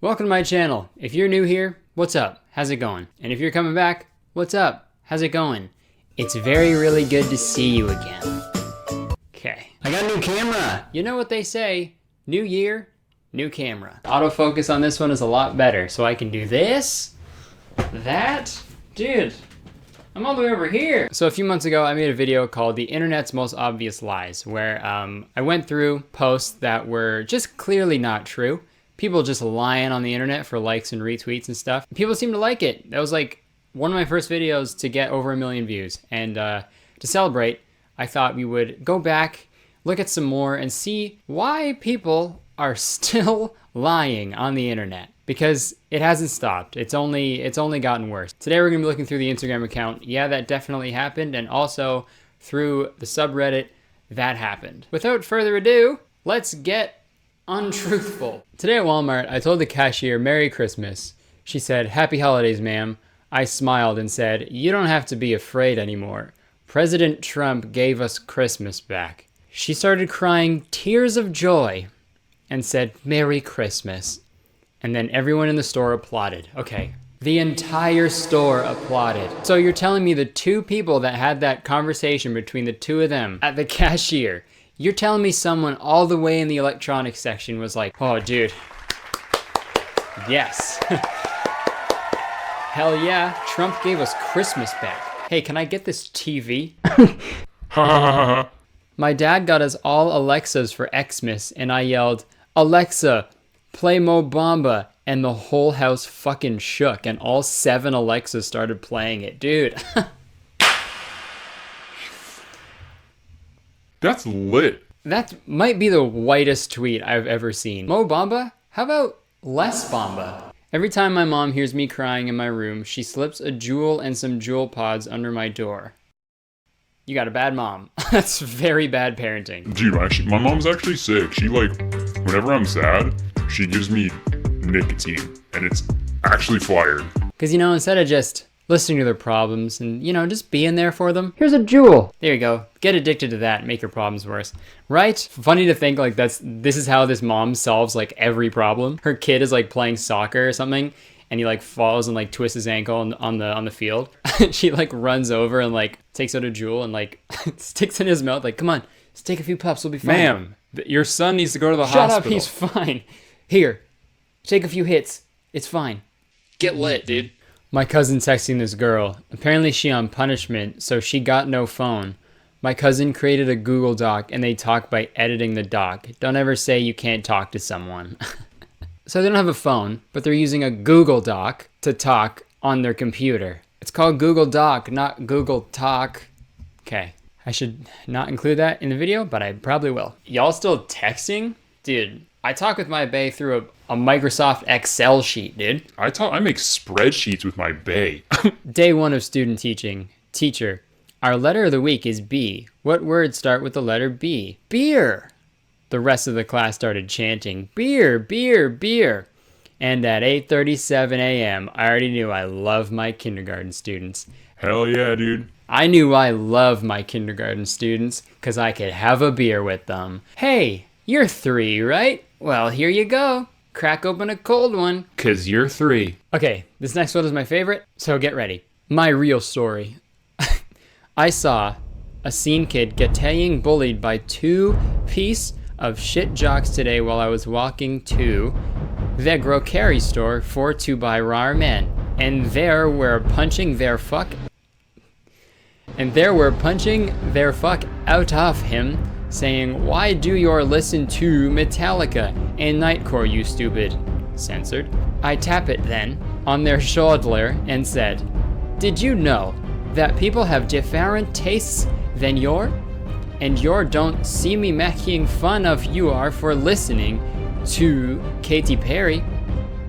Welcome to my channel. If you're new here, what's up? How's it going? And if you're coming back, what's up? How's it going? It's really good to see you again. Okay, I got a new camera. You know what they say, new year, new camera. Autofocus on this one is a lot better, so I can do this, that. Dude, I'm all the way over here. So a few months ago, I made a video called The Internet's Most Obvious Lies, where I went through posts that were just clearly not true. People just lying on the internet for likes and retweets and stuff. People seem to like it. That was like one of my first videos to get over 1 million views. And to celebrate, I thought we would go back, look at some more, and see why people are still lying on the internet. Because it hasn't stopped. It's only gotten worse. Today we're gonna be looking through the Instagram account. Yeah, that definitely happened. And also through the subreddit, that happened. Without further ado, let's get untruthful. Today at Walmart, I told the cashier, "Merry Christmas." She said, "Happy holidays, ma'am." I smiled and said, "You don't have to be afraid anymore. President Trump gave us Christmas back." She started crying tears of joy and said, "Merry Christmas." And then everyone in the store applauded. Okay, the entire store applauded. So you're telling me the two people that had that conversation between the two of them at the cashier, you're telling me someone all the way in the electronics section was like, "Oh, dude, yes." Hell yeah, Trump gave us Christmas back. Hey, can I get this TV? My dad got us all Alexas for Xmas, and I yelled, "Alexa, play Mo Bamba," and the whole house fucking shook, and all 7 Alexas started playing it. Dude. That's lit. That might be the whitest tweet I've ever seen. Mo Bamba? How about less Bamba? Every time my mom hears me crying in my room, she slips a Juul and some Juul pods under my door. You got a bad mom. That's very bad parenting. Dude, actually, my mom's actually sick. She whenever I'm sad, she gives me nicotine, and it's actually fired. Because, instead of just listening to their problems and, just being there for them, here's a Juul. There you go. Get addicted to that and make your problems worse. Right? Funny to think this is how this mom solves every problem. Her kid is playing soccer or something, and he falls and twists his ankle on the field. She runs over and takes out a Juul and sticks in his mouth come on, let's take a few puffs, we'll be fine. Ma'am, your son needs to go to the hospital. Shut up, he's fine. Here, take a few hits. It's fine. Get lit, dude. My cousin texting this girl. Apparently she on punishment, so she got no phone. My cousin created a Google Doc and they talk by editing the doc. Don't ever say you can't talk to someone. So they don't have a phone, but they're using a Google Doc to talk on their computer. It's called Google Doc, not Google Talk. Okay, I should not include that in the video, but I probably will. Y'all still texting? Dude, I talk with my bae through a Microsoft Excel sheet, dude. I make spreadsheets with my bae. Day 1 of student teaching. Teacher, our letter of the week is B. What words start with the letter B? Beer. The rest of the class started chanting, "Beer, beer, beer." And at 8:37 a.m., I already knew I love my kindergarten students. Hell yeah, dude. I knew I love my kindergarten students because I could have a beer with them. Hey, you're 3, right? Well, here you go. Crack open a cold one. 'Cause you're 3. Okay, this next one is my favorite, so get ready. My real story. I saw a scene kid getting bullied by 2 piece of shit jocks today while I was walking to the grocery store for to buy ramen. And there were punching their fuck out of him, saying, "Why do you listen to Metallica and Nightcore, you stupid?" Censored. I tap it then on their shoulder and said, "Did you know that people have different tastes than your? And your don't see me making fun of you are for listening to Katy Perry,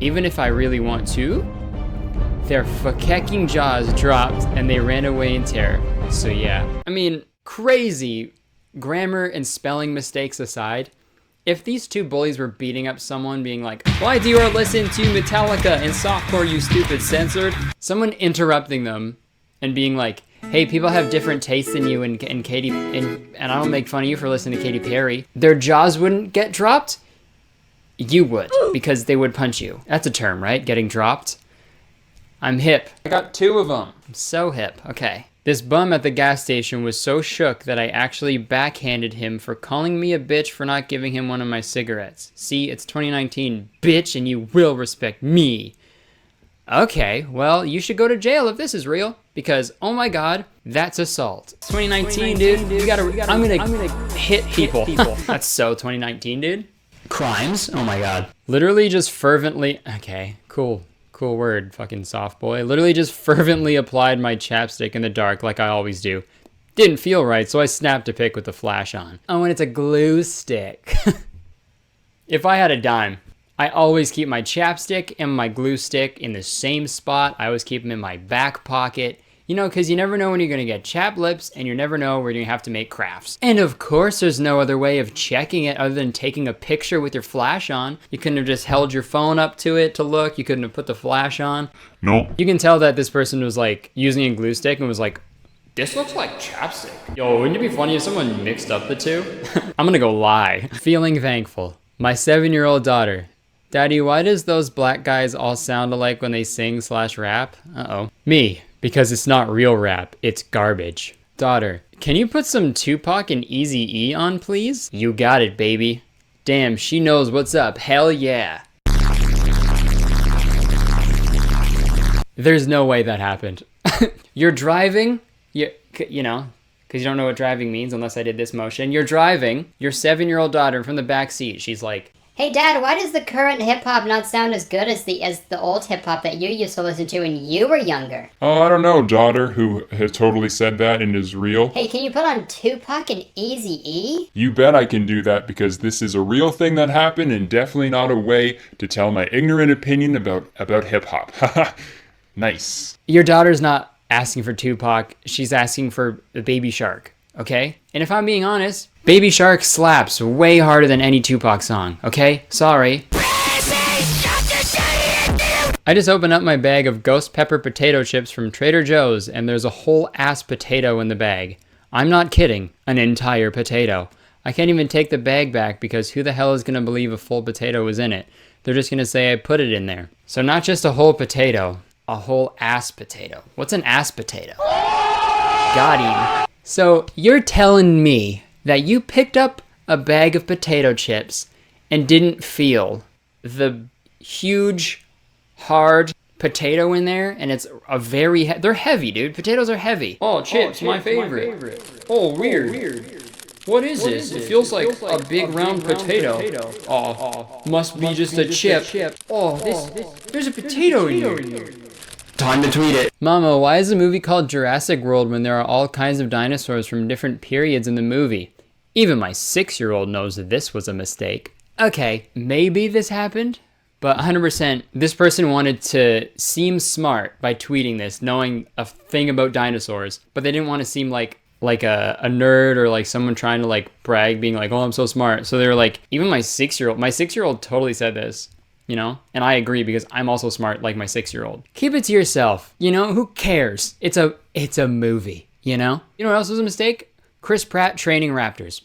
even if I really want to?" Their fucking jaws dropped and they ran away in terror. So yeah. I mean, crazy grammar and spelling mistakes aside, if these 2 bullies were beating up someone being like, "Why do you listen to Metallica and softcore, you stupid censored?" Someone interrupting them and being like, "Hey, people have different tastes than you and Katy, and I don't make fun of you for listening to Katy Perry," their jaws wouldn't get dropped. You would, because they would punch you. That's a term, right? Getting dropped. I'm hip. I got 2 of them. I'm so hip. Okay. This bum at the gas station was so shook that I actually backhanded him for calling me a bitch for not giving him one of my cigarettes. See, it's 2019, bitch, and you will respect me. Okay, well, you should go to jail if this is real, because, oh my god, that's assault. It's 2019, dude. I'm gonna hit people. That's so 2019, dude. Crimes? Oh my god. Literally just fervently... Okay, cool. Cool word, fucking soft boy. Literally just fervently applied my chapstick in the dark like I always do. Didn't feel right, so I snapped a pic with the flash on. Oh, and it's a glue stick. If I had a dime, I always keep my chapstick and my glue stick in the same spot. I always keep them in my back pocket. You know, because you never know when you're going to get chapped lips, and you never know where you're going to have to make crafts. And of course, there's no other way of checking it other than taking a picture with your flash on. You couldn't have just held your phone up to it to look. You couldn't have put the flash on. No. You can tell that this person was like using a glue stick and was like, this looks like chapstick. Yo, wouldn't it be funny if someone mixed up the two? I'm going to go lie. Feeling thankful. My 7-year-old daughter. Daddy, why does those black guys all sound alike when they sing/rap? Uh-oh. Me. Because it's not real rap, it's garbage. Daughter, can you put some Tupac and Eazy-E on, please? You got it, baby. Damn, she knows what's up. Hell yeah. There's no way that happened. You're driving, you know, because you don't know what driving means unless I did this motion. You're driving, your 7-year-old daughter from the back seat. She's like, hey Dad, why does the current hip-hop not sound as good as the old hip-hop that you used to listen to when you were younger? Oh, I don't know, daughter, who has totally said that and is real. Hey, can you put on Tupac and Eazy-E? You bet I can do that because this is a real thing that happened and definitely not a way to tell my ignorant opinion about hip-hop. Haha, nice. Your daughter's not asking for Tupac, she's asking for the Baby Shark, okay? And if I'm being honest, Baby Shark slaps way harder than any Tupac song, okay? Sorry. I just opened up my bag of ghost pepper potato chips from Trader Joe's and there's a whole ass potato in the bag. I'm not kidding, an entire potato. I can't even take the bag back because who the hell is gonna believe a full potato was in it? They're just gonna say I put it in there. So not just a whole potato, a whole ass potato. What's an ass potato? Got him. So you're telling me that you picked up a bag of potato chips and didn't feel the huge, hard potato in there, and it's a very, they're heavy, dude. Potatoes are heavy. Oh, chips, my favorite. Oh, weird. What is this? It feels like a big round potato. Oh, must be just a chip. Oh, there's a potato in here. Time to tweet it. Mama, why is the movie called Jurassic World when there are all kinds of dinosaurs from different periods in the movie? Even my 6-year-old knows that this was a mistake. Okay, maybe this happened, but 100% this person wanted to seem smart by tweeting this, knowing a thing about dinosaurs, but they didn't want to seem like a nerd or like someone trying to like brag, being like, oh, I'm so smart. So they were like, even my 6-year-old totally said this. You know, and I agree because I'm also smart like my 6-year-old. Keep it to yourself. You know, who cares? It's a movie, you know? You know what else was a mistake? Chris Pratt training raptors.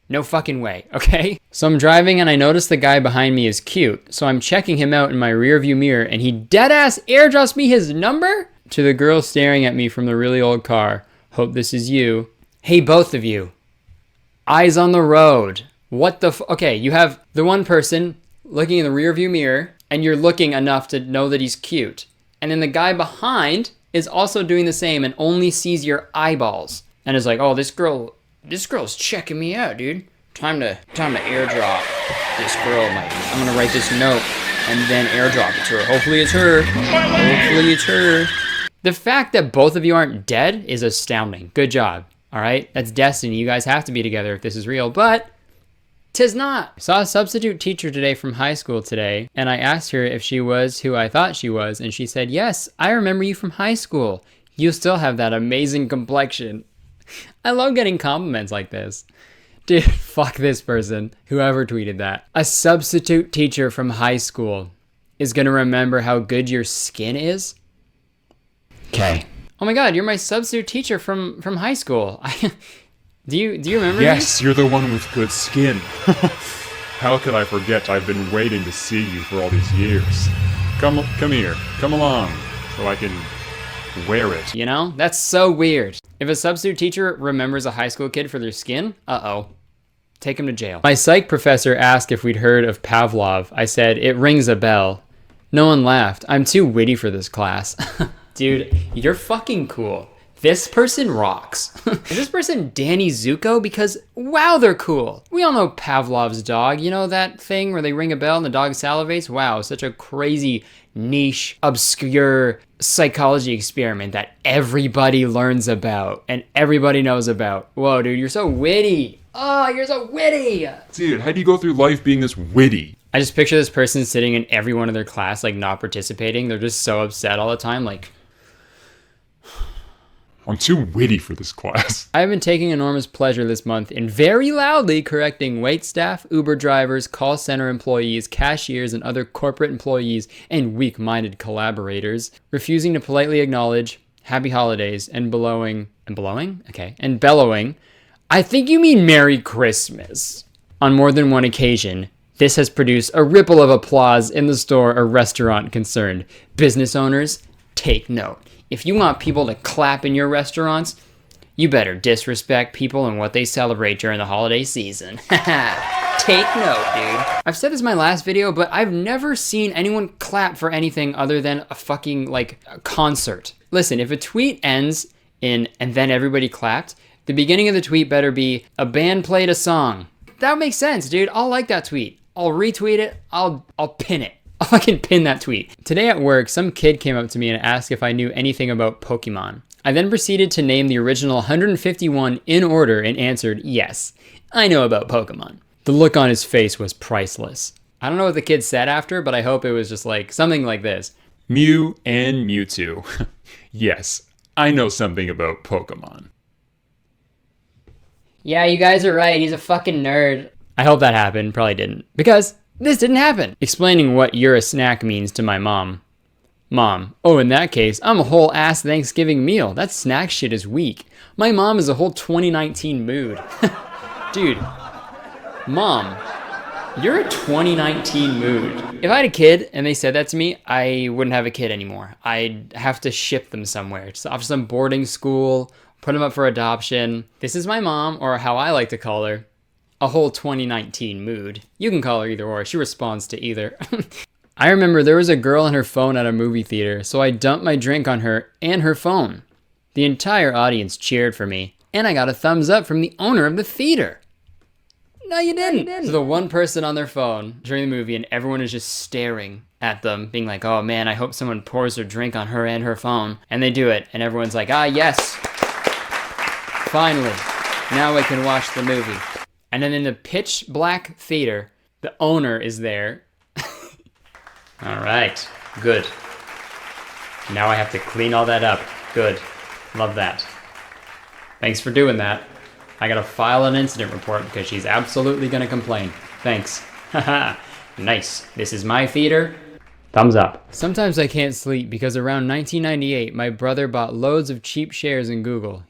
No fucking way, okay? So I'm driving and I notice the guy behind me is cute. So I'm checking him out in my rearview mirror and he deadass airdrops me his number? To the girl staring at me from the really old car. Hope this is you. Hey, both of you. Eyes on the road. What the okay, you have the one person looking in the rearview mirror, and you're looking enough to know that he's cute. And then the guy behind is also doing the same and only sees your eyeballs. And is like, oh, this girl's checking me out, dude. Time to airdrop this girl. I'm gonna write this note and then airdrop it to her. Hopefully it's her. Hopefully it's her. The fact that both of you aren't dead is astounding. Good job. All right, that's destiny. You guys have to be together if this is real, but 'tis not. I saw a substitute teacher today from high school today, and I asked her if she was who I thought she was, and she said, yes, I remember you from high school. You still have that amazing complexion. I love getting compliments like this. Dude, fuck this person, whoever tweeted that. A substitute teacher from high school is gonna remember how good your skin is? Okay. Oh my god, you're my substitute teacher from high school. Do you remember me? Yes, you're the one with good skin. How could I forget I've been waiting to see you for all these years? Come here, come along, so I can wear it. You know, that's so weird. If a substitute teacher remembers a high school kid for their skin, uh-oh. Take him to jail. My psych professor asked if we'd heard of Pavlov. I said, it rings a bell. No one laughed. I'm too witty for this class. Dude, you're fucking cool. This person rocks. Is this person Danny Zuko? Because, wow, they're cool. We all know Pavlov's dog. You know that thing where they ring a bell and the dog salivates? Wow, such a crazy, niche, obscure psychology experiment that everybody learns about and everybody knows about. Whoa, dude, you're so witty. Oh, you're so witty. Dude, how do you go through life being this witty? I just picture this person sitting in every one of their class, like not participating. They're just so upset all the time, like... I'm too witty for this class. I've been taking enormous pleasure this month in very loudly correcting waitstaff, Uber drivers, call center employees, cashiers, and other corporate employees and weak-minded collaborators, refusing to politely acknowledge happy holidays and bellowing, I think you mean Merry Christmas. On more than one occasion, this has produced a ripple of applause in the store or restaurant concerned. Business owners, take note. If you want people to clap in your restaurants, you better disrespect people and what they celebrate during the holiday season. Take note, dude. I've said this in my last video, but I've never seen anyone clap for anything other than a fucking, like, a concert. Listen, if a tweet ends in, and then everybody clapped, the beginning of the tweet better be, a band played a song. That would make sense, dude. I'll like that tweet. I'll retweet it. I'll pin it. I'll fucking pin that tweet. Today at work, some kid came up to me and asked if I knew anything about Pokemon. I then proceeded to name the original 151 in order and answered, yes, I know about Pokemon. The look on his face was priceless. I don't know what the kid said after, but I hope it was just like something like this. Mew and Mewtwo. Yes, I know something about Pokemon. Yeah, you guys are right. He's a fucking nerd. I hope that happened. Probably didn't. Because this didn't happen. Explaining what you're a snack means to my mom. Mom, oh, in that case, I'm a whole ass Thanksgiving meal. That snack shit is weak. My mom is a whole 2019 mood. Dude, Mom, you're a 2019 mood. If I had a kid and they said that to me, I wouldn't have a kid anymore. I'd have to ship them somewhere. Just off some boarding school, put them up for adoption. This is my mom, or how I like to call her, a whole 2019 mood. You can call her either or. She responds to either. I remember there was a girl and her phone at a movie theater, so I dumped my drink on her and her phone. The entire audience cheered for me, and I got a thumbs up from the owner of the theater. No, you didn't. So the one person on their phone during the movie and everyone is just staring at them, being like, oh man, I hope someone pours their drink on her and her phone. And they do it, and everyone's like, ah, yes. Finally, now I can watch the movie. And then in the pitch black theater, the owner is there. All right, good. Now I have to clean all that up. Good, love that. Thanks for doing that. I gotta file an incident report because she's absolutely gonna complain. Thanks. Haha, nice. This is my theater. Thumbs up. Sometimes I can't sleep because around 1998, my brother bought loads of cheap shares in Google.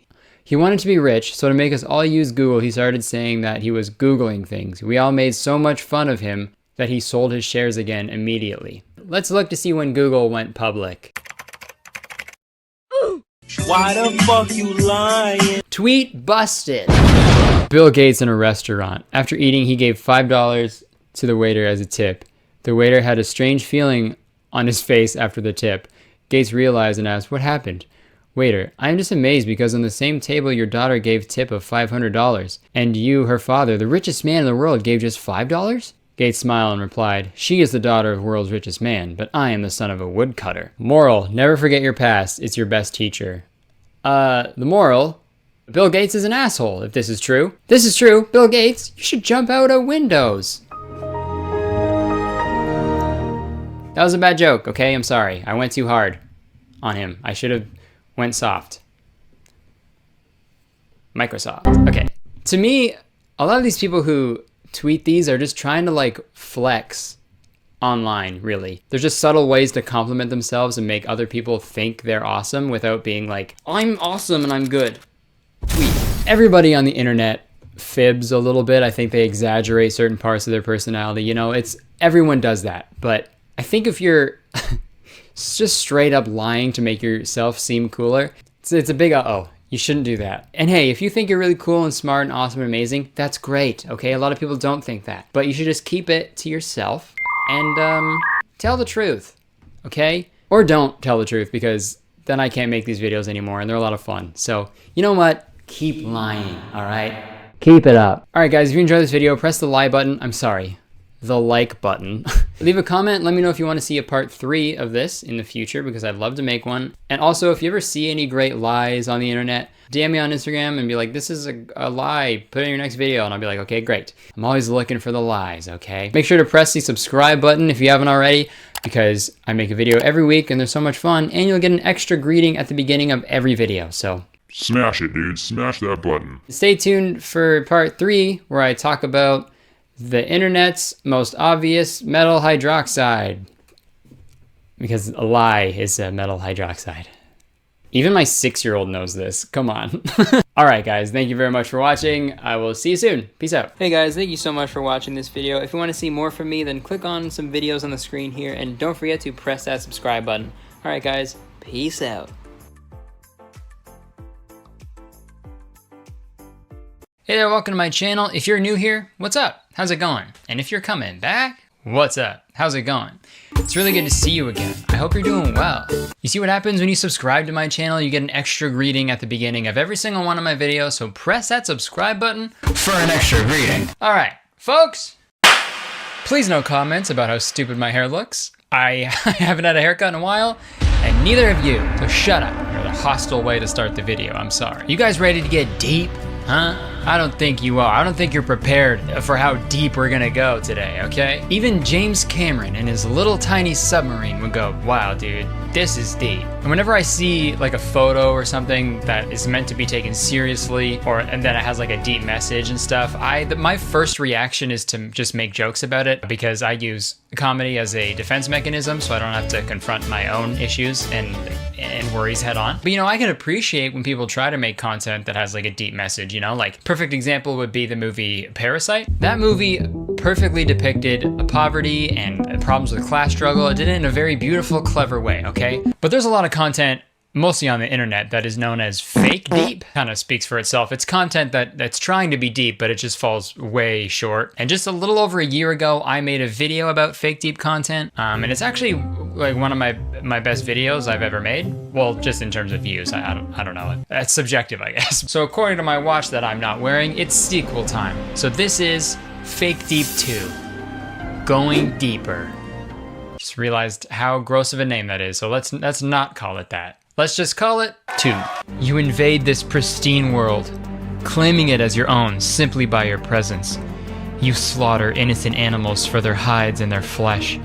He wanted to be rich, so to make us all use Google, he started saying that he was Googling things. We all made so much fun of him that he sold his shares again immediately. Let's look to see when Google went public. Why the fuck you lying? Tweet busted. Bill Gates in a restaurant. After eating, he gave $5 to the waiter as a tip. The waiter had a strange feeling on his face after the tip. Gates realized and asked, what happened? Waiter, I am just amazed because on the same table your daughter gave tip of $500, and you, her father, the richest man in the world, gave just $5? Gates smiled and replied, she is the daughter of the world's richest man, but I am the son of a woodcutter. Moral, never forget your past, it's your best teacher. The moral, Bill Gates is an asshole, if this is true. This is true, Bill Gates, you should jump out of windows. That was a bad joke, okay? I'm sorry. I went too hard on him. I should have went soft. Microsoft. Okay. To me, a lot of these people who tweet these are just trying to like flex online, really. There's just subtle ways to compliment themselves and make other people think they're awesome without being like, I'm awesome and I'm good. Tweet. Everybody on the internet fibs a little bit. I think they exaggerate certain parts of their personality. You know, everyone does that. But I think if you're just straight up lying to make yourself seem cooler, it's a big uh-oh. You shouldn't do that. And hey, if you think you're really cool and smart and awesome and amazing, that's great, okay? A lot of people don't think that. But you should just keep it to yourself and tell the truth, okay? Or don't tell the truth, because then I can't make these videos anymore and they're a lot of fun. So, you know what? Keep lying, all right? Keep it up. All right, guys, if you enjoyed this video, press the like button. The like button. Leave a comment. Let me know if you want to see a part 3 of this in the future, because I'd love to make one. And also, if you ever see any great lies on the internet, DM me on Instagram and be like, this is a lie, put it in your next video. And I'll be like, okay, great. I'm always looking for the lies, okay? Make sure to press the subscribe button if you haven't already, because I make a video every week and they're so much fun, and you'll get an extra greeting at the beginning of every video, so. Smash it, dude. Smash that button. Stay tuned for part 3, where I talk about the internet's most obvious metal hydroxide. Because a lie is a metal hydroxide. Even my 6-year-old knows this. Come on. All right, guys. Thank you very much for watching. I will see you soon. Peace out. Hey, guys. Thank you so much for watching this video. If you want to see more from me, then click on some videos on the screen here. And don't forget to press that subscribe button. All right, guys. Peace out. Hey there, welcome to my channel. If you're new here, what's up? How's it going? And if you're coming back, what's up? How's it going? It's really good to see you again. I hope you're doing well. You see what happens when you subscribe to my channel? You get an extra greeting at the beginning of every single one of my videos, so press that subscribe button for an extra greeting. All right, folks, please no comments about how stupid my hair looks. I haven't had a haircut in a while, and neither have you, so shut up. You're the hostile way to start the video, I'm sorry. You guys ready to get deep? Huh? I don't think you are. I don't think you're prepared for how deep we're gonna go today, okay? Even James Cameron in his little tiny submarine would go, wow, dude, this is deep. And whenever I see like a photo or something that is meant to be taken seriously, and then it has like a deep message and stuff, my first reaction is to just make jokes about it, because I use comedy as a defense mechanism, so I don't have to confront my own issues and worries head on. But you know, I can appreciate when people try to make content that has like a deep message, you know? Like, perfect example would be the movie Parasite. That movie perfectly depicted poverty and problems with class struggle. It did it in a very beautiful, clever way, okay? But there's a lot of content, mostly on the internet, that is known as fake deep. Kind of speaks for itself. It's content that's trying to be deep, but it just falls way short. And just a little over a year ago, I made a video about fake deep content, and it's actually like one of my best videos I've ever made. Well, just in terms of views, I don't know. That's subjective, I guess. So according to my watch that I'm not wearing, it's sequel time. So this is Fake Deep 2, Going Deeper. Just realized how gross of a name that is, so let's not call it that. Let's just call it 2. You invade this pristine world, claiming it as your own simply by your presence. You slaughter innocent animals for their hides and their flesh.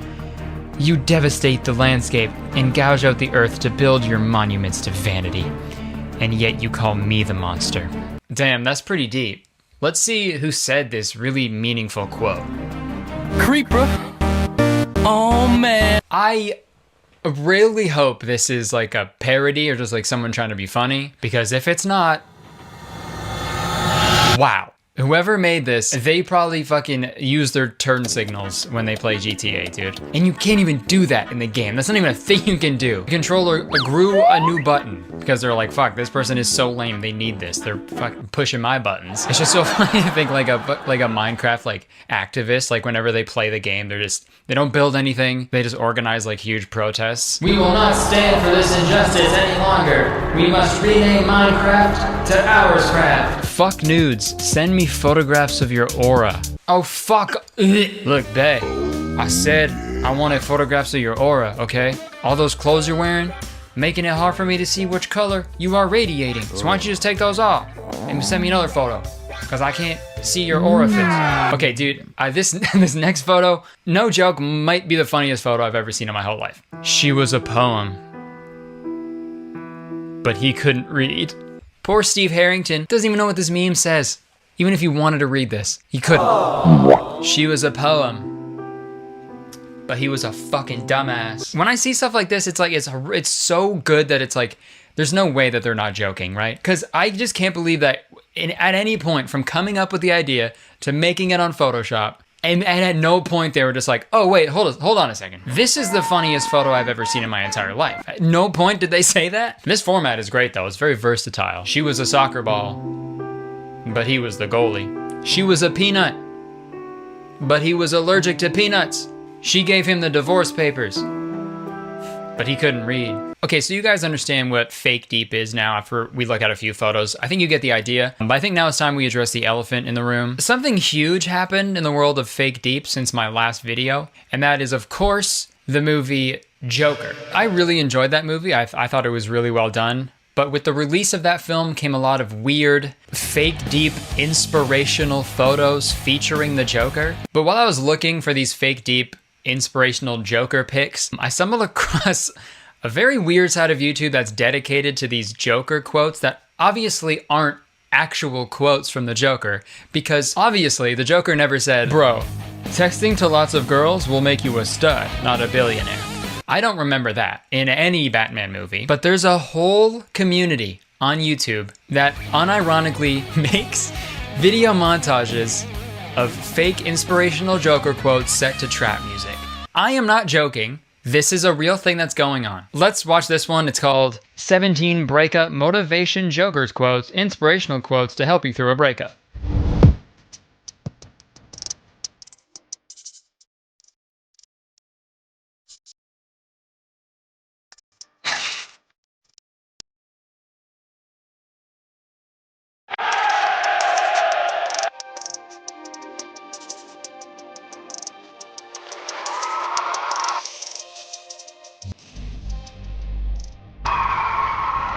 You devastate the landscape and gouge out the earth to build your monuments to vanity. And yet you call me the monster. Damn, that's pretty deep. Let's see who said this really meaningful quote. Creeper. Oh man. I really hope this is like a parody or just like someone trying to be funny, because if it's not, wow. Whoever made this, they probably fucking use their turn signals when they play GTA, dude. And you can't even do that in the game. That's not even a thing you can do. The controller grew a new button because they're like, fuck, this person is so lame, they need this. They're fucking pushing my buttons. It's just so funny to think like a Minecraft like activist, like whenever they play the game, they don't build anything. They just organize like huge protests. We will not stand for this injustice any longer. We must rename Minecraft to Ourscraft. Fuck nudes. Send me photographs of your aura. Oh, fuck. Look, bae. I said I wanted photographs of your aura, okay? All those clothes you're wearing, making it hard for me to see which color you are radiating. So why don't you just take those off and send me another photo? Because I can't see your orifice. Okay, dude, this next photo, no joke, might be the funniest photo I've ever seen in my whole life. She was a poem, but he couldn't read. Poor Steve Harrington doesn't even know what this meme says. Even if he wanted to read this, he couldn't. She was a poem, but he was a fucking dumbass. When I see stuff like this, it's like, it's so good that it's like, there's no way that they're not joking, right? Because I just can't believe that at any point from coming up with the idea to making it on Photoshop. And at no point they were just like, oh wait, hold on a second. This is the funniest photo I've ever seen in my entire life. At no point did they say that. This format is great though, it's very versatile. She was a soccer ball, but he was the goalie. She was a peanut, but he was allergic to peanuts. She gave him the divorce papers, but he couldn't read. Okay, so you guys understand what fake deep is now after we look at a few photos. I think you get the idea, but I think now it's time we address the elephant in the room. Something huge happened in the world of fake deep since my last video, and that is, of course, the movie Joker. I really enjoyed that movie. I thought it was really well done, but with the release of that film came a lot of weird, fake deep, inspirational photos featuring the Joker. But while I was looking for these fake deep, inspirational Joker pics, I stumbled across a very weird side of YouTube that's dedicated to these Joker quotes that obviously aren't actual quotes from the Joker, because obviously the Joker never said, bro, texting to lots of girls will make you a stud, not a billionaire. I don't remember that in any Batman movie, but there's a whole community on YouTube that unironically makes video montages of fake inspirational Joker quotes set to trap music. I am not joking. This is a real thing that's going on. Let's watch this one. It's called 17 Breakup Motivation Joker's Quotes, Inspirational Quotes to Help You Through a Breakup.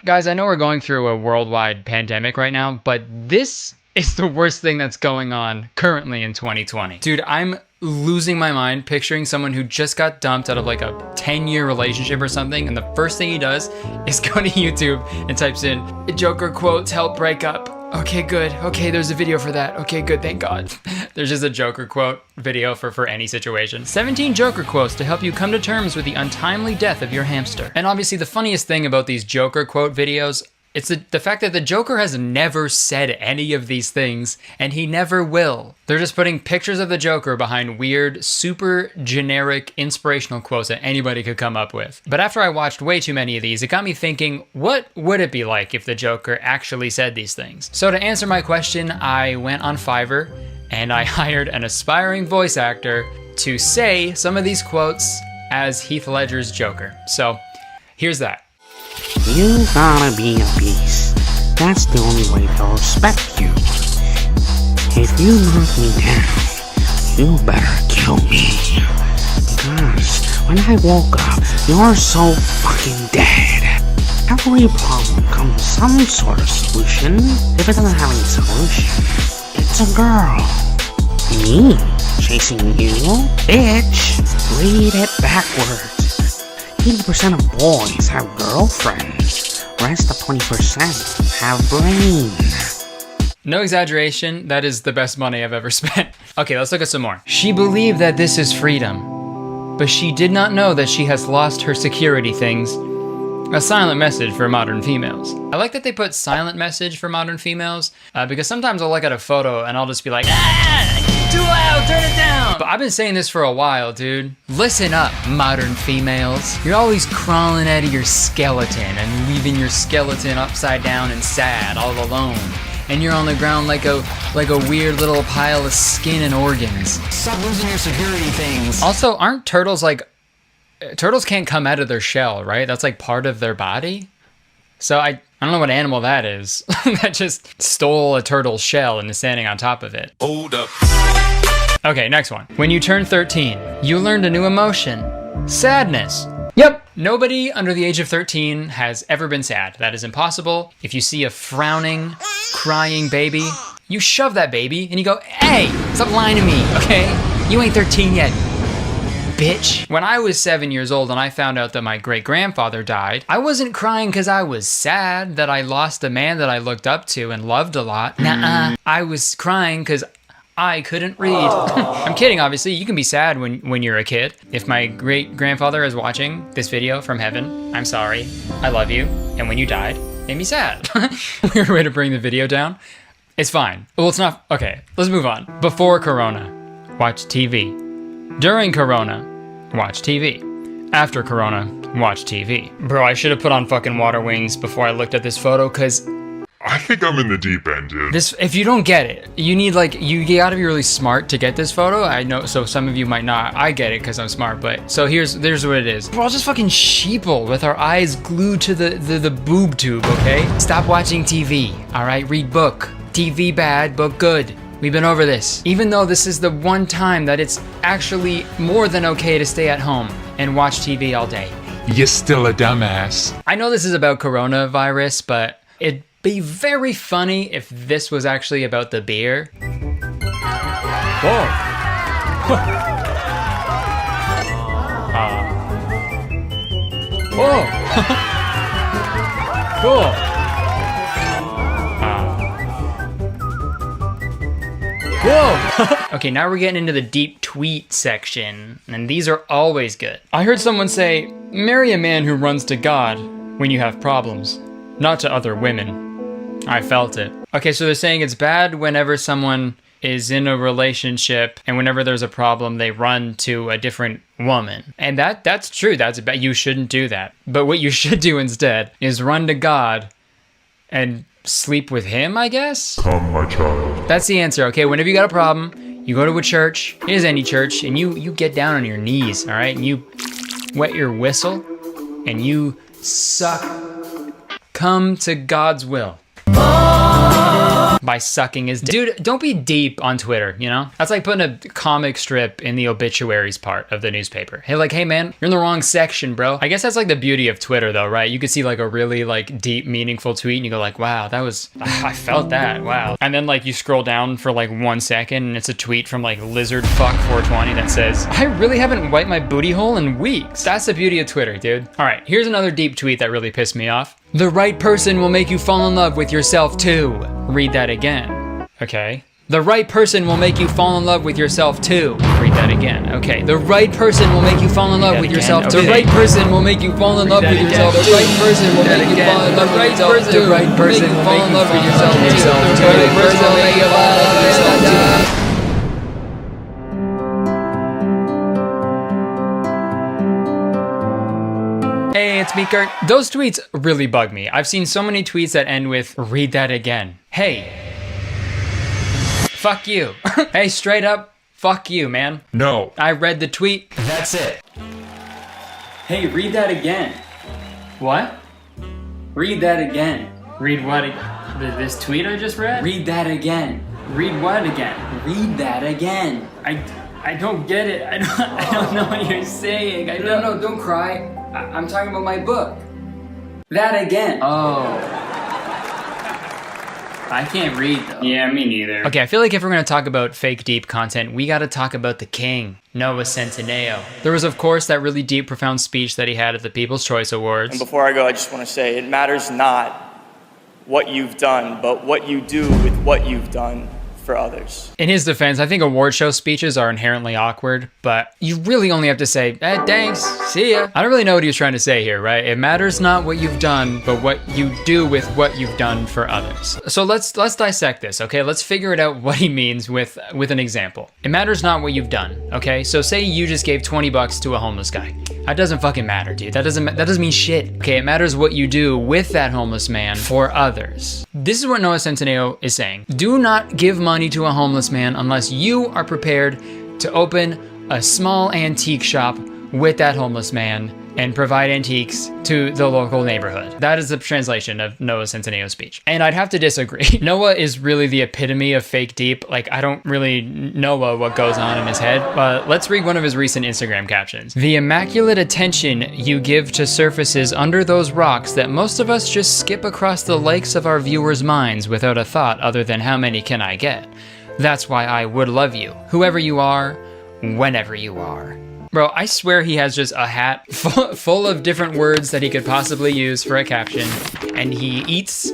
Guys, I know we're going through a worldwide pandemic right now, but this is the worst thing that's going on currently in 2020. Dude, I'm losing my mind picturing someone who just got dumped out of like a 10-year relationship or something, and the first thing he does is go to YouTube and types in, Joker quotes help break up. Okay, good. Okay, there's a video for that. Okay, good, thank God. There's just a Joker quote video for any situation. 17 Joker quotes to help you come to terms with the untimely death of your hamster. And obviously the funniest thing about these Joker quote videos, it's the fact that the Joker has never said any of these things, and he never will. They're just putting pictures of the Joker behind weird, super generic, inspirational quotes that anybody could come up with. But after I watched way too many of these, it got me thinking, what would it be like if the Joker actually said these things? So to answer my question, I went on Fiverr, and I hired an aspiring voice actor to say some of these quotes as Heath Ledger's Joker. So here's that. You gotta be a beast. That's the only way they'll respect you. If you knock me down, you better kill me. Because when I woke up, you're so fucking dead. Every problem comes with some sort of solution. If it doesn't have any solution, it's a girl. Me chasing you, bitch. Read it backwards. 80% of boys have girlfriends. Rest of 20% have brains. No exaggeration, that is the best money I've ever spent. Okay, let's look at some more. She believed that this is freedom, but she did not know that she has lost her security things. A silent message for modern females. I like that they put silent message for modern females because sometimes I'll look at a photo and I'll just be like, too loud, turn it down. But I've been saying this for a while, dude. Listen up, modern females. You're always crawling out of your skeleton and leaving your skeleton upside down and sad, all alone. And you're on the ground like a weird little pile of skin and organs. Stop losing your security things. Also, aren't turtles like... Turtles can't come out of their shell, right? That's like part of their body. So I don't know what animal that is that just stole a turtle's shell and is standing on top of it. Hold up. Okay, next one. When you turn 13, you learned a new emotion. Sadness. Yep. Nobody under the age of 13 has ever been sad. That is impossible. If you see a frowning, crying baby, you shove that baby and you go, hey, stop lying to me, okay? You ain't 13 yet, bitch. When I was 7 years old and I found out that my great-grandfather died, I wasn't crying because I was sad that I lost a man that I looked up to and loved a lot. Nuh-uh. I was crying because I couldn't read. I'm kidding, obviously. You can be sad when you're a kid. If my great-grandfather is watching this video from heaven, I'm sorry. I love you. And when you died, it made me sad. Weird way to bring the video down. It's fine. Well, it's not. Okay, let's move on. Before Corona, watch TV. During Corona, watch TV. After Corona, watch TV. Bro, I should have put on fucking water wings before I looked at this photo, because I think I'm in the deep end, dude. this, if you don't get it, you need like, you gotta be really smart to get this photo. I know, so some of you might not. I get it because I'm smart, but so here's what it is. We're all just fucking sheeple with our eyes glued to the boob tube, okay? Stop watching TV, all right? Read book. TV bad, book good. We've been over this. Even though this is the one time that it's actually more than okay to stay at home and watch TV all day. You're still a dumbass. I know this is about coronavirus, but it'd be very funny if this was actually about the beer. Whoa. Whoa. Cool. Whoa! Okay, now we're getting into the deep tweet section, and these are always good. I heard someone say, marry a man who runs to God when you have problems, not to other women. I felt it. Okay, so they're saying it's bad whenever someone is in a relationship and whenever there's a problem, they run to a different woman. And that's true, that's bad. You shouldn't do that. But what you should do instead is run to God and sleep with him, I guess? Come, my child. That's the answer, okay? Whenever you got a problem, you go to a church, it is any church, and you get down on your knees, all right? And you wet your whistle, and you come to God's will. By sucking his dick. Dude, don't be deep on Twitter, you know? That's like putting a comic strip in the obituaries part of the newspaper. Hey, like, hey man, you're in the wrong section, bro. I guess that's like the beauty of Twitter though, right? You could see like a really like deep, meaningful tweet and you go like, wow, that was, I felt that, wow. And then like you scroll down for like 1 second and it's a tweet from like LizardFuck420 that says, I really haven't wiped my booty hole in weeks. That's the beauty of Twitter, dude. All right, here's another deep tweet that really pissed me off. The right person will make you fall in love with yourself too. Read that again. Okay. The right person will make you fall in love with yourself too. Read that again. Okay. The right person will make you fall in love with yourself too. The right person will make you fall in love with yourself. The right person will make you fall in love with yourself. The right person will make you fall in love with yourself. The right person will make you fall in love with yourself. Hey, it's me, Kurt. Those tweets really bug me. I've seen so many tweets that end with, read that again. Hey. Fuck you. Hey, straight up, fuck you, man. No. I read the tweet. That's it. Hey, read that again. What? Read that again. Read what? This tweet I just read? Read that again. Read what again? Read that again. I don't get it. I don't know what you're saying. No, don't cry. I'm talking about my book. That again. Oh. I can't read though. Yeah, me neither. Okay, I feel like if we're gonna talk about fake deep content, we gotta talk about the king, Noah Centineo. There was, of course, that really deep, profound speech that he had at the People's Choice Awards. And before I go, I just want to say it matters not what you've done, but what you do with what you've done for others. In his defense, I think award show speeches are inherently awkward, but you really only have to say, thanks, see ya. I don't really know what he was trying to say here, right? It matters not what you've done, but what you do with what you've done for others. So let's dissect this, okay? Let's figure it out what he means with an example. It matters not what you've done, okay? So say you just gave 20 bucks to a homeless guy. That doesn't fucking matter, dude. That doesn't mean shit. Okay, it matters what you do with that homeless man for others. This is what Noah Centineo is saying. Do not give money to a homeless man unless you are prepared to open a small antique shop with that homeless man and provide antiques to the local neighborhood. That is the translation of Noah Centineo's speech. And I'd have to disagree. Noah is really the epitome of fake deep. Like, I don't really know what goes on in his head, but let's read one of his recent Instagram captions. The immaculate attention you give to surfaces under those rocks that most of us just skip across the lakes of our viewers' minds without a thought other than how many can I get? That's why I would love you, whoever you are, whenever you are. Bro, I swear he has just a hat full of different words that he could possibly use for a caption, and he eats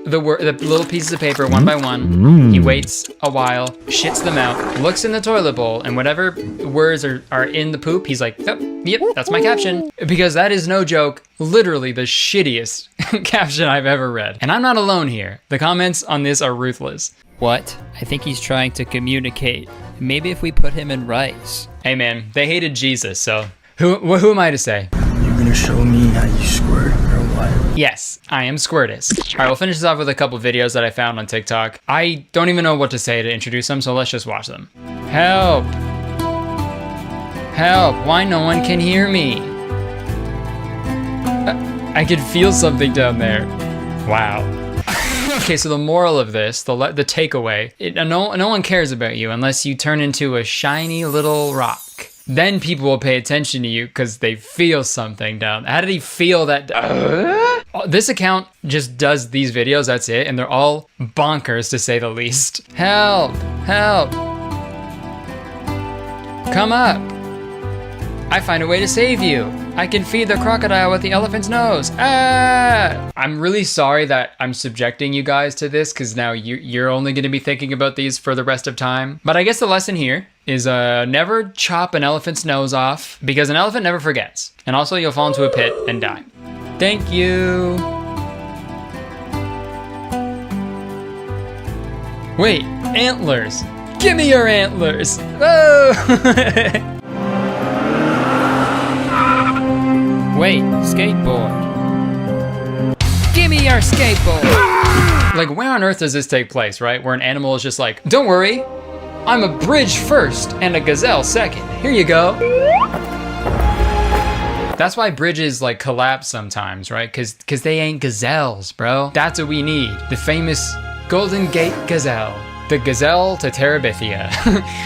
the little pieces of paper one by one. He waits a while, shits them out, looks in the toilet bowl, and whatever words are in the poop, he's like, yep, that's my caption. Because that is no joke, literally the shittiest caption I've ever read. And I'm not alone here. The comments on this are ruthless. What? I think he's trying to communicate. Maybe if we put him in rice. Hey man, they hated Jesus, so who am I to say? You gonna show me how you squirt or what? Yes, I am Squirtus. All right, we'll finish this off with a couple videos that I found on TikTok. I don't even know what to say to introduce them, so let's just watch them. Help! Help! Why no one can hear me? I can feel something down there. Wow. Okay, so the moral of this, the takeaway, no one cares about you unless you turn into a shiny little rock. Then people will pay attention to you because they feel something down. How did he feel that? This account just does these videos, that's it, and they're all bonkers to say the least. Help! Help! Come up! I find a way to save you. I can feed the crocodile with the elephant's nose. Ah! I'm really sorry that I'm subjecting you guys to this because now you're only going to be thinking about these for the rest of time. But I guess the lesson here is never chop an elephant's nose off because an elephant never forgets. And also you'll fall into a pit and die. Thank you. Wait, antlers. Give me your antlers. Oh! Wait, skateboard. Give me your skateboard. Like, where on earth does this take place, right? Where an animal is just like, don't worry, I'm a bridge first and a gazelle second. Here you go. That's why bridges like collapse sometimes, right? Cause they ain't gazelles, bro. That's what we need. The famous Golden Gate Gazelle. The Gazelle to Terabithia.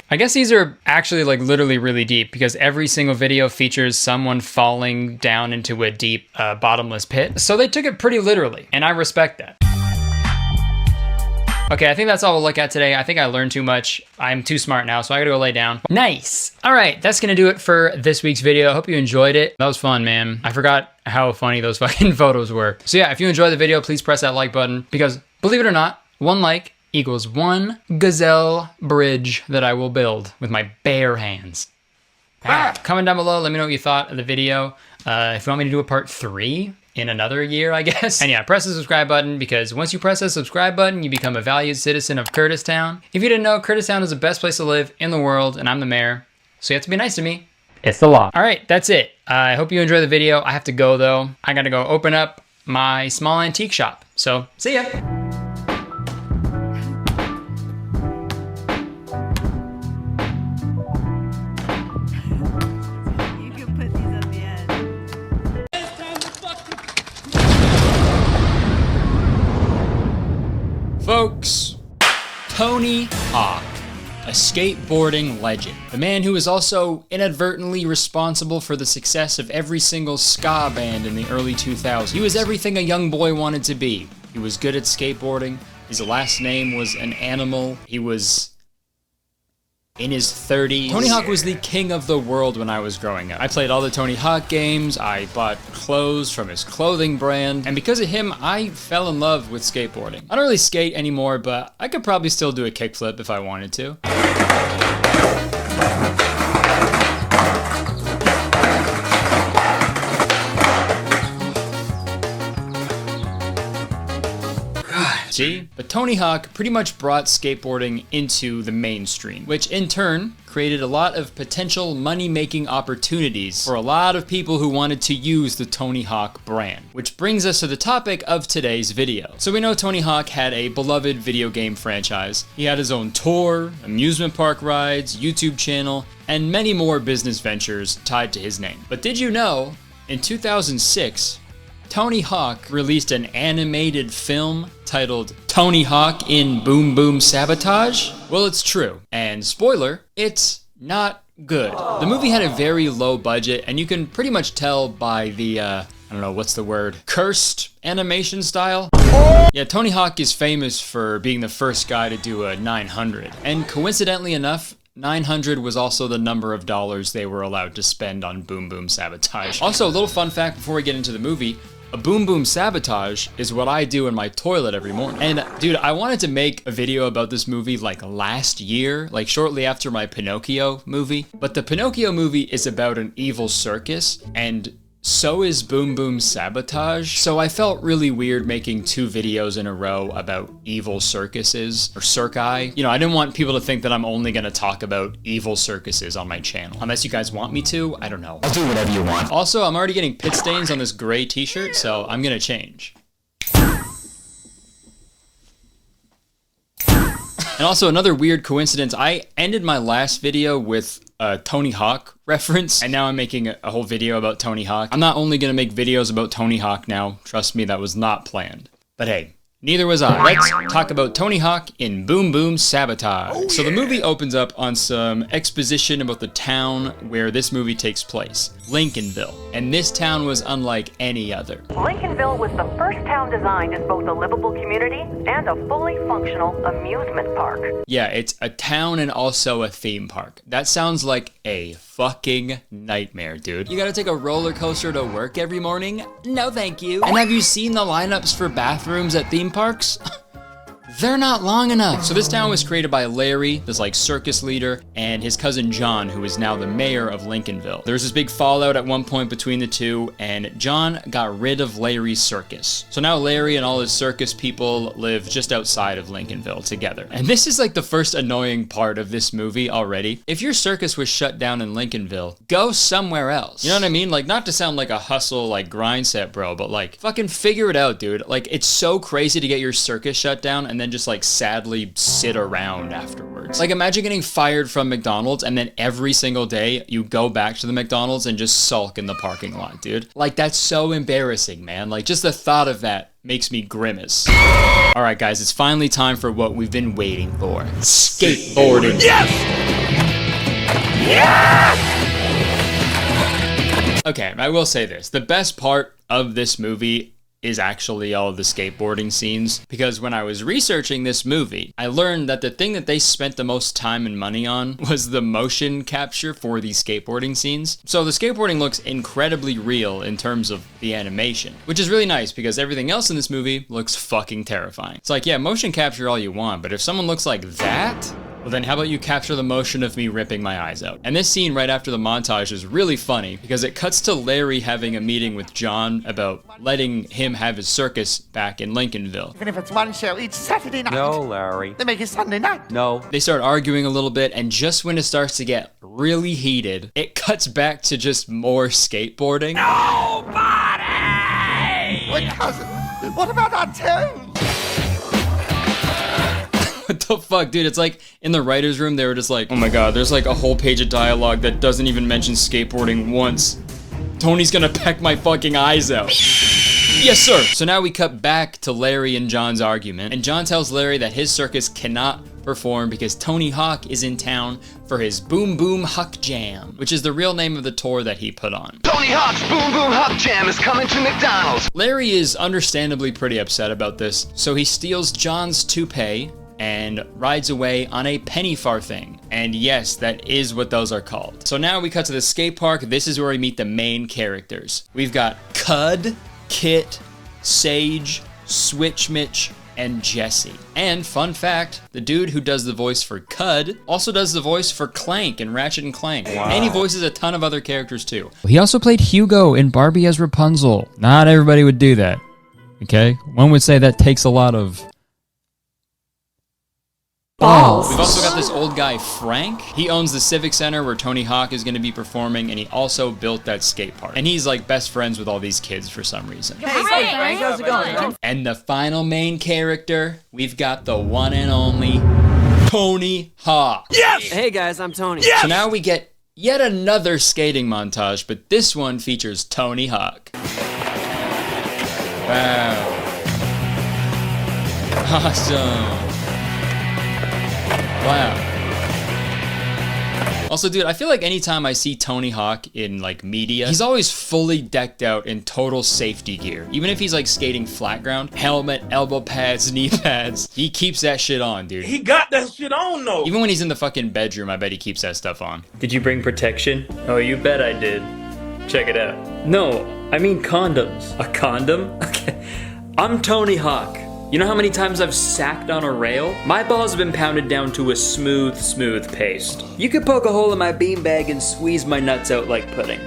I guess these are actually like literally really deep because every single video features someone falling down into a deep bottomless pit. So they took it pretty literally and I respect that. Okay, I think that's all we'll look at today. I think I learned too much. I'm too smart now, so I gotta go lay down. Nice. All right, that's gonna do it for this week's video. I hope you enjoyed it. That was fun, man. I forgot how funny those fucking photos were. So yeah, if you enjoyed the video, please press that like button because believe it or not, one like equals one gazelle bridge that I will build with my bare hands. Comment down below, let me know what you thought of the video. If you want me to do a part 3 in another year, I guess. And yeah, press the subscribe button because once you press the subscribe button, you become a valued citizen of Kurtistown. If you didn't know, Kurtistown is the best place to live in the world and I'm the mayor, so you have to be nice to me. It's the law. All right, that's it. I hope you enjoyed the video. I have to go though. I gotta go open up my small antique shop. So, see ya. Folks, Tony Hawk, a skateboarding legend. The man who was also inadvertently responsible for the success of every single ska band in the early 2000s. He was everything a young boy wanted to be. He was good at skateboarding. His last name was an animal. He was in his 30s. Tony Hawk was the king of the world when I was growing up. I played all the Tony Hawk games, I bought clothes from his clothing brand, and because of him, I fell in love with skateboarding. I don't really skate anymore, but I could probably still do a kickflip if I wanted to. See? But Tony Hawk pretty much brought skateboarding into the mainstream, which in turn created a lot of potential money-making opportunities for a lot of people who wanted to use the Tony Hawk brand. Which brings us to the topic of today's video. So we know Tony Hawk had a beloved video game franchise. He had his own tour, amusement park rides, YouTube channel, and many more business ventures tied to his name. But did you know, in 2006, Tony Hawk released an animated film titled Tony Hawk in Boom Boom Sabotage? Well, it's true. And spoiler, it's not good. The movie had a very low budget, and you can pretty much tell by the, I don't know, what's the word? Cursed animation style? Yeah, Tony Hawk is famous for being the first guy to do a 900. And coincidentally enough, 900 was also the number of dollars they were allowed to spend on Boom Boom Sabotage. Also, a little fun fact before we get into the movie, A boom boom sabotage is what I do in my toilet every morning. And dude, I wanted to make a video about this movie like last year, like shortly after my Pinocchio movie. But the Pinocchio movie is about an evil circus, and so is Boom Boom Sabotage. So I felt really weird making 2 videos in a row about evil circuses, or circi. You know, I didn't want people to think that I'm only gonna talk about evil circuses on my channel. Unless you guys want me to, I don't know. I'll do whatever you want. Also, I'm already getting pit stains on this gray t-shirt, so I'm gonna change. And also another weird coincidence, I ended my last video with a Tony Hawk reference, and now I'm making a whole video about Tony Hawk. I'm not only gonna make videos about Tony Hawk now, trust me, that was not planned. But hey, neither was I. Let's talk about Tony Hawk in Boom Boom Sabotage. So the movie opens up on some exposition about the town where this movie takes place, Lincolnville. And this town was unlike any other. Lincolnville was the first town designed as both a livable community and a fully functional amusement park. Yeah, it's a town and also a theme park. That sounds like a fucking nightmare, dude. You gotta take a roller coaster to work every morning? No thank you. And have you seen the lineups for bathrooms at theme parks? They're not long enough. So this town was created by Larry, this like circus leader, and his cousin John, who is now the mayor of Lincolnville. There's this big fallout at one point between the two, and John got rid of Larry's circus. So now Larry and all his circus people live just outside of Lincolnville together. And this is like the first annoying part of this movie already. If your circus was shut down in Lincolnville, go somewhere else. You know what I mean? Like, not to sound like a hustle, like grind set bro, but like fucking figure it out, dude. Like, it's so crazy to get your circus shut down and then just like sadly sit around afterwards. Like, imagine getting fired from McDonald's and then every single day you go back to the McDonald's and just sulk in the parking lot, dude. Like, that's so embarrassing, man. Like, just the thought of that makes me grimace. All right, guys, it's finally time for what we've been waiting for. Skateboarding. Yes! Yes! Okay, I will say this. The best part of this movie is actually all of the skateboarding scenes, because when I was researching this movie, I learned that the thing that they spent the most time and money on was the motion capture for these skateboarding scenes. So the skateboarding looks incredibly real in terms of the animation, which is really nice because everything else in this movie looks fucking terrifying. It's like, yeah, motion capture all you want, but if someone looks like that, well then how about you capture the motion of me ripping my eyes out? And this scene right after the montage is really funny because it cuts to Larry having a meeting with John about letting him have his circus back in Lincolnville. Even if it's one show each Saturday night. No, Larry. They make it Sunday night. No. They start arguing a little bit, and just when it starts to get really heated, it cuts back to just more skateboarding. Nobody! Wait, cousin, what about that too? What the fuck, dude? It's like in the writer's room, they were just like, oh my god, there's like a whole page of dialogue that doesn't even mention skateboarding once. Tony's gonna peck my fucking eyes out. Yes, sir. So now we cut back to Larry and John's argument, and John tells Larry that his circus cannot perform because Tony Hawk is in town for his Boom Boom Huck Jam, which is the real name of the tour that he put on. Tony Hawk's Boom Boom Huck Jam is coming to McDonald's. Larry is understandably pretty upset about this, so he steals John's toupee and rides away on a penny farthing. And yes, that is what those are called. So now we cut to the skate park. This is where we meet the main characters. We've got Cud, Kit, Sage, Switch Mitch, and Jesse. And fun fact, the dude who does the voice for Cud also does the voice for Clank in Ratchet and Clank. Wow. And he voices a ton of other characters too. He also played Hugo in Barbie as Rapunzel. Not everybody would do that, okay? One would say that takes a lot of balls. We've also got this old guy, Frank. He owns the Civic Center where Tony Hawk is going to be performing, and he also built that skate park. And he's like best friends with all these kids for some reason. Hey, Frank, how's it going? And the final main character, we've got the one and only Tony Hawk. Yes! Hey guys, I'm Tony. Yes! So now we get yet another skating montage, but this one features Tony Hawk. Wow. Awesome. Wow. Also, dude, I feel like anytime I see Tony Hawk in, like, media, he's always fully decked out in total safety gear. Even if he's, like, skating flat ground, helmet, elbow pads, knee pads, he keeps that shit on, dude. He got that shit on, though. Even when he's in the fucking bedroom, I bet he keeps that stuff on. Did you bring protection? Oh, you bet I did. Check it out. No, I mean condoms. A condom? Okay. I'm Tony Hawk. You know how many times I've sacked on a rail? My balls have been pounded down to a smooth, smooth paste. You could poke a hole in my beanbag and squeeze my nuts out like pudding.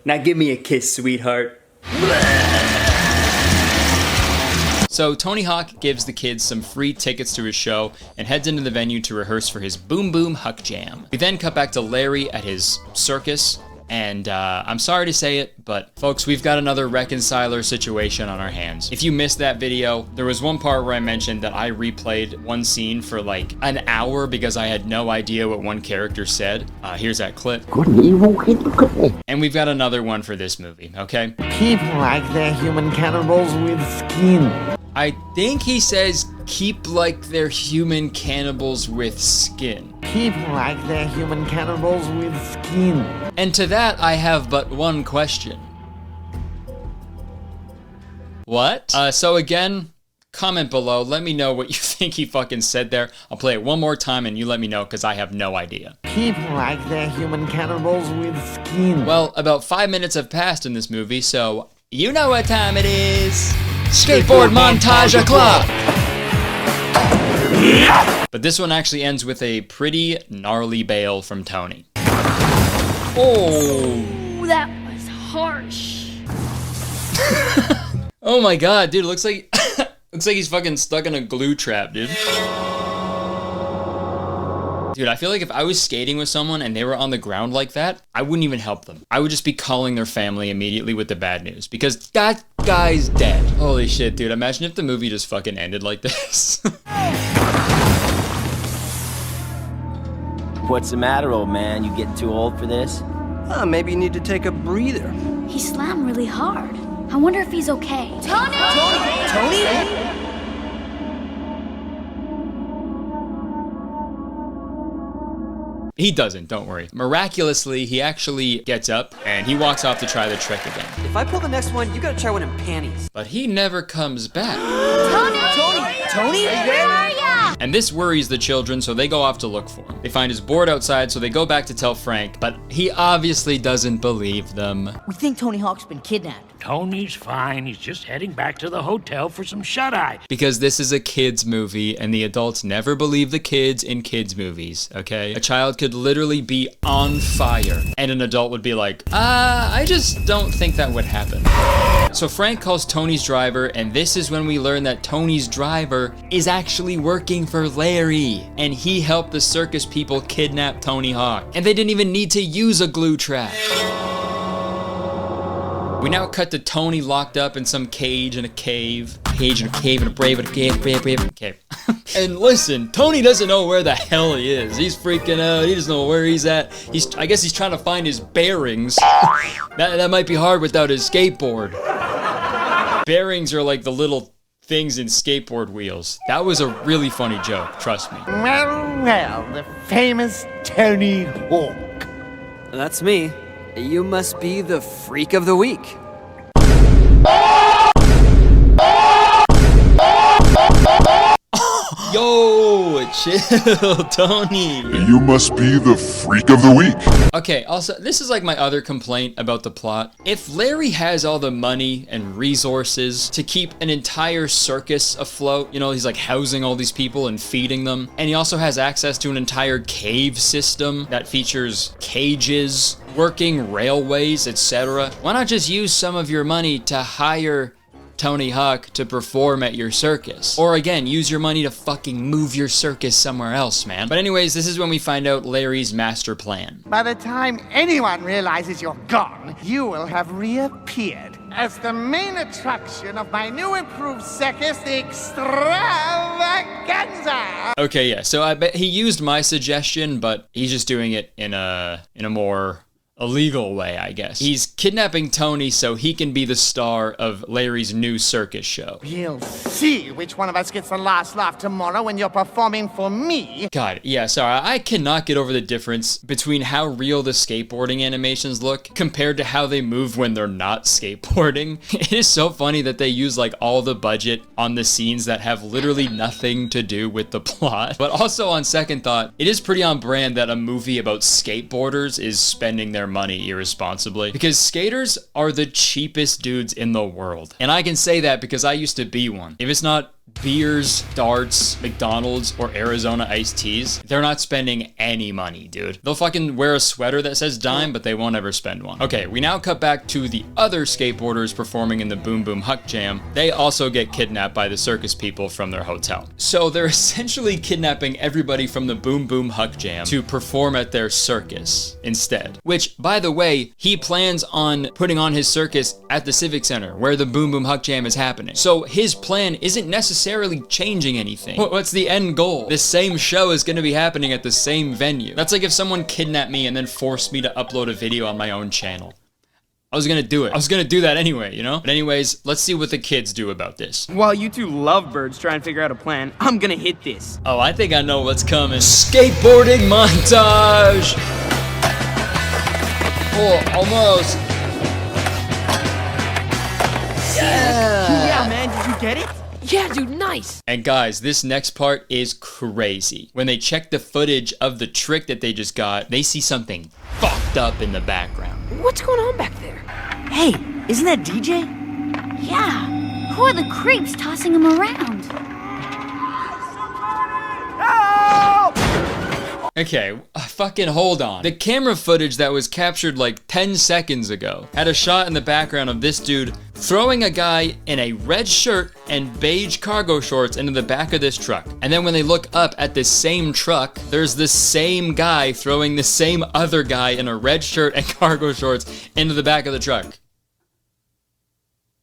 Now give me a kiss, sweetheart. So Tony Hawk gives the kids some free tickets to his show and heads into the venue to rehearse for his Boom Boom Huck Jam. We then cut back to Larry at his circus, and I'm sorry to say it, but folks, we've got another reconciler situation on our hands. If you missed that video, there was one part where I mentioned that I replayed one scene for like an hour because I had no idea what one character said. Here's that clip. Good evil kid, look at me. And we've got another one for this movie, okay? Keep like they're human cannibals with skin. I think he says, keep like they're human cannibals with skin. Keep like they're human cannibals with skin. And to that, I have but one question. What? So again, comment below. Let me know what you think he fucking said there. I'll play it one more time and you let me know because I have no idea. Keep like they're human cannibals with skin. Well, about 5 minutes have passed in this movie, so you know what time it is. Skateboard montage o'clock! But this one actually ends with a pretty gnarly bail from Tony. Oh, that was harsh. Oh my god, dude, looks like he's fucking stuck in a glue trap, dude. Dude, I feel like if I was skating with someone and they were on the ground like that, I wouldn't even help them. I would just be calling their family immediately with the bad news because that guy's dead. Holy shit, dude. Imagine if the movie just fucking ended like this. What's the matter, old man? You getting too old for this? Maybe you need to take a breather. He slammed really hard. I wonder if he's okay. Tony! Tony? He doesn't, don't worry. Miraculously, he actually gets up and he walks off to try the trick again. If I pull the next one, you gotta try one in panties. But he never comes back. Tony? Where are ya? And this worries the children, so they go off to look for him. They find his board outside, so they go back to tell Frank, but he obviously doesn't believe them. We think Tony Hawk's been kidnapped. Tony's fine. He's just heading back to the hotel for some shut-eye. Because this is a kids movie, and the adults never believe the kids in kids movies, okay? A child could literally be on fire, and an adult would be like, I just don't think that would happen. So Frank calls Tony's driver, and this is when we learn that Tony's driver is actually working for Larry, and he helped the circus people kidnap Tony Hawk. And they didn't even need to use a glue trap. We now cut to Tony locked up in some cage in a cave. Cage in a cave in a brave in a cave, brave. And listen, Tony doesn't know where the hell he is. He's freaking out. He doesn't know where he's at. I guess he's trying to find his bearings. That might be hard without his skateboard. Bearings are like the little things in skateboard wheels. That was a really funny joke, trust me. Well, the famous Tony Hawk. That's me. You must be the freak of the week. Yo, chill, Tony. You must be the freak of the week. Okay, also, this is like my other complaint about the plot. If Larry has all the money and resources to keep an entire circus afloat, you know, he's like housing all these people and feeding them, and he also has access to an entire cave system that features cages, working railways, etc. Why not just use some of your money to hire Tony Hawk to perform at your circus? Or again, use your money to fucking move your circus somewhere else, man. But anyways, this is when we find out Larry's master plan. By the time anyone realizes you're gone, you will have reappeared as the main attraction of my new improved circus, the Extravaganza. Okay, yeah, so I bet he used my suggestion, but he's just doing it in a more illegal way, I guess. He's kidnapping Tony so he can be the star of Larry's new circus show. We'll see which one of us gets the last laugh tomorrow when you're performing for me. God, yeah, sorry, I cannot get over the difference between how real the skateboarding animations look compared to how they move when they're not skateboarding. It is so funny that they use like all the budget on the scenes that have literally nothing to do with the plot. But also on second thought, it is pretty on brand that a movie about skateboarders is spending their money irresponsibly, because skaters are the cheapest dudes in the world. And I can say that because I used to be one. If it's not beers, darts, McDonald's, or Arizona iced teas, they're not spending any money, dude. They'll fucking wear a sweater that says dime, but they won't ever spend one. Okay, we now cut back to the other skateboarders performing in the Boom Boom Huck Jam. They also get kidnapped by the circus people from their hotel. So they're essentially kidnapping everybody from the Boom Boom Huck Jam to perform at their circus instead. Which, by the way, he plans on putting on his circus at the Civic Center where the Boom Boom Huck Jam is happening. So his plan isn't necessarily changing anything. What's the end goal? This same show is going to be happening at the same venue. That's like if someone kidnapped me and then forced me to upload a video on my own channel. I was gonna do it. I was gonna do that anyway, you know? But anyways, let's see what the kids do about this. While you two lovebirds try and figure out a plan, I'm gonna hit this. Oh, I think I know what's coming. Skateboarding montage! Oh, almost. Yeah, man, did you get it? Yeah, dude, nice. And guys, this next part is crazy. When they check the footage of the trick that they just got, they see something fucked up in the background. What's going on back there? Hey, isn't that DJ? Yeah. Who are the creeps tossing him around? Okay, fucking hold on. The camera footage that was captured like 10 seconds ago had a shot in the background of this dude throwing a guy in a red shirt and beige cargo shorts into the back of this truck. And then when they look up at the same truck, there's the same guy throwing the same other guy in a red shirt and cargo shorts into the back of the truck.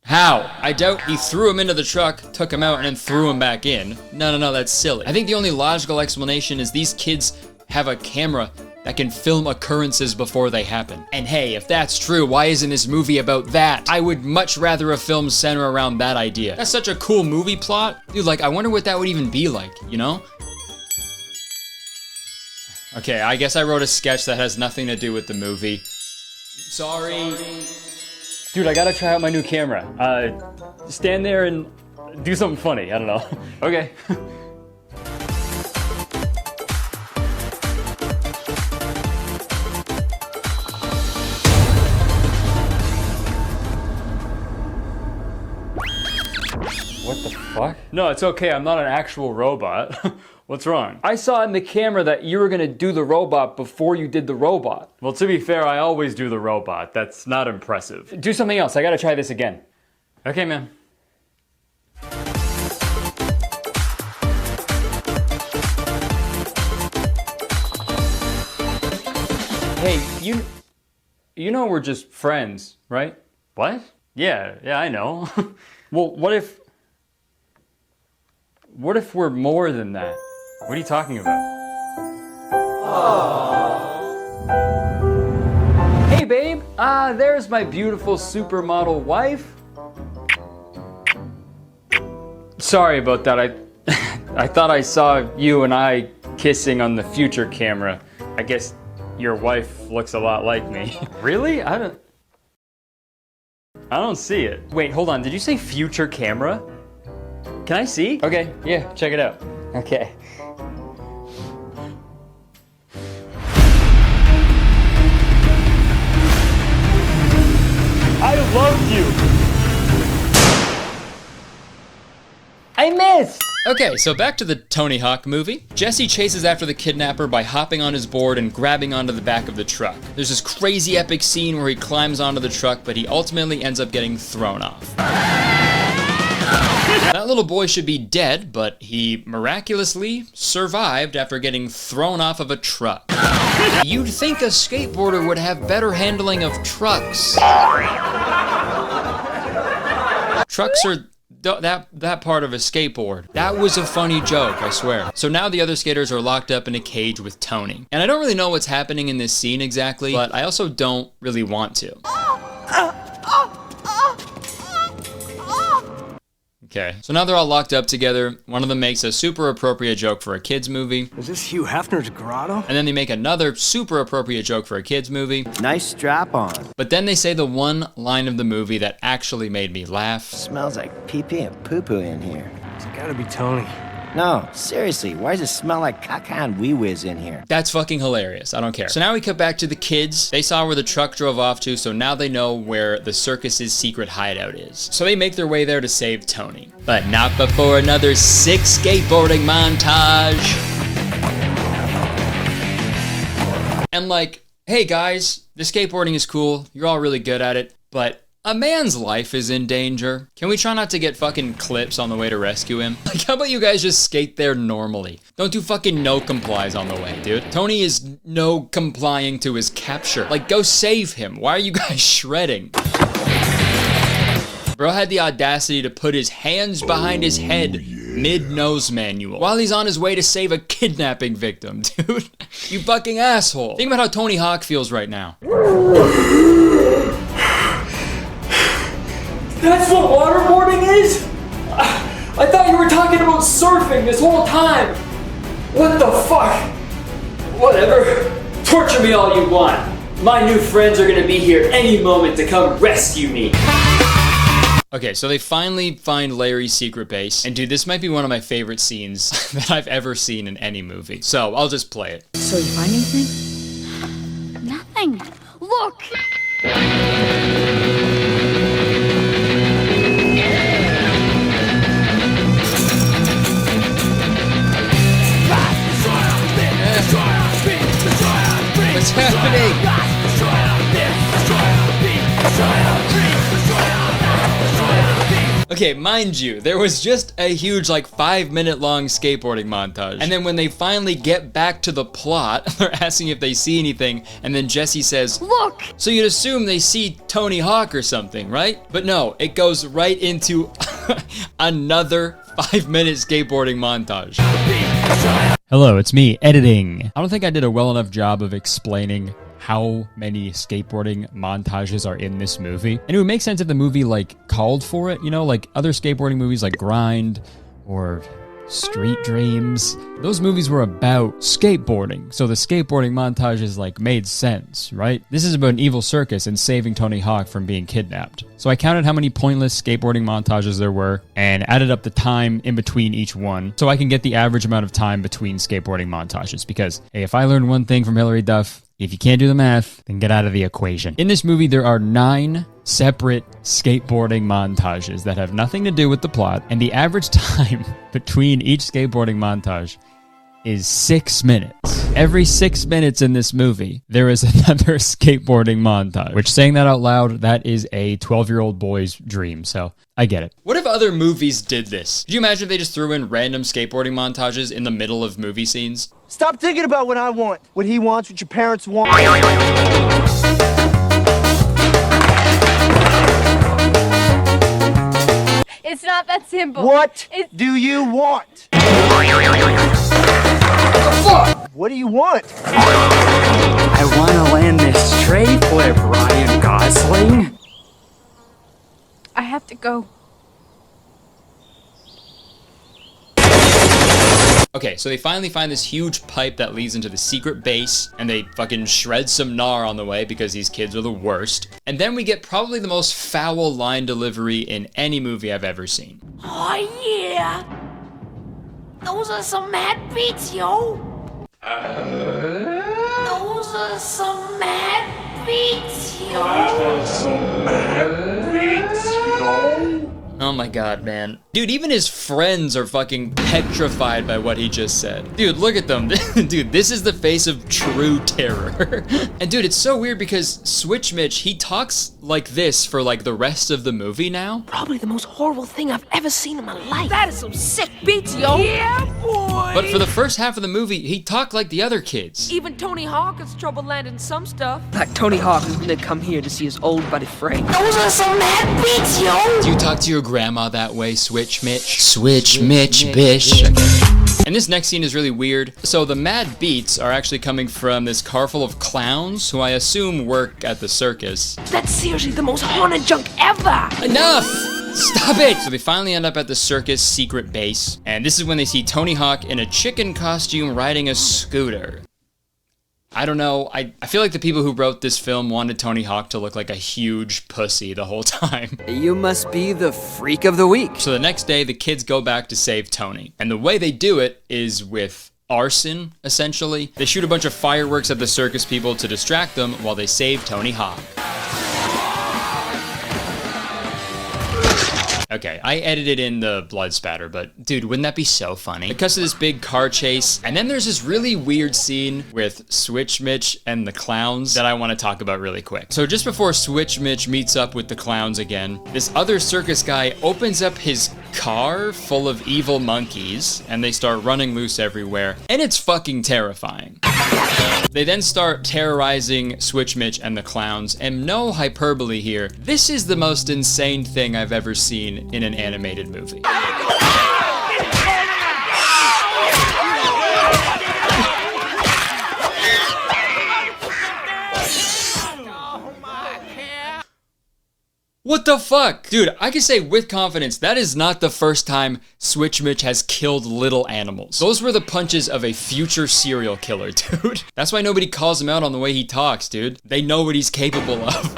How? I doubt he threw him into the truck, took him out, and then threw him back in. No, that's silly. I think the only logical explanation is these kids have a camera that can film occurrences before they happen. And hey, if that's true, why isn't this movie about that? I would much rather a film center around that idea. That's such a cool movie plot. Dude, like, I wonder what that would even be like, you know? Okay, I guess I wrote a sketch that has nothing to do with the movie. Sorry. Dude, I gotta try out my new camera. Stand there and do something funny, I don't know. Okay. What the fuck? No, it's okay, I'm not an actual robot. What's wrong? I saw in the camera that you were gonna do the robot before you did the robot. Well, to be fair, I always do the robot. That's not impressive. Do something else, I gotta try this again. Okay, man. Hey, you know we're just friends, right? What? Yeah, I know. Well, what if we're more than that? What are you talking about? Aww. Hey, babe. There's my beautiful supermodel wife. Sorry about that. I thought I saw you and I kissing on the future camera. I guess your wife looks a lot like me. Really? I don't see it. Wait, hold on. Did you say future camera? Can I see? Okay, yeah, check it out. Okay. I loved you! I missed! Okay, so back to the Tony Hawk movie. Jesse chases after the kidnapper by hopping on his board and grabbing onto the back of the truck. There's this crazy epic scene where he climbs onto the truck, but he ultimately ends up getting thrown off. That little boy should be dead, but he miraculously survived after getting thrown off of a truck. You'd think a skateboarder would have better handling of trucks. Trucks are that part of a skateboard. That was a funny joke, I swear. So now the other skaters are locked up in a cage with Tony. And I don't really know what's happening in this scene exactly, but I also don't really want to. Okay, so now they're all locked up together. One of them makes a super appropriate joke for a kid's movie. Is this Hugh Hefner's grotto? And then they make another super appropriate joke for a kid's movie. Nice strap on. But then they say the one line of the movie that actually made me laugh. Smells like pee-pee and poo-poo in here. It's gotta be Tony. No, seriously, why does it smell like caca and wee-whiz in here? That's fucking hilarious. I don't care. So now we cut back to the kids. They saw where the truck drove off to, so now they know where the circus's secret hideout is. So they make their way there to save Tony. But not before another sick skateboarding montage. And like, hey guys, the skateboarding is cool. You're all really good at it, but a man's life is in danger. Can we try not to get fucking clips on the way to rescue him? Like, how about you guys just skate there normally? Don't do fucking no complies on the way, dude. Tony is no complying to his capture. Like, go save him. Why are you guys shredding? Bro had the audacity to put his hands behind his head mid-nose manual while he's on his way to save a kidnapping victim, dude. You fucking asshole. Think about how Tony Hawk feels right now. That's what waterboarding is? I thought you were talking about surfing this whole time. What the fuck? Whatever. Torture me all you want. My new friends are gonna be here any moment to come rescue me. Okay, so they finally find Larry's secret base. And dude, this might be one of my favorite scenes that I've ever seen in any movie. So I'll just play it. So you find anything? Nothing. Look! What's happening? Okay, mind you, there was just a huge like 5-minute long skateboarding montage. And then when they finally get back to the plot, they're asking if they see anything, and then Jesse says, "Look!" So you'd assume they see Tony Hawk or something, right? But no, it goes right into another 5-minute skateboarding montage. Hello, it's me, editing. I don't think I did a well enough job of explaining how many skateboarding montages are in this movie. And it would make sense if the movie like called for it, you know, like other skateboarding movies like Grind or Street Dreams. Those movies were about skateboarding, so the skateboarding montages like made sense, right? This is about an evil circus and saving Tony Hawk from being kidnapped. So I counted how many pointless skateboarding montages there were and added up the time in between each one so I can get the average amount of time between skateboarding montages. Because, hey, if I learned one thing from Hilary Duff, if you can't do the math, then get out of the equation. In this movie, there are 9 separate skateboarding montages that have nothing to do with the plot, and the average time between each skateboarding montage is 6 minutes. Every 6 minutes in this movie, there is another skateboarding montage, which, saying that out loud, that is a 12-year-old boy's dream, so I get it. What if other movies did this? Could you imagine if they just threw in random skateboarding montages in the middle of movie scenes? Stop thinking about what I want, what he wants, what your parents want. It's not that simple. What do you want? What do you want? I want to land this tray flip, Ryan Gosling. I have to go. Okay, so they finally find this huge pipe that leads into the secret base, and they fucking shred some gnar on the way because these kids are the worst. And then we get probably the most foul line delivery in any movie I've ever seen. Oh yeah! Those are some mad beats, yo! Those are some mad beats, yo! Oh my god, man. Dude, even his friends are fucking petrified by what he just said. Dude, look at them. Dude, this is the face of true terror. And dude, it's so weird because Switch Mitch, he talks like this for like the rest of the movie now. Probably the most horrible thing I've ever seen in my life. That is some sick beats, yo! Yeah, boy! But for the first half of the movie, he talked like the other kids. Even Tony Hawk has trouble landing some stuff. Like Tony Hawk is gonna come here to see his old buddy Frank. Those are some mad beats, yo! Do you talk to your grandma that way, Switch Mitch? Switch Mitch, bish. Okay. And this next scene is really weird. So the mad beats are actually coming from this car full of clowns who I assume work at the circus. That's seriously the most haunted junk ever! Enough! Stop it! So they finally end up at the circus secret base, and this is when they see Tony Hawk in a chicken costume riding a scooter. I don't know. I feel like the people who wrote this film wanted Tony Hawk to look like a huge pussy the whole time. You must be the freak of the week. So the next day, the kids go back to save Tony. And the way they do it is with arson, essentially. They shoot a bunch of fireworks at the circus people to distract them while they save Tony Hawk. Okay, I edited in the blood spatter, but dude, wouldn't that be so funny? It cuts to this big car chase, and then there's this really weird scene with Switch Mitch and the clowns that I want to talk about really quick. So just before Switch Mitch meets up with the clowns again, this other circus guy opens up his car full of evil monkeys, and they start running loose everywhere, and it's fucking terrifying. They then start terrorizing Switch Mitch and the clowns, and no hyperbole here, this is the most insane thing I've ever seen in an animated movie. What the fuck? Dude, I can say with confidence, that is not the first time Switch Mitch has killed little animals. Those were the punches of a future serial killer, dude. That's why nobody calls him out on the way he talks, dude. They know what he's capable of.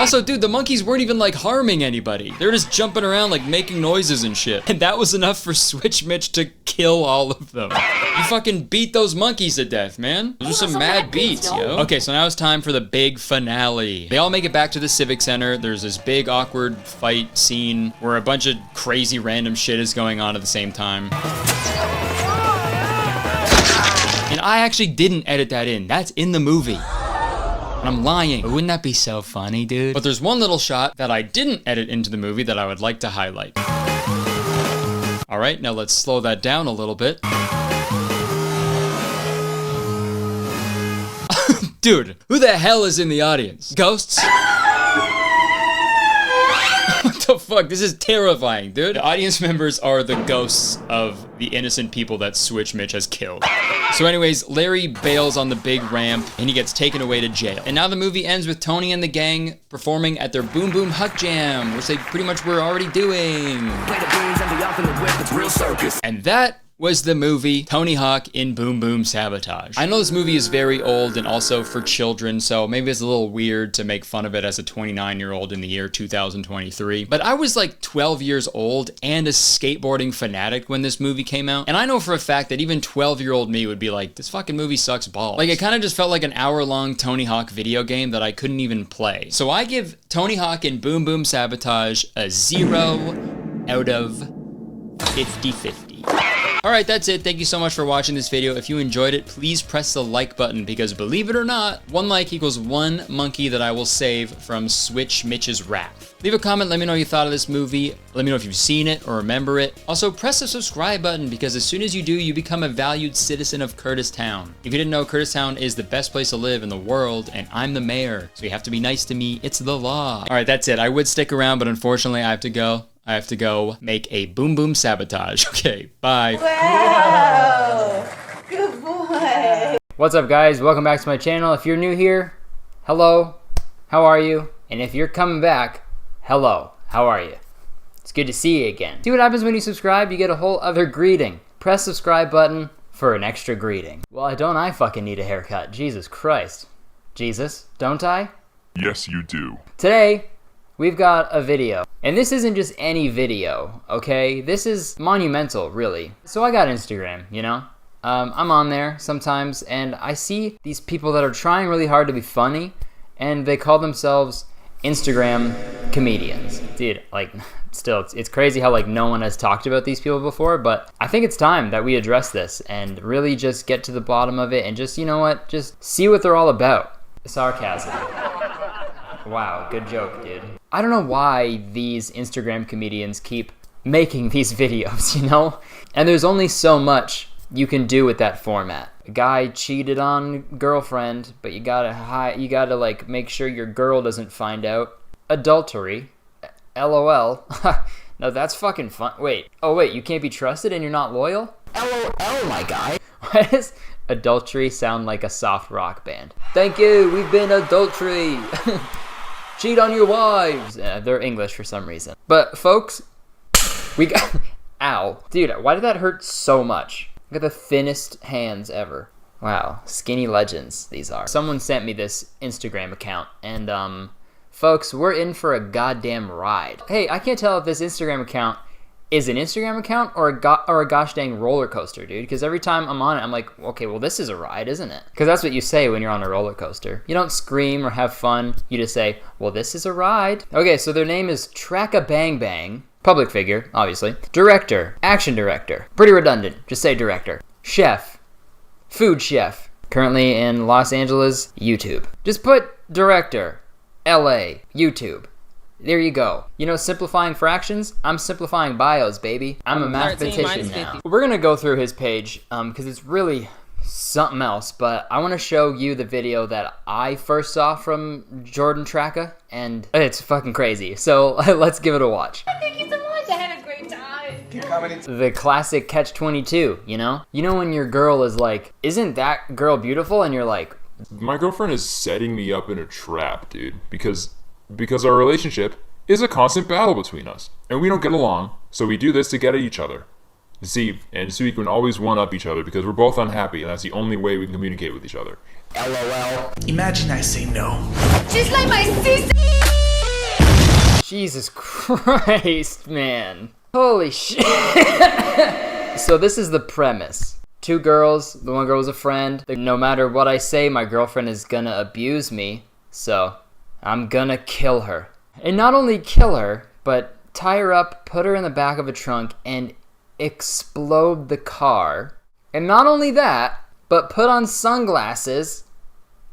Also, dude, the monkeys weren't even like harming anybody. They were just jumping around like making noises and shit. And that was enough for Switch Mitch to kill all of them. You fucking beat those monkeys to death, man. Those are some mad beats, yo. Okay, so now it's time for the big finale. They all make it back to the Civic Center. There's this big awkward fight scene where a bunch of crazy random shit is going on at the same time. And I actually didn't edit that in. That's in the movie. And I'm lying. Wouldn't that be so funny, dude? But there's one little shot that I didn't edit into the movie that I would like to highlight. All right, now let's slow that down a little bit. Dude, who the hell is in the audience? Ghosts? What the fuck? This is terrifying, dude. The audience members are the ghosts of the innocent people that Switch Mitch has killed. So anyways, Larry bails on the big ramp and he gets taken away to jail. And now the movie ends with Tony and the gang performing at their Boom Boom Huck Jam, which they pretty much were already doing. And that was the movie Tony Hawk in Boom Boom Sabotage. I know this movie is very old and also for children, so maybe it's a little weird to make fun of it as a 29-year-old in the year 2023. But I was like 12 years old and a skateboarding fanatic when this movie came out. And I know for a fact that even 12-year-old me would be like, this fucking movie sucks balls. Like, it kind of just felt like an hour-long Tony Hawk video game that I couldn't even play. So I give Tony Hawk in Boom Boom Sabotage a 0 out of 50-50. Alright, that's it. Thank you so much for watching this video. If you enjoyed it, please press the like button because believe it or not, 1 like equals 1 monkey that I will save from Switch Mitch's wrath. Leave a comment, let me know what you thought of this movie. Let me know if you've seen it or remember it. Also, press the subscribe button because as soon as you do, you become a valued citizen of Kurtis Town. If you didn't know, Kurtis Town is the best place to live in the world and I'm the mayor, so you have to be nice to me. It's the law. Alright, that's it. I would stick around, but unfortunately I have to go. I have to go make a Boom Boom Sabotage. Okay, bye. Wow! Good boy! What's up, guys? Welcome back to my channel. If you're new here, hello, how are you? And if you're coming back, hello, how are you? It's good to see you again. See what happens when you subscribe? You get a whole other greeting. Press subscribe button for an extra greeting. Well, don't I fucking need a haircut? Jesus Christ. Jesus, don't I? Yes, you do. Today, we've got a video. And this isn't just any video, okay? This is monumental, really. So I got Instagram, you know? I'm on there sometimes, and I see these people that are trying really hard to be funny, and they call themselves Instagram comedians. Dude, like, still, it's crazy how, like, no one has talked about these people before, but I think it's time that we address this and really just get to the bottom of it and just, you know what, just see what they're all about. Sarcasm. Wow, good joke, dude. I don't know why these Instagram comedians keep making these videos, you know? And there's only so much you can do with that format. A guy cheated on girlfriend, but you gotta like make sure your girl doesn't find out. Adultery. LOL. No, that's fucking fun. Wait. Oh wait, you can't be trusted and you're not loyal? LOL, my guy. Why does adultery sound like a soft rock band? Thank you, we've been adultery. Cheat on your wives. They're English for some reason. But folks, we got... Ow. Dude, why did that hurt so much? I got the thinnest hands ever. Wow, skinny legends these are. Someone sent me this Instagram account, and folks, we're in for a goddamn ride. Hey, I can't tell if this Instagram account is an Instagram account or a gosh dang roller coaster, dude. Because every time I'm on it, I'm like, okay, well, this is a ride, isn't it? Because that's what you say when you're on a roller coaster. You don't scream or have fun. You just say, well, this is a ride. Okay, so their name is Tracka Bang Bang. Public figure, obviously. Director, action director. Pretty redundant. Just say director. Chef, food chef. Currently in Los Angeles, YouTube. Just put director, LA, YouTube. There you go. You know, simplifying fractions? I'm simplifying bios, baby. I'm a mathematician now. We're gonna go through his page, because it's really something else, but I want to show you the video that I first saw from Jordan Tracka, and it's fucking crazy. So let's give it a watch. Thank you so much. I had a great time. The classic catch-22, you know? You know when your girl is like, isn't that girl beautiful? And you're like, my girlfriend is setting me up in a trap, dude, because our relationship is a constant battle between us, and we don't get along, so we do this to get at each other. See, and so we can always one-up each other because we're both unhappy, and that's the only way we can communicate with each other. LOL. Imagine I say no. She's like my sister. Jesus Christ, man. Holy shit. So this is the premise. Two girls, the one girl was a friend. No matter what I say, my girlfriend is gonna abuse me, so I'm gonna kill her. And not only kill her, but tie her up, put her in the back of a trunk, and explode the car. And not only that, but put on sunglasses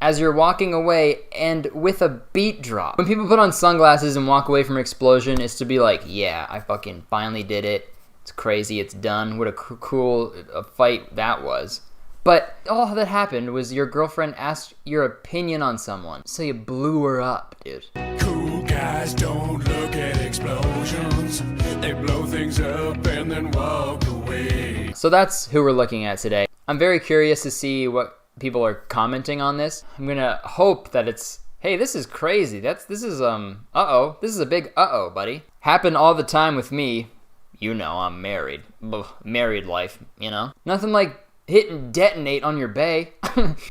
as you're walking away and with a beat drop. When people put on sunglasses and walk away from an explosion, it's to be like, yeah, I fucking finally did it. It's crazy, it's done. What a cool fight that was. But all that happened was your girlfriend asked your opinion on someone, so you blew her up, dude. Cool guys don't look at explosions. They blow things up and then walk away. So that's who we're looking at today. I'm very curious to see what people are commenting on this. I'm gonna hope that it's, hey, this is crazy. This is a big uh-oh, buddy. Happened all the time with me. You know, I'm married. Married life, you know? Nothing like hit and detonate on your bae.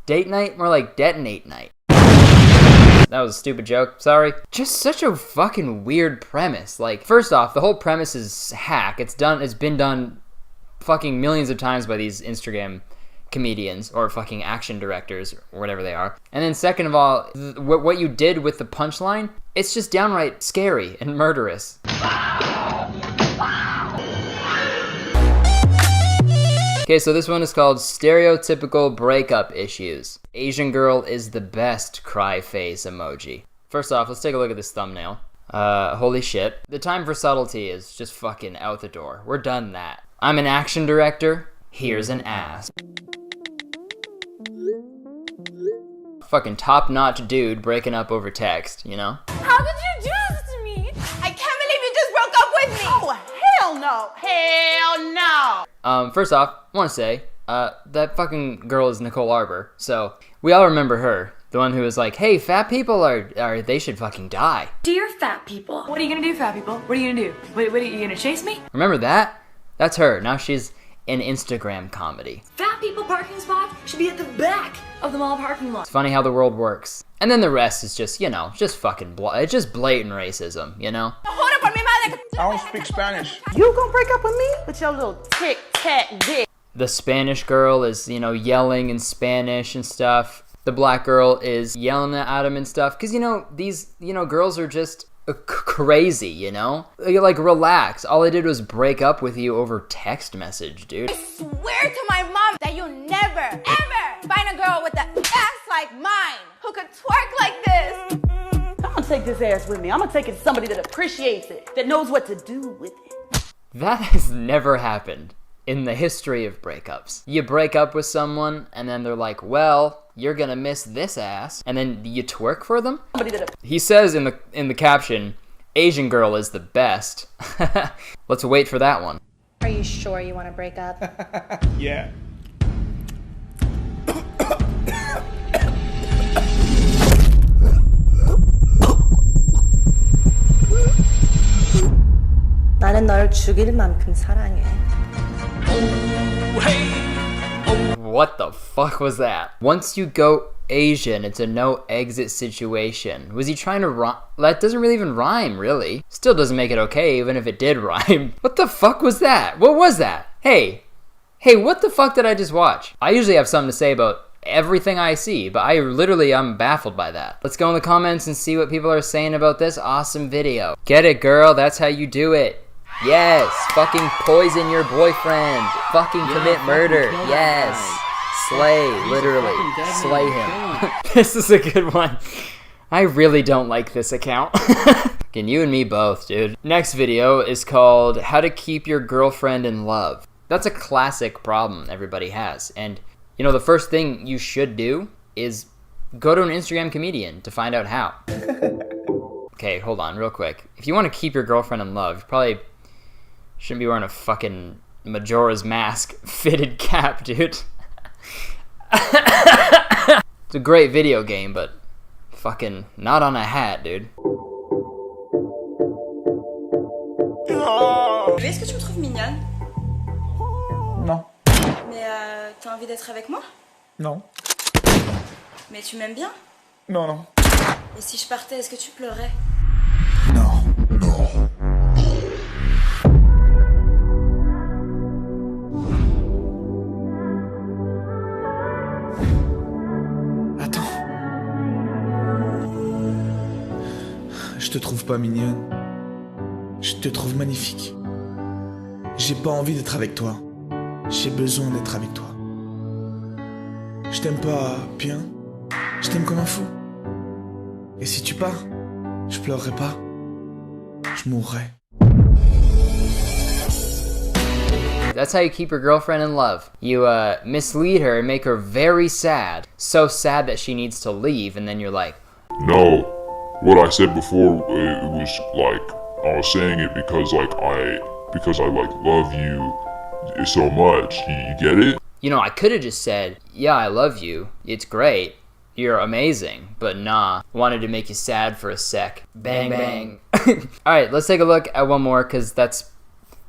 Date night? More like detonate night. That was a stupid joke, sorry. Just such a fucking weird premise. Like, first off, the whole premise is hack. It's been done fucking millions of times by these Instagram comedians or fucking action directors or whatever they are. And then second of all, what you did with the punchline, it's just downright scary and murderous. Okay, so this one is called Stereotypical Breakup Issues. Asian girl is the best cry face emoji. First off, let's take a look at this thumbnail. Holy shit. The time for subtlety is just fucking out the door. We're done that. I'm an action director. Here's an ass. Fucking top-notch dude breaking up over text, you know? How could you do this to me? I can't believe you just broke up with me. Oh, hell no. Hell no. First off, I want to say, that fucking girl is Nicole Arbor, so we all remember her. The one who was like, hey, fat people they should fucking die. Dear fat people. What are you gonna do, fat people? What are you gonna do? What are you gonna chase me? Remember that? That's her. Now she's in Instagram comedy. Fat people parking spots should be at the back of the mall parking lot. It's funny how the world works. And then the rest is just, you know, just fucking it's just blatant racism, you know? I don't speak Spanish. You gonna break up with me? With your little tic-tac dick. The Spanish girl is, you know, yelling in Spanish and stuff. The black girl is yelling at him and stuff. Because, you know, these, you know, girls are just crazy, you know? Like, relax. All I did was break up with you over text message, dude. I swear to my mom that you'll never, ever find a girl with an ass like mine who could twerk like this. I'm gonna take this ass with me. I'm gonna take it to somebody that appreciates it, that knows what to do with it. That has never happened in the history of breakups. You break up with someone, and then they're like, well, you're gonna miss this ass, and then you twerk for them? He says in the caption, Asian girl is the best. Let's wait for that one. Are you sure you want to break up? Yeah. 나는 널 죽일 만큼 사랑해. What the fuck was that? Once you go Asian, it's a no exit situation. Was he trying to rhyme? That doesn't really even rhyme, really. Still doesn't make it okay, even if it did rhyme. What the fuck was that? What was that? Hey, what the fuck did I just watch? I usually have something to say about everything I see, but I'm baffled by that. Let's go in the comments and see what people are saying about this awesome video. Get it, girl, that's how you do it. Yes, fucking poison your boyfriend. Fucking commit murder. Yes. Slay, literally. Slay him. This is a good one. I really don't like this account. Fucking you and me both, dude. Next video is called How to Keep Your Girlfriend in Love. That's a classic problem everybody has. And, you know, the first thing you should do is go to an Instagram comedian to find out how. Okay, hold on real quick. If you want to keep your girlfriend in love, you probably shouldn't be wearing a fucking Majora's Mask fitted cap, dude. It's a great video game, but fucking not on a hat, dude. Est-ce que tu me trouves mignonne? Non. Mais t'as envie d'être avec moi? Non. Mais tu m'aimes bien? Non, non. Et si je partais, est-ce que tu pleurais? Non. Attends. Je te trouve pas mignonne. Je te trouve magnifique. J'ai pas envie d'être avec toi. J'ai besoin d'être avec toi. Je t'aime pas bien. Je t'aime comme un fou. Et si tu pars, je pleurerai pas. Je mourrai. That's how you keep your girlfriend in love. You mislead her and make her very sad. So sad that she needs to leave, and then you're like, No, what I said before, it was like, I was saying it because I like love you so much. You get it? you know, I could have just said, yeah, I love you. It's great. You're amazing. But nah, wanted to make you sad for a sec. Bang, bang. Alright, let's take a look at one more, because that's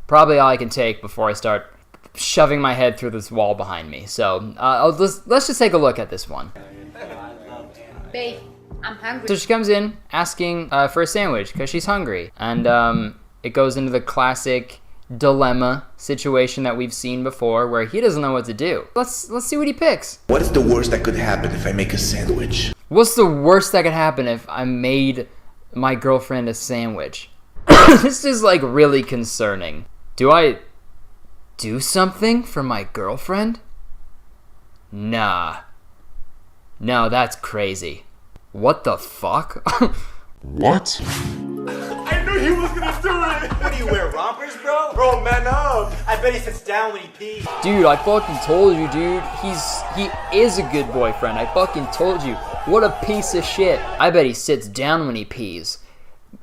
probably all I can take before I start shoving my head through this wall behind me. So, let's just take a look at this one. Babe, I'm hungry. So she comes in asking for a sandwich because she's hungry. And it goes into the classic dilemma situation that we've seen before where he doesn't know what to do. Let's see what he picks. What is the worst that could happen if I make a sandwich? What's the worst that could happen if I made my girlfriend a sandwich? This is like really concerning. Do I do something for my girlfriend? Nah. No, that's crazy. What the fuck? What? I knew he was gonna do it! What do you wear, rompers, bro? Bro, man up! I bet he sits down when he pees. Dude, I fucking told you, dude. He is a good boyfriend. I fucking told you. What a piece of shit. I bet he sits down when he pees.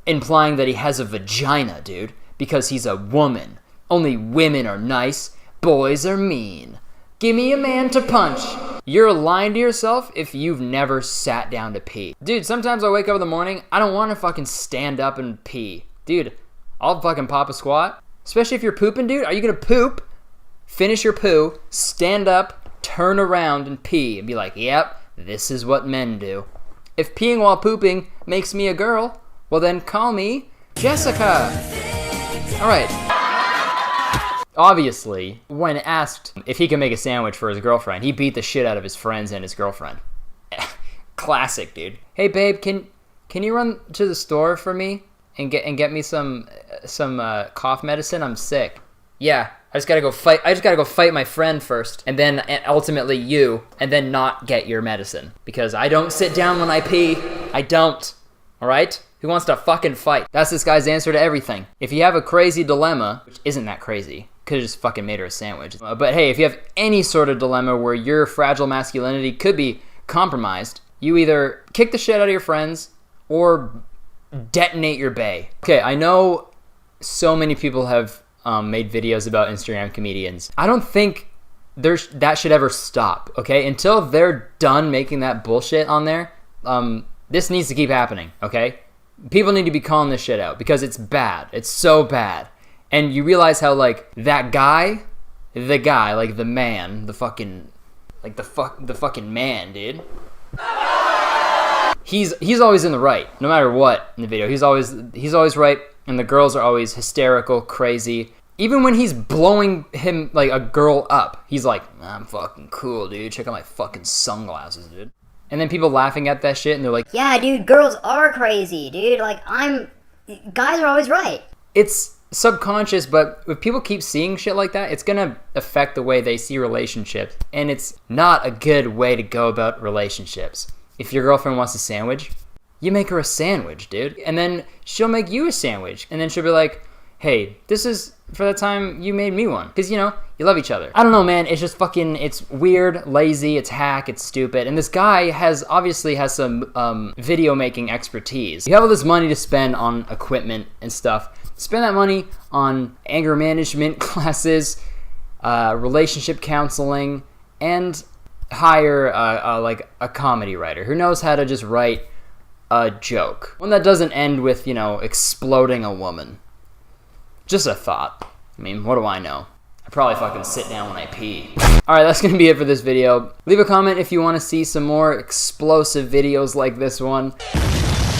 Implying that he has a vagina, dude. Because he's a woman. Only women are nice. Boys are mean. Give me a man to punch. You're lying to yourself if you've never sat down to pee. Dude, sometimes I wake up in the morning, I don't want to fucking stand up and pee. Dude, I'll fucking pop a squat. Especially if you're pooping, dude. Are you gonna poop, finish your poo, stand up, turn around and pee, and be like, yep, this is what men do. If peeing while pooping makes me a girl, well then call me Jessica. Alright. Obviously, when asked if he can make a sandwich for his girlfriend, he beat the shit out of his friends and his girlfriend. Classic, dude. Hey, babe, can you run to the store for me and get me some cough medicine? I'm sick. Yeah, I just gotta go fight my friend first, and then ultimately you, and then not get your medicine because I don't sit down when I pee. I don't. All right? Who wants to fucking fight? That's this guy's answer to everything. If you have a crazy dilemma, which isn't that crazy. Could have just fucking made her a sandwich. But hey, if you have any sort of dilemma where your fragile masculinity could be compromised, you either kick the shit out of your friends or detonate your bae. Okay, I know so many people have made videos about Instagram comedians. I don't think that should ever stop, okay? Until they're done making that bullshit on there, this needs to keep happening, okay? People need to be calling this shit out because it's bad. It's so bad. And you realize how, like, that guy, like, the man, the fucking Like the fucking man, dude. He's always in the right, no matter what in the video. He's always right, and the girls are always hysterical, crazy. Even when he's blowing him, like, a girl up, he's like, I'm fucking cool, dude. Check out my fucking sunglasses, dude. And then people laughing at that shit, and they're like, yeah, dude, girls are crazy, dude. Like, guys are always right. It's subconscious, but if people keep seeing shit like that, it's gonna affect the way they see relationships. And it's not a good way to go about relationships. If your girlfriend wants a sandwich, you make her a sandwich, dude. And then she'll make you a sandwich. And then she'll be like, hey, this is for the time you made me one. Because, you know, you love each other. I don't know, man. It's just fucking, it's weird, lazy, it's hack, it's stupid. And this guy obviously has some video making expertise. You have all this money to spend on equipment and stuff. Spend that money on anger management classes, relationship counseling, and hire like a comedy writer who knows how to just write a joke. One that doesn't end with, you know, exploding a woman. Just a thought. I mean, what do I know? I probably fucking sit down when I pee. Alright, that's gonna be it for this video. Leave a comment if you want to see some more explosive videos like this one.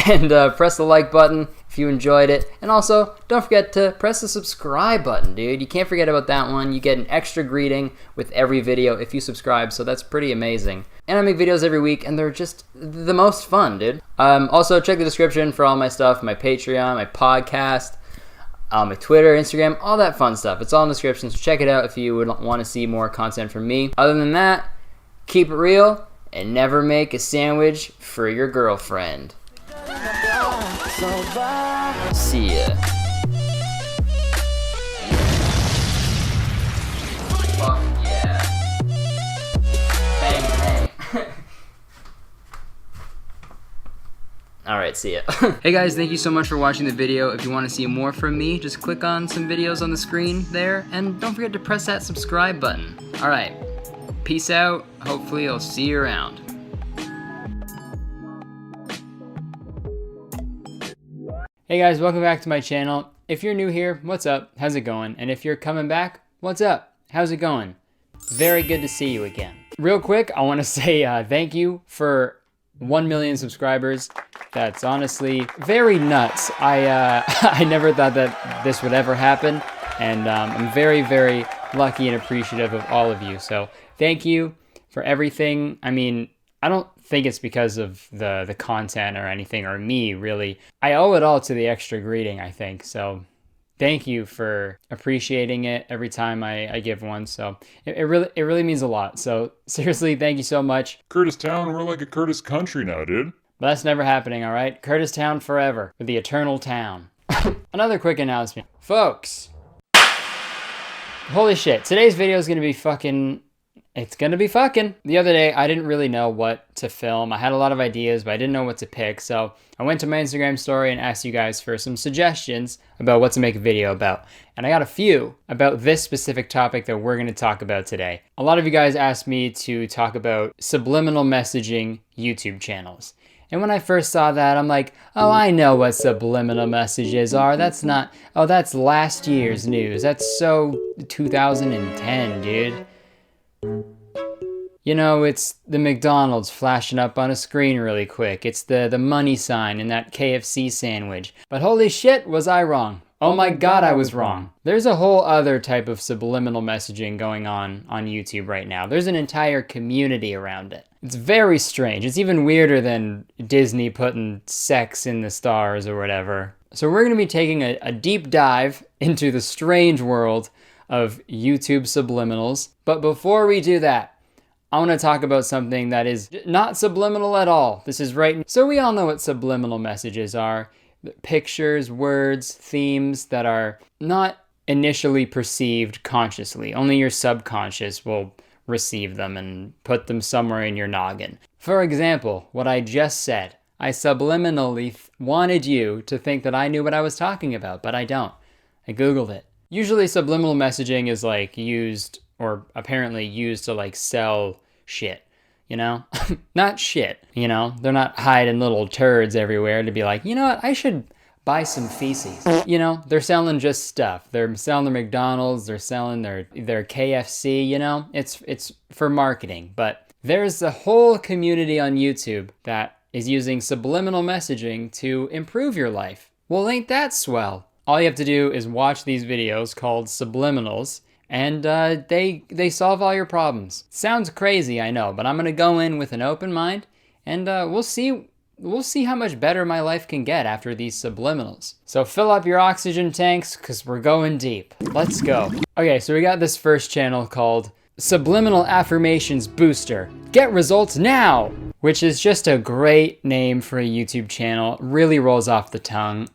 And press the like button if you enjoyed it. And also, don't forget to press the subscribe button, dude. You can't forget about that one. You get an extra greeting with every video if you subscribe, so that's pretty amazing. And I make videos every week, and they're just the most fun, dude. Also, check the description for all my stuff, my Patreon, my podcast, my Twitter, Instagram, all that fun stuff. It's all in the description, so check it out if you would want to see more content from me. Other than that, keep it real, and never make a sandwich for your girlfriend. See ya. Fuck yeah. Bang bang. Alright, see ya. Hey guys, thank you so much for watching the video. If you want to see more from me, just click on some videos on the screen there, and don't forget to press that subscribe button. Alright, peace out. Hopefully I'll see you around. Hey guys, welcome back to my channel. If you're new here, what's up? How's it going? And if you're coming back, what's up? How's it going? Very good to see you again. Real quick, I want to say thank you for 1 million subscribers. That's honestly very nuts. I never thought that this would ever happen, and I'm very, very lucky and appreciative of all of you. So thank you for everything. I mean, I don't think it's because of the content or anything, or me really. I owe it all to the extra greeting, I think. So thank you for appreciating it every time I give one. So it really means a lot. So seriously, thank you so much. Curtis Town, we're like a Curtis country now, dude. But that's never happening, all right? Curtis Town forever, with the eternal town. Another quick announcement. Folks, holy shit, today's video is gonna be fucking... It's gonna be fucking. The other day, I didn't really know what to film. I had a lot of ideas, but I didn't know what to pick. So I went to my Instagram story and asked you guys for some suggestions about what to make a video about. And I got a few about this specific topic that we're gonna talk about today. A lot of you guys asked me to talk about subliminal messaging YouTube channels. And when I first saw that, I'm like, oh, I know what subliminal messages are. That's not, oh, that's last year's news. That's so 2010, dude. You know, it's the McDonald's flashing up on a screen really quick. It's the money sign in that KFC sandwich. But holy shit, was I wrong. Oh my god, I was wrong. There's a whole other type of subliminal messaging going on YouTube right now. There's an entire community around it. It's very strange. It's even weirder than Disney putting sex in the stars or whatever. So we're going to be taking a deep dive into the strange world of YouTube subliminals. But before we do that, I want to talk about something that is not subliminal at all. This is right. So we all know what subliminal messages are. Pictures, words, themes that are not initially perceived consciously. Only your subconscious will receive them and put them somewhere in your noggin. For example, what I just said. I subliminally wanted you to think that I knew what I was talking about, but I don't. I Googled it. Usually subliminal messaging is like used, or apparently used to like sell shit, you know? Not shit, you know? They're not hiding little turds everywhere to be like, you know what, I should buy some feces. You know, they're selling just stuff. They're selling their McDonald's, they're selling their KFC, you know? It's for marketing. But there's a whole community on YouTube that is using subliminal messaging to improve your life. Well, ain't that swell? All you have to do is watch these videos called subliminals, and they solve all your problems. Sounds crazy, I know, but I'm gonna go in with an open mind, and we'll see how much better my life can get after these subliminals. So fill up your oxygen tanks, because we're going deep. Let's go. Okay, so we got this first channel called Subliminal Affirmations Booster. Get results now! Which is just a great name for a YouTube channel. Really rolls off the tongue.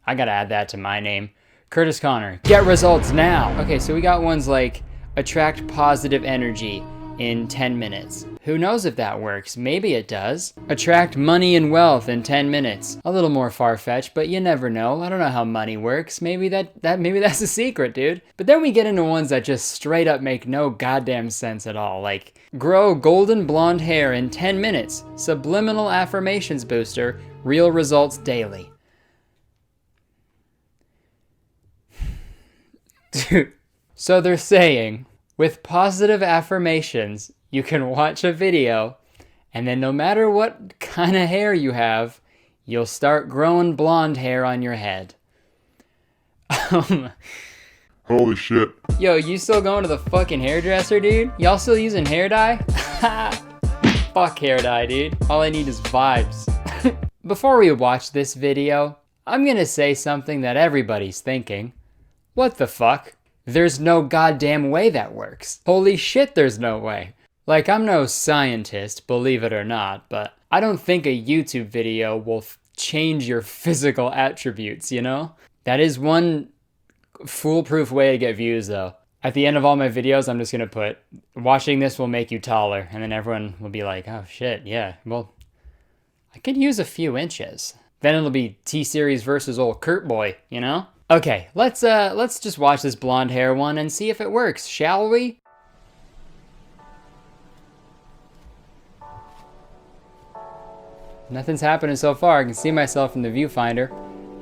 I gotta add that to my name. Curtis Connor, get results now! Okay, so we got ones like attract positive energy in 10 minutes. Who knows if that works? Maybe it does. Attract money and wealth in 10 minutes. A little more far-fetched, but you never know. I don't know how money works. Maybe that's a secret, dude. But then we get into ones that just straight up make no goddamn sense at all. Like, grow golden blonde hair in 10 minutes. Subliminal affirmations booster. Real results daily. Dude. So they're saying, with positive affirmations, you can watch a video, and then no matter what kind of hair you have, you'll start growing blonde hair on your head. Holy shit. Yo, you still going to the fucking hairdresser, dude? Y'all still using hair dye? Fuck hair dye, dude. All I need is vibes. Before we watch this video, I'm gonna say something that everybody's thinking. What the fuck? There's no goddamn way that works. Holy shit, there's no way. Like, I'm no scientist, believe it or not, but I don't think a YouTube video will change your physical attributes, you know? That is one foolproof way to get views, though. At the end of all my videos, I'm just gonna put, watching this will make you taller, and then everyone will be like, oh shit, yeah, well, I could use a few inches. Then it'll be T-Series versus old Kurt Boy, you know? Okay, let's just watch this blonde hair one and see if it works, shall we? Nothing's happening so far. I can see myself in the viewfinder.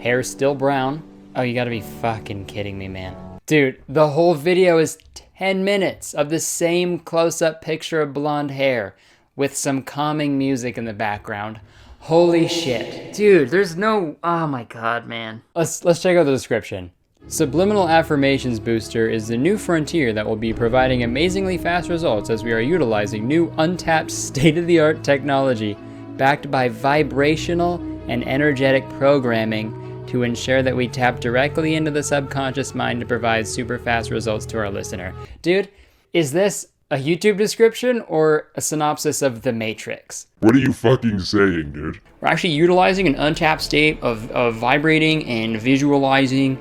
Hair's still brown. Oh, you gotta be fucking kidding me, man. Dude, the whole video is 10 minutes of the same close-up picture of blonde hair with some calming music in the background. Holy shit. Dude, there's no... Oh my god, man. Let's check out the description. Subliminal Affirmations Booster is the new frontier that will be providing amazingly fast results as we are utilizing new untapped state-of-the-art technology backed by vibrational and energetic programming to ensure that we tap directly into the subconscious mind to provide super fast results to our listener. Dude, is this a YouTube description or a synopsis of The Matrix? What are you fucking saying, dude? We're actually utilizing an untapped state of vibrating and visualizing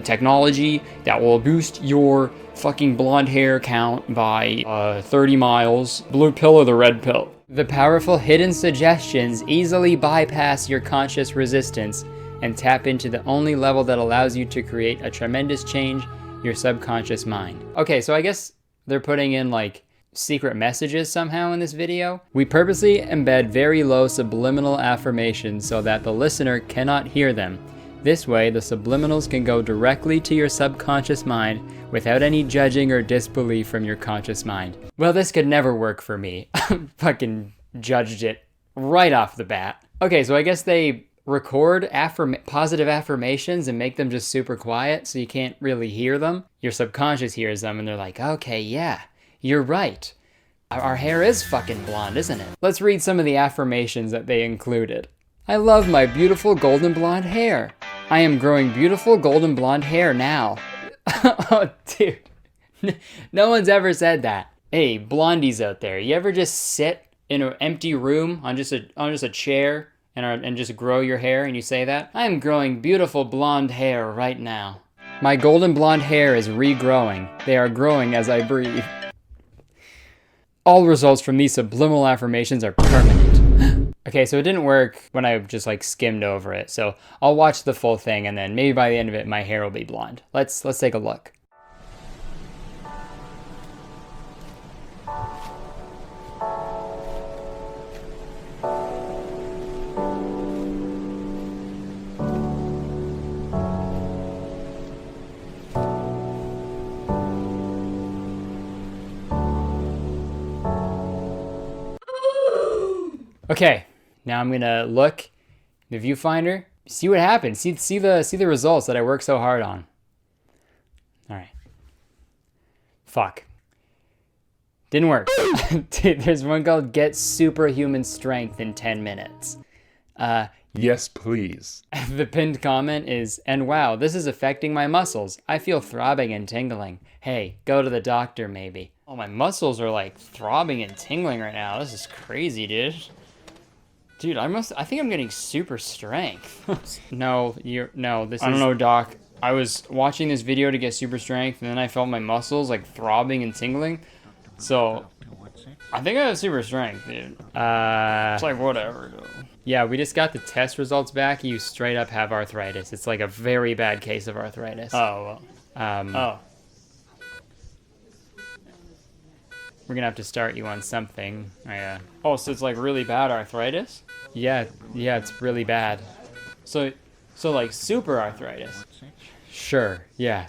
technology that will boost your fucking blonde hair count by 30 miles. Blue pill or the red pill? The powerful hidden suggestions easily bypass your conscious resistance and tap into the only level that allows you to create a tremendous change, your subconscious mind. Okay, so I guess they're putting in like secret messages somehow in this video. We purposely embed very low subliminal affirmations so that the listener cannot hear them. This way, the subliminals can go directly to your subconscious mind without any judging or disbelief from your conscious mind. Well, this could never work for me. Fucking judged it right off the bat. Okay, so I guess they record positive affirmations and make them just super quiet so you can't really hear them. Your subconscious hears them and they're like, okay, yeah, you're right. Our hair is fucking blonde, isn't it? Let's read some of the affirmations that they included. I love my beautiful golden blonde hair. I am growing beautiful golden blonde hair now. Oh, dude. No one's ever said that. Hey, blondies out there, you ever just sit in an empty room on just a chair and just grow your hair and you say that? I am growing beautiful blonde hair right now. My golden blonde hair is regrowing. They are growing as I breathe. All results from these subliminal affirmations are permanent. Okay, so it didn't work when I just like skimmed over it. So I'll watch the full thing and then maybe by the end of it, my hair will be blonde. Let's take a look. Okay, now I'm gonna look in the viewfinder, see what happens, see the results that I worked so hard on. All right. Fuck. Didn't work. Dude, there's one called Get Superhuman Strength in 10 minutes. Yes, please. The pinned comment is, and wow, this is affecting my muscles. I feel throbbing and tingling. Hey, go to the doctor maybe. Oh, my muscles are like throbbing and tingling right now. This is crazy, dude. Dude, I think I'm getting super strength. No, this is... I don't know, doc. I was watching this video to get super strength, and then I felt my muscles like throbbing and tingling. So, I think I have super strength, dude. It's like, whatever. Yeah, we just got the test results back. You straight up have arthritis. It's like a very bad case of arthritis. Oh, well. We're gonna have to start you on something. Yeah. Oh, so it's like really bad arthritis? Yeah, it's really bad. So like super arthritis? Sure, yeah.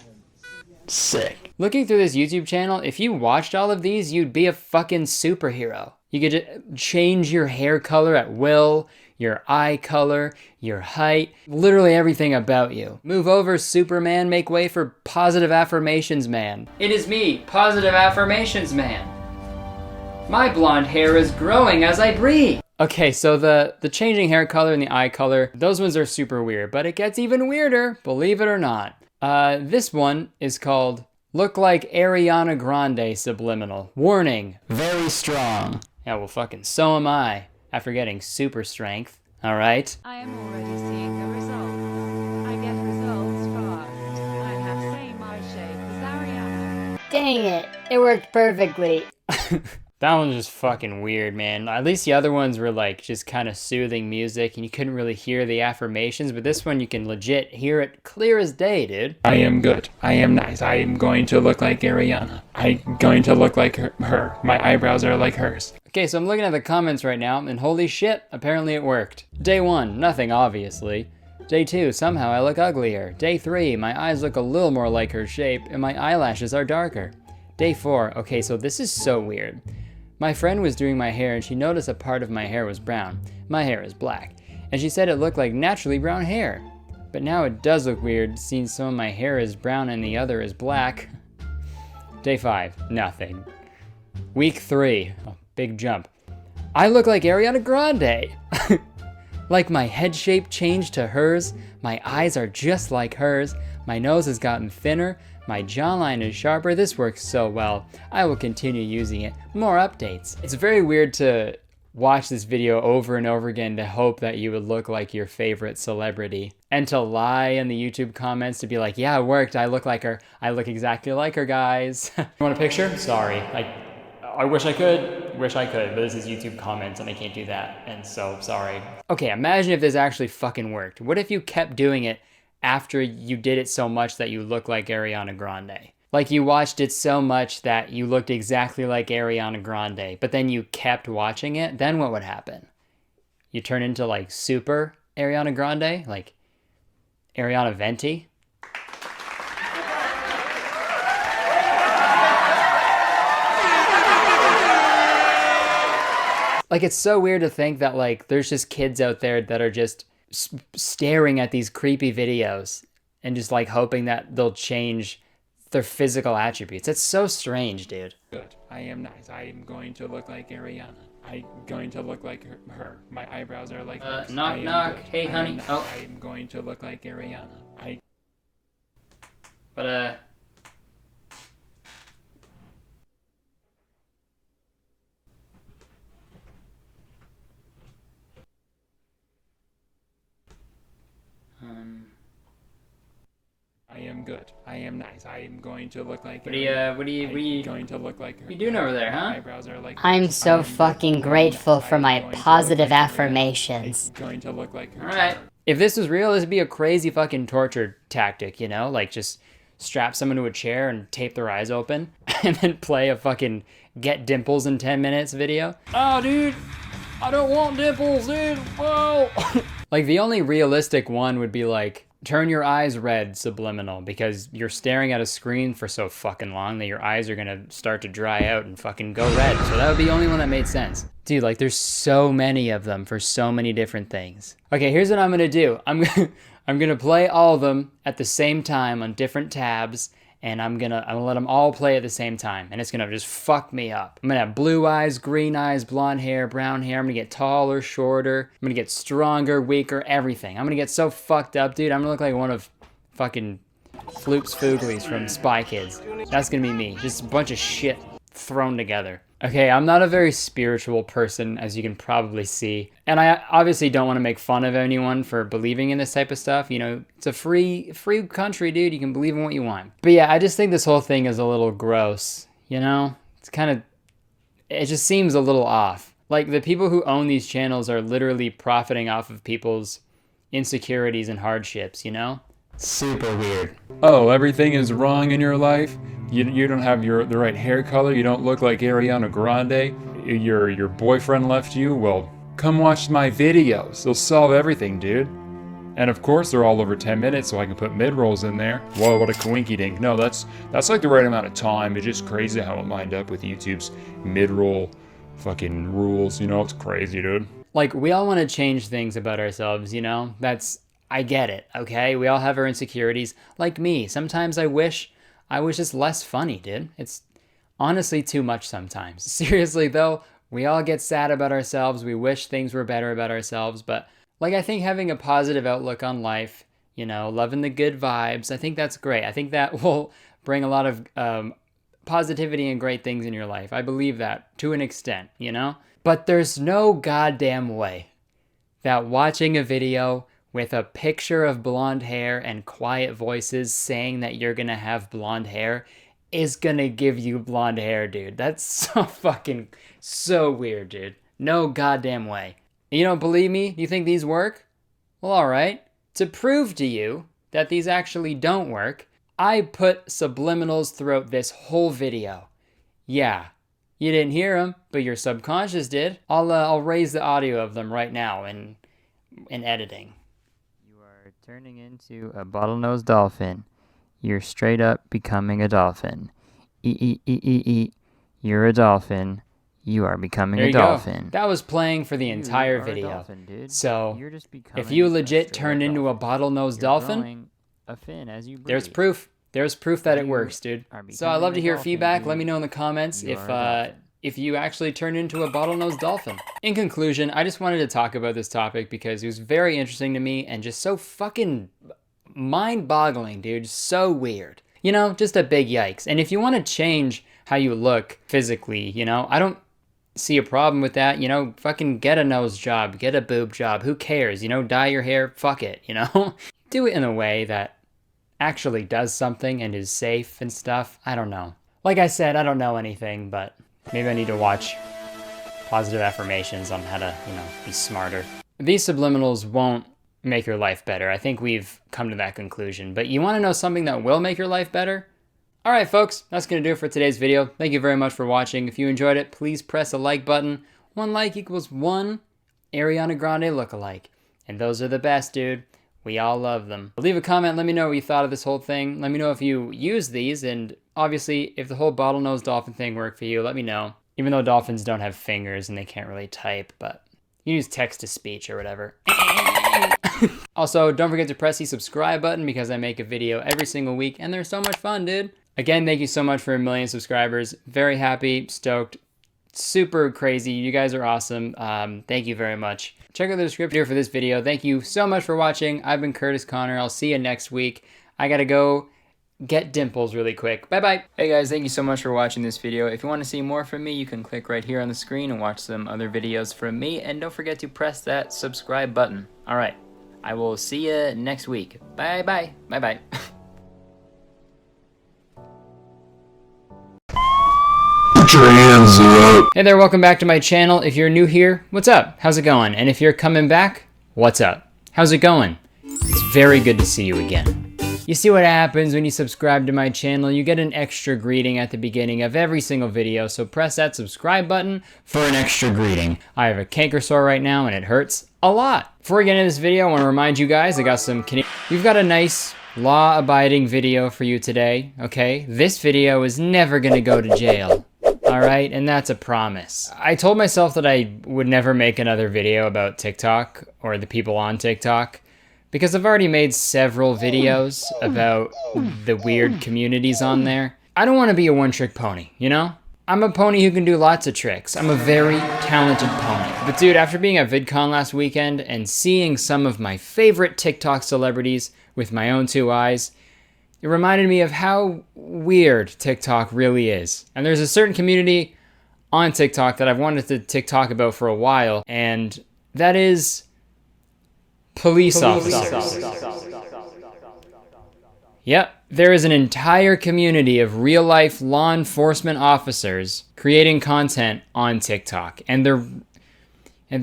Sick. Looking through this YouTube channel, if you watched all of these, you'd be a fucking superhero. You could change your hair color at will, your eye color, your height, literally everything about you. Move over, Superman, make way for Positive Affirmations Man. It is me, Positive Affirmations Man. My blonde hair is growing as I breathe. Okay, so the changing hair color and the eye color, those ones are super weird, but it gets even weirder, believe it or not. This one is called Look Like Ariana Grande Subliminal. Warning, very strong. Yeah, well fucking so am I, after getting super strength, alright? I am already seeing the results. I get results fast. I have same eye shape as Ariana. Dang it, it worked perfectly. That one's just fucking weird, man. At least the other ones were like just kind of soothing music and you couldn't really hear the affirmations, but this one you can legit hear it clear as day, dude. I am good. I am nice. I am going to look like Ariana. I'm going to look like her. My eyebrows are like hers. Okay, so I'm looking at the comments right now and holy shit, apparently it worked. Day 1, nothing obviously. Day 2, somehow I look uglier. Day 3, my eyes look a little more like her shape and my eyelashes are darker. Day 4, okay, so this is so weird. My friend was doing my hair and she noticed a part of my hair was brown. My hair is black. And she said it looked like naturally brown hair. But now it does look weird seeing some of my hair is brown and the other is black. Day 5, nothing. Week 3, oh, big jump. I look like Ariana Grande. Like my head shape changed to hers. My eyes are just like hers. My nose has gotten thinner. My jawline is sharper. This works so well. I will continue using it. More updates. It's very weird to watch this video over and over again to hope that you would look like your favorite celebrity. And to lie in the YouTube comments to be like, yeah, it worked. I look like her. I look exactly like her, guys. You want a picture? Sorry. I wish I could. But this is YouTube comments and I can't do that. And so, sorry. Okay, imagine if this actually fucking worked. What if you kept doing it after you did it so much that you look like Ariana Grande? Like you watched it so much that you looked exactly like Ariana Grande, but then you kept watching it, then what would happen? You turn into like super Ariana Grande? Like Ariana Venti? Like it's so weird to think that like there's just kids out there that are just staring at these creepy videos and just like hoping that they'll change their physical attributes. It's so strange, dude. Good. I am nice. I am going to look like Ariana. I'm going to look like her. My eyebrows are like hers. Knock, knock. Hey, honey. Oh. I am going to look like Ariana. But, I am good. I am nice. I am going to look like what are you going to look like her. What are you doing over there, huh? My eyebrows are like I'm so fucking grateful for my positive affirmations. Going to look like her. Alright. If this was real, this would be a crazy fucking torture tactic, you know? Like just strap someone to a chair and tape their eyes open and then play a fucking get dimples in 10 minutes video. Oh, dude, I don't want dimples, dude. Whoa. Like the only realistic one would be like turn your eyes red subliminal because you're staring at a screen for so fucking long that your eyes are gonna start to dry out and fucking go red. So that would be the only one that made sense. Dude, like there's so many of them for so many different things. Okay, here's what I'm gonna do. I'm gonna play all of them at the same time on different tabs, and I'm gonna let them all play at the same time, and it's gonna just fuck me up. I'm gonna have blue eyes, green eyes, blonde hair, brown hair. I'm gonna get taller, shorter. I'm gonna get stronger, weaker, everything. I'm gonna get so fucked up, dude. I'm gonna look like one of fucking Floops Fooglies from Spy Kids. That's gonna be me. Just a bunch of shit thrown together. Okay, I'm not a very spiritual person, as you can probably see. And I obviously don't want to make fun of anyone for believing in this type of stuff. You know, it's a free country, dude. You can believe in what you want. But yeah, I just think this whole thing is a little gross, you know? It's kind of, it just seems a little off. Like, the people who own these channels are literally profiting off of people's insecurities and hardships, you know? Super weird. Oh, everything is wrong in your life? You don't have the right hair color, you don't look like Ariana Grande, your boyfriend left you? Well, come watch my videos. They'll solve everything, dude. And of course they're all over 10 minutes so I can put mid-rolls in there. Whoa, what a coinky dink. No, that's like the right amount of time. It's just crazy how it lined up with YouTube's mid-roll fucking rules, you know? It's crazy, dude. Like, we all want to change things about ourselves, you know? I get it, okay? We all have our insecurities. Like me, sometimes I wish I was just less funny, dude. It's honestly too much sometimes. Seriously though, we all get sad about ourselves. We wish things were better about ourselves. But like, I think having a positive outlook on life, you know, loving the good vibes, I think that's great. I think that will bring a lot of positivity and great things in your life. I believe that to an extent, you know? But there's no goddamn way that watching a video with a picture of blonde hair and quiet voices saying that you're gonna have blonde hair is gonna give you blonde hair, dude. That's so weird, dude. No goddamn way. You don't believe me? You think these work? Well, alright. To prove to you that these actually don't work, I put subliminals throughout this whole video. Yeah, you didn't hear them, but your subconscious did. I'll raise the audio of them right now in editing. Turning into a bottlenose dolphin. You're straight up becoming a dolphin. You're a dolphin. You are becoming a dolphin. That was playing for the entire video. Dolphin, so, if you legit turned into a bottlenose dolphin, a fin as you breathe. There's proof. There's proof that it works, dude. So I love to hear feedback. Dude. Let me know in the comments if you actually turned into a bottlenose dolphin. In conclusion, I just wanted to talk about this topic because it was very interesting to me and just so fucking mind-boggling, dude. So weird. You know, just a big yikes. And if you want to change how you look physically, you know, I don't see a problem with that. You know, fucking get a nose job, get a boob job. Who cares? You know, dye your hair. Fuck it, you know? Do it in a way that actually does something and is safe and stuff. I don't know. Like I said, I don't know anything, but maybe I need to watch positive affirmations on how to, you know, be smarter. These subliminals won't make your life better. I think we've come to that conclusion. But you want to know something that will make your life better? Alright folks, that's going to do it for today's video. Thank you very much for watching. If you enjoyed it, please press the like button. 1 like equals 1 Ariana Grande lookalike. And those are the best, dude. We all love them. Leave a comment, let me know what you thought of this whole thing. Let me know if you use these, and obviously, if the whole bottlenose dolphin thing worked for you, let me know. Even though dolphins don't have fingers and they can't really type, but you use text-to-speech or whatever. Also, don't forget to press the subscribe button because I make a video every single week, and they're so much fun, dude. Again, thank you so much for 1 million subscribers. Very happy, stoked, super crazy. You guys are awesome. Thank you very much. Check out the description here for this video. Thank you so much for watching. I've been Curtis Connor. I'll see you next week. I gotta go get dimples really quick. Bye-bye. Hey guys, thank you so much for watching this video. If you want to see more from me, you can click right here on the screen and watch some other videos from me. And don't forget to press that subscribe button. All right, I will see you next week. Bye-bye. Bye-bye. Put your hands up. Hey there, welcome back to my channel. If you're new here, what's up? How's it going? And if you're coming back, what's up? How's it going? It's very good to see you again. You see what happens when you subscribe to my channel. You get an extra greeting at the beginning of every single video, so press that subscribe button for an extra greeting. I have a canker sore right now and it hurts a lot. Before we get into this video, I want to remind you guys, we've got a nice law-abiding video for you today, okay? This video is never gonna go to jail, all right? And that's a promise. I told myself that I would never make another video about TikTok or the people on TikTok because I've already made several videos about the weird communities on there. I don't want to be a one-trick pony, you know? I'm a pony who can do lots of tricks. I'm a very talented pony. But dude, after being at VidCon last weekend and seeing some of my favorite TikTok celebrities with my own two eyes, it reminded me of how weird TikTok really is. And there's a certain community on TikTok that I've wanted to TikTok about for a while, and that is police officers. Yep, there is an entire community of real-life law enforcement officers creating content on TikTok, and they're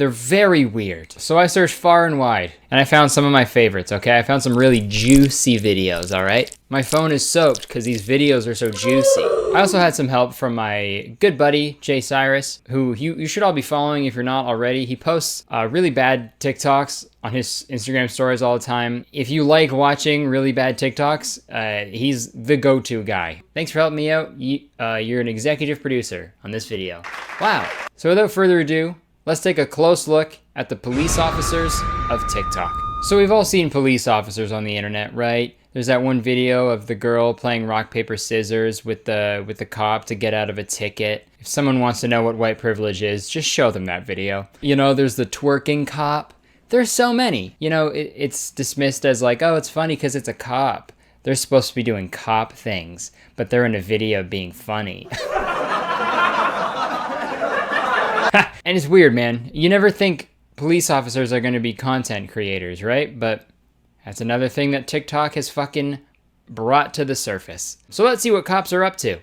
very weird. So I searched far and wide, and I found some of my favorites, okay? I found some really juicy videos, all right? My phone is soaked because these videos are so juicy. I also had some help from my good buddy, Jay Cyrus, who you should all be following if you're not already. He posts really bad TikToks on his Instagram stories all the time. If you like watching really bad TikToks, he's the go-to guy. Thanks for helping me out. You're an executive producer on this video. Wow. So without further ado, let's take a close look at the police officers of TikTok. So we've all seen police officers on the internet, right? There's that one video of the girl playing rock, paper, scissors with the cop to get out of a ticket. If someone wants to know what white privilege is, just show them that video. You know, there's the twerking cop. There's so many. You know, it's dismissed as like, oh, it's funny because it's a cop. They're supposed to be doing cop things, but they're in a video being funny. And it's weird, man. You never think police officers are going to be content creators, right? But that's another thing that TikTok has fucking brought to the surface. So let's see what cops are up to.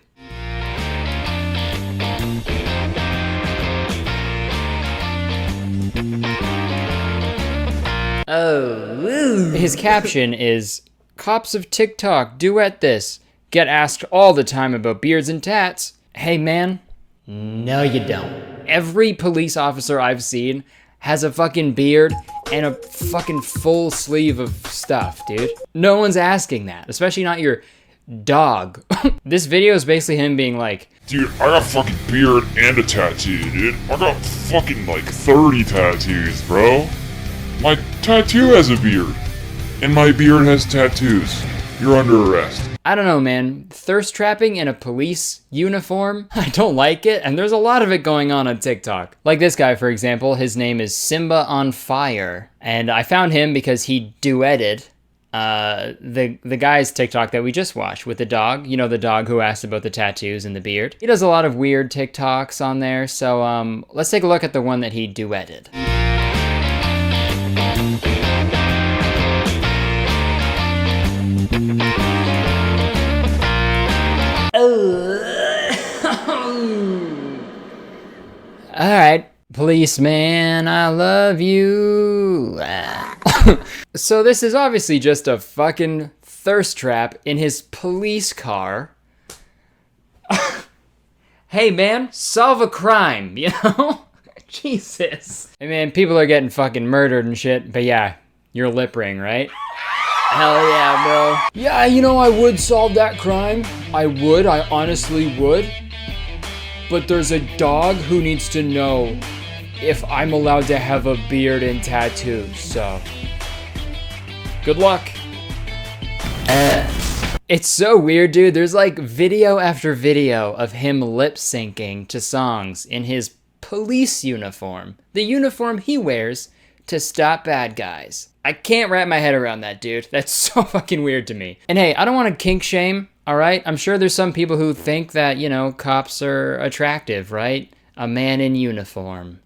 Oh, his caption is, "Cops of TikTok duet this. Get asked all the time about beards and tats." Hey man, no you don't. Every police officer I've seen has a fucking beard and a fucking full sleeve of stuff, dude. No one's asking that, especially not your dog. This video is basically him being like, dude, I got a fucking beard and a tattoo, dude. I got fucking like 30 tattoos, bro. My tattoo has a beard, and my beard has tattoos. You're under arrest. I don't know, man. Thirst trapping in a police uniform? I don't like it, and there's a lot of it going on TikTok. Like this guy, for example, his name is Simba on Fire, and I found him because he duetted the guy's TikTok that we just watched with the dog. You know, the dog who asked about the tattoos and the beard. He does a lot of weird TikToks on there, so let's take a look at the one that he duetted. Alright, policeman, I love you. So this is obviously just a fucking thirst trap in his police car. Hey man, solve a crime, you know? Jesus. Hey man, people are getting fucking murdered and shit, but yeah, your lip ring, right? Hell yeah, bro. Yeah, you know, I would solve that crime. I honestly would. But there's a dog who needs to know if I'm allowed to have a beard and tattoos, so good luck. It's so weird, dude. There's like video after video of him lip syncing to songs in his police uniform. The uniform he wears to stop bad guys. I can't wrap my head around that, dude. That's so fucking weird to me. And hey, I don't want to kink shame, all right? I'm sure there's some people who think that, you know, cops are attractive, right? A man in uniform.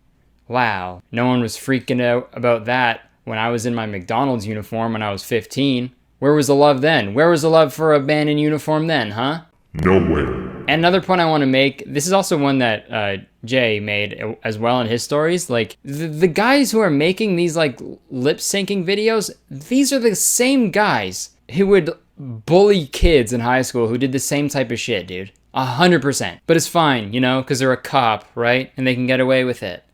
Wow. No one was freaking out about that when I was in my McDonald's uniform when I was 15. Where was the love then? Where was the love for a man in uniform then, huh? No way. And another point I want to make, this is also one that Jay made as well in his stories. Like, the guys who are making these, like, lip-syncing videos, these are the same guys who would bully kids in high school who did the same type of shit, dude. 100%. But it's fine, you know, because they're a cop, right? And they can get away with it.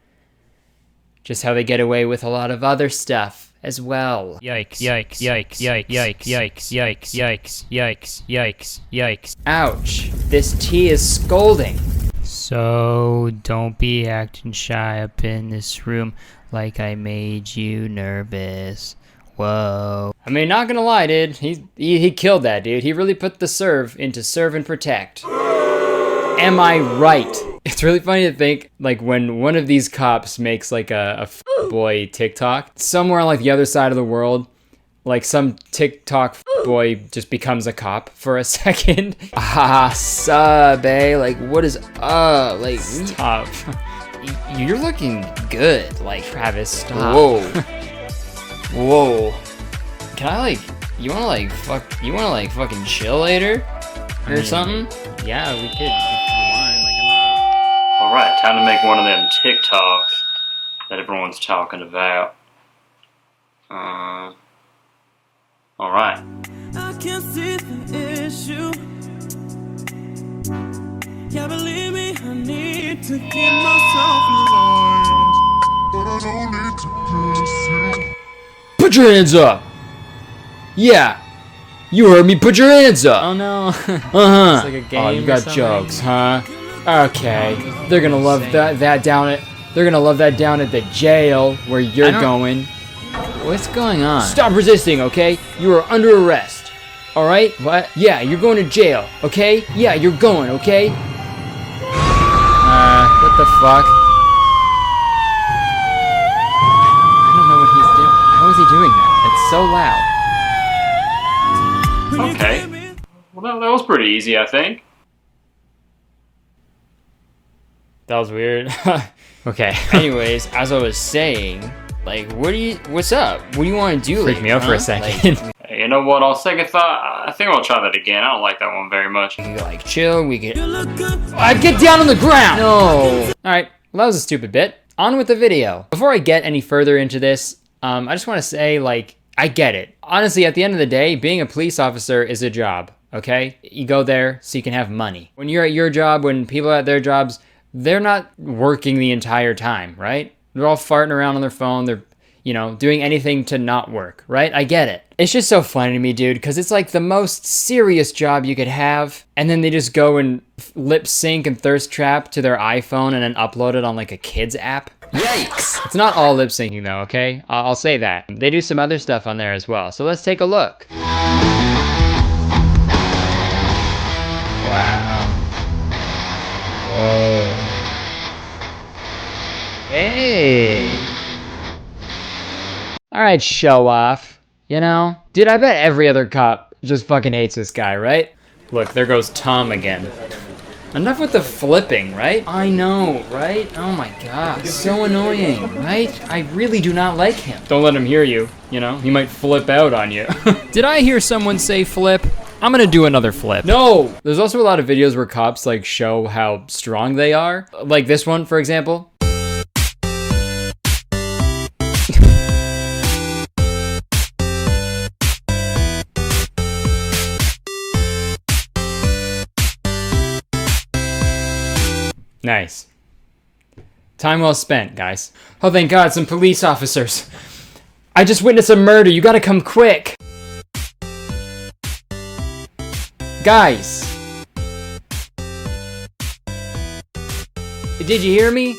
Just how they get away with a lot of other stuff as well. Yikes, yikes, yikes, yikes, yikes, yikes, yikes, yikes, yikes, yikes, yikes. Ouch. This tea is scolding. So don't be acting shy up in this room like I made you nervous. Whoa. I mean, not gonna lie, dude. He killed that dude. He really put the serve into serve and protect. Am I right? It's really funny to think, like, when one of these cops makes, like, a boy TikTok, somewhere on, like, the other side of the world, like, some TikTok boy just becomes a cop for a second. Ah, sub, eh? Like, what is up? Like, stop. You're looking good. Like, Travis, stop. Whoa. Whoa. Can I, like, you wanna fucking chill later? Or something? Yeah, we could, if you want. Like, Alright, time to make one of them TikToks that everyone's talking about. Alright. I can't see the issue. Yeah, believe me, I need to keep myself alive. But I don't need to kiss you. Put your hands up! Yeah! You heard me, put your hands up! Oh no. Uh-huh. It's like a game. Oh, you got jokes, huh? Okay. They're gonna love that down at the jail where you're going. What's going on? Stop resisting, okay? You are under arrest. Alright? What? Yeah, you're going to jail, okay? Yeah, you're going, okay? What the fuck? I don't know what he's doing. How is he doing that? It's so loud. Okay. Well, that was pretty easy, I think. That was weird. Okay. Anyways, as I was saying, like, what's up? What do you want to do? Freaked me out for a second. Like, you know what? On second thought, I think I'll try that again. I don't like that one very much. We could, like, chill. We could. Get down on the ground. No. All right. Well, that was a stupid bit. On with the video. Before I get any further into this, I just want to say, like, I get it. Honestly, at the end of the day, being a police officer is a job. Okay? You go there so you can have money. When you're at your job, when people are at their jobs, they're not working the entire time, right? They're all farting around on their phone. They're, you know, doing anything to not work, right? I get it. It's just so funny to me, dude, because it's like the most serious job you could have, and then they just go and lip sync and thirst trap to their iPhone and then upload it on like a kid's app. Yikes! It's not all lip syncing though, okay? I'll say that. They do some other stuff on there as well, so let's take a look. Wow. Whoa. Hey. Alright, show off. You know? Dude, I bet every other cop just fucking hates this guy, right? Look, there goes Tom again. Enough with the flipping, right? I know, right? Oh my god. So annoying, right? I really do not like him. Don't let him hear you, you know? He might flip out on you. Did I hear someone say flip? I'm gonna do another flip. No! There's also a lot of videos where cops like show how strong they are. Like this one, for example. Nice. Time well spent, guys. Oh, thank God, some police officers. I just witnessed a murder. You gotta come quick. Guys. Did you hear me?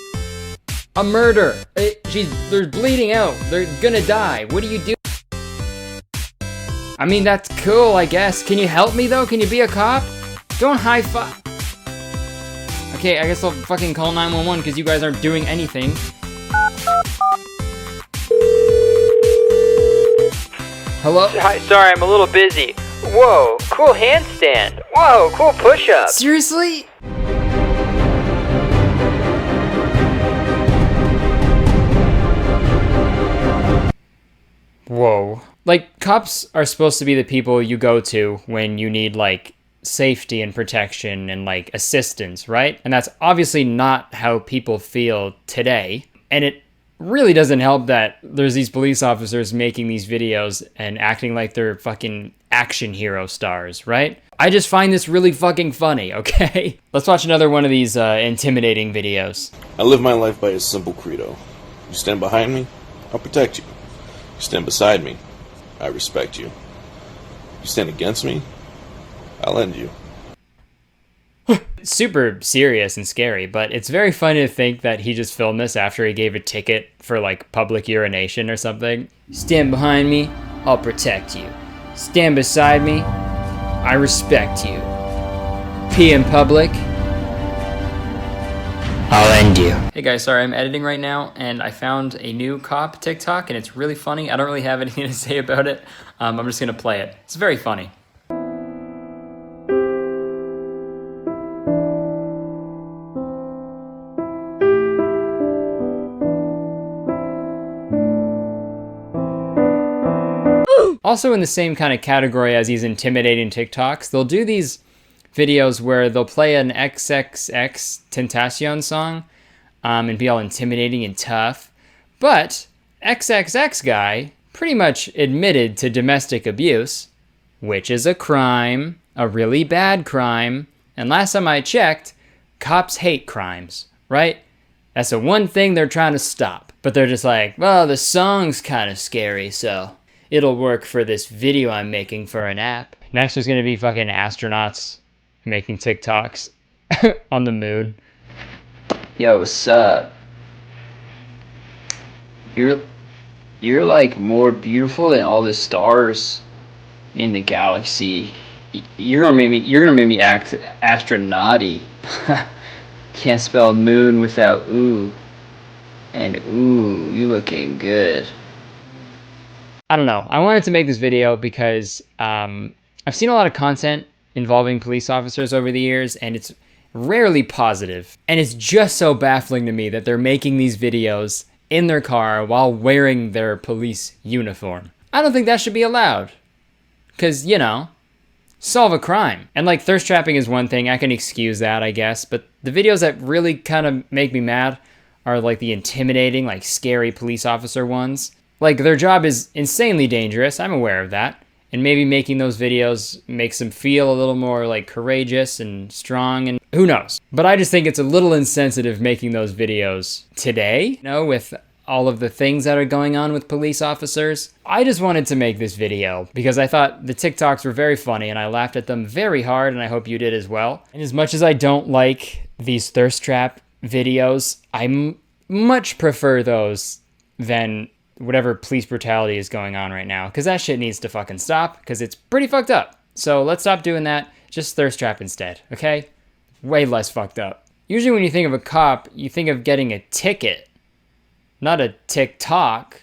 A murder. They're bleeding out. They're gonna die. What do you do? I mean, that's cool, I guess. Can you help me, though? Can you be a cop? Don't high-five. Okay, I guess I'll fucking call 911 because you guys aren't doing anything. Hello? Hi, sorry, I'm a little busy. Whoa, cool handstand. Whoa, cool push-up. Seriously? Whoa. Like, cops are supposed to be the people you go to when you need, like, safety and protection and like assistance, right? And that's obviously not how people feel today. And it really doesn't help that there's these police officers making these videos and acting like they're fucking action hero stars, right? I just find this really fucking funny, okay? Let's watch another one of these intimidating videos. I live my life by a simple credo. You stand behind me, I'll protect you. You stand beside me, I respect you. You stand against me, I'll end you. Super serious and scary, but it's very funny to think that he just filmed this after he gave a ticket for like public urination or something. Stand behind me, I'll protect you. Stand beside me, I respect you. Pee in public, I'll end you. Hey guys, sorry, I'm editing right now, and I found a new cop TikTok, and it's really funny. I don't really have anything to say about it. I'm just gonna play it. It's very funny. Also in the same kind of category as these intimidating TikToks, they'll do these videos where they'll play an XXX Tentacion song and be all intimidating and tough. But XXX guy pretty much admitted to domestic abuse, which is a crime, a really bad crime. And last time I checked, cops hate crimes, right? That's the one thing they're trying to stop. But they're just like, well, the song's kind of scary, so it'll work for this video I'm making for an app. Next there's gonna be fucking astronauts making TikToks on the moon. Yo, what's up? You're like more beautiful than all the stars in the galaxy. You're gonna make me act astronauty. Can't spell moon without ooh. And ooh, you looking good. I don't know. I wanted to make this video because I've seen a lot of content involving police officers over the years, and it's rarely positive. And it's just so baffling to me that they're making these videos in their car while wearing their police uniform. I don't think that should be allowed. Because, you know, solve a crime. And like thirst trapping is one thing, I can excuse that, I guess. But the videos that really kind of make me mad are like the intimidating, like scary police officer ones. Like, their job is insanely dangerous, I'm aware of that, and maybe making those videos makes them feel a little more, like, courageous and strong, and who knows. But I just think it's a little insensitive making those videos today, you know, with all of the things that are going on with police officers. I just wanted to make this video because I thought the TikToks were very funny, and I laughed at them very hard, and I hope you did as well. And as much as I don't like these thirst trap videos, I much prefer those than whatever police brutality is going on right now, because that shit needs to fucking stop, because it's pretty fucked up. So let's stop doing that. Just thirst trap instead, okay? Way less fucked up. Usually when you think of a cop, you think of getting a ticket, not a TikTok.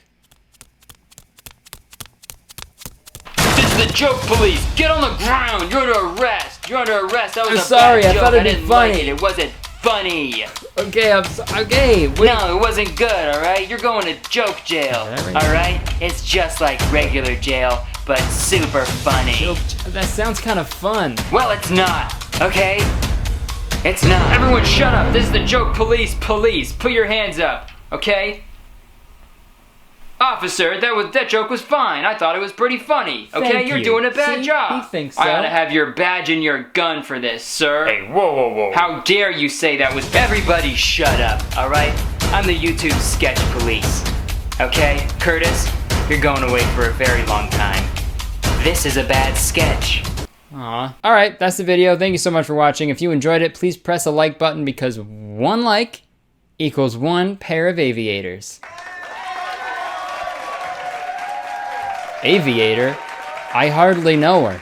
This is the joke police. Get on the ground. You're under arrest. You're under arrest. That was I'm a sorry, bad I joke. thought it'd be didn't like funny. it. It wasn't funny. Okay, okay. Wait. No, it wasn't good, alright? You're going to joke jail, alright? It's just like regular jail, but super funny. That sounds kind of fun. Well, it's not, okay? It's not. Everyone shut up. This is the joke police. Police, put your hands up, okay? Officer, that joke was fine. I thought it was pretty funny. Okay, Thank you're you. doing a bad See? job. He thinks so. I ought to have your badge and your gun for this, sir. Hey, whoa, whoa, whoa. How dare you say that was... Everybody shut up, alright? I'm the YouTube sketch police. Okay, Curtis, you're going away for a very long time. This is a bad sketch. Aw. Alright, that's the video. Thank you so much for watching. If you enjoyed it, please press the like button because one like equals one pair of aviators. Aviator? I hardly know her.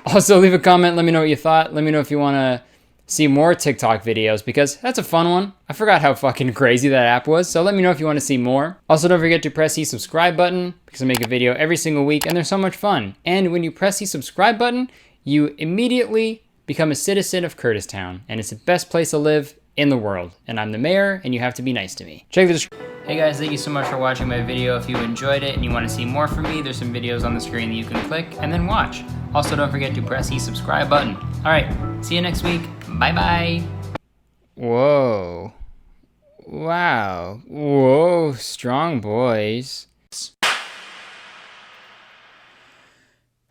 Also, leave a comment, let me know what you thought. Let me know if you want to see more TikTok videos because that's a fun one. I forgot how fucking crazy that app was, so let me know if you want to see more. Also, don't forget to press the subscribe button because I make a video every single week and they're so much fun. And when you press the subscribe button, you immediately become a citizen of Kurtistown, and it's the best place to live in the world. And I'm the mayor, and you have to be nice to me. Check the description. Hey guys, thank you so much for watching my video. If you enjoyed it and you want to see more from me, there's some videos on the screen that you can click and then watch. Also, don't forget to press the subscribe button. All right, see you next week. Bye-bye. Whoa. Wow. Whoa, strong boys.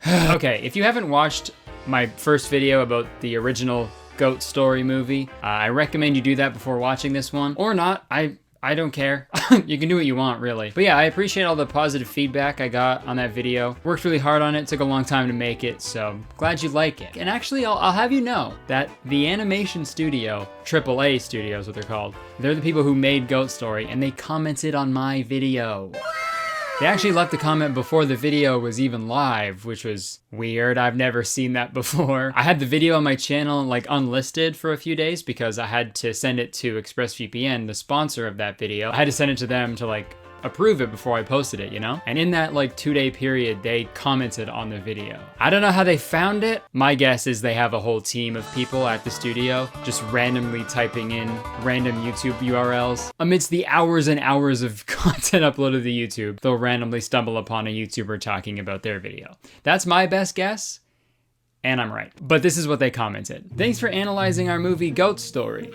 Okay, if you haven't watched my first video about the original Goat Story movie, I recommend you do that before watching this one. Or not, I don't care. You can do what you want, really. But yeah, I appreciate all the positive feedback I got on that video. Worked really hard on it, took a long time to make it, so glad you like it. And actually, I'll have you know that the animation studio, AAA Studio is what they're called, they're the people who made Goat Story, and they commented on my video. They actually left a comment before the video was even live, which was weird. I've never seen that before. I had the video on my channel like unlisted for a few days because I had to send it to ExpressVPN, the sponsor of that video. I had to send it to them to like approve it before I posted it, you know? And in that like 2-day period, they commented on the video. I don't know how they found it. My guess is they have a whole team of people at the studio just randomly typing in random YouTube URLs. Amidst the hours and hours of content uploaded to YouTube, they'll randomly stumble upon a YouTuber talking about their video. That's my best guess, and I'm right. But this is what they commented. Thanks for analyzing our movie Goat Story.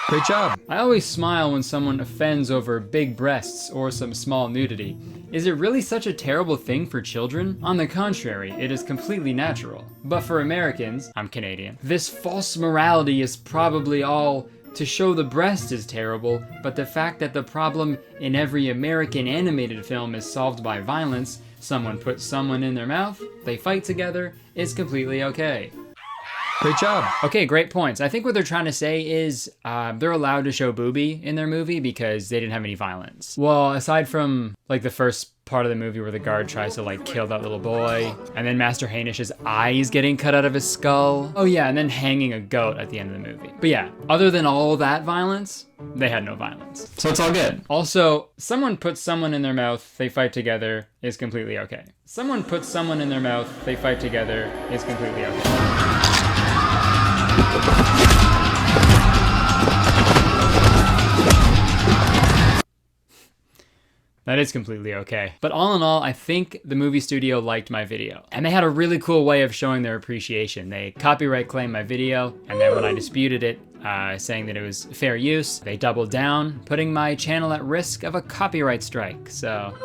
Great job. I always smile when someone offends over big breasts or some small nudity. Is it really such a terrible thing for children? On the contrary, it is completely natural. But for Americans, I'm Canadian, this false morality is probably all to show the breast is terrible, but the fact that the problem in every American animated film is solved by violence, someone puts someone in their mouth, they fight together, is completely okay. Great job. Okay, great points. I think what they're trying to say is they're allowed to show boobie in their movie because they didn't have any violence. Well, aside from like the first part of the movie where the guard tries to like kill that little boy, and then Master Hanish's eyes getting cut out of his skull. Oh yeah, and then hanging a goat at the end of the movie. But yeah, other than all that violence, they had no violence. So it's all good. Also, someone puts someone in their mouth, they fight together, is completely okay. Someone puts someone in their mouth, they fight together, is completely okay. That is completely okay. But all in all, I think the movie studio liked my video. And they had a really cool way of showing their appreciation. They copyright claimed my video, and then when I disputed it, saying that it was fair use, they doubled down, putting my channel at risk of a copyright strike. So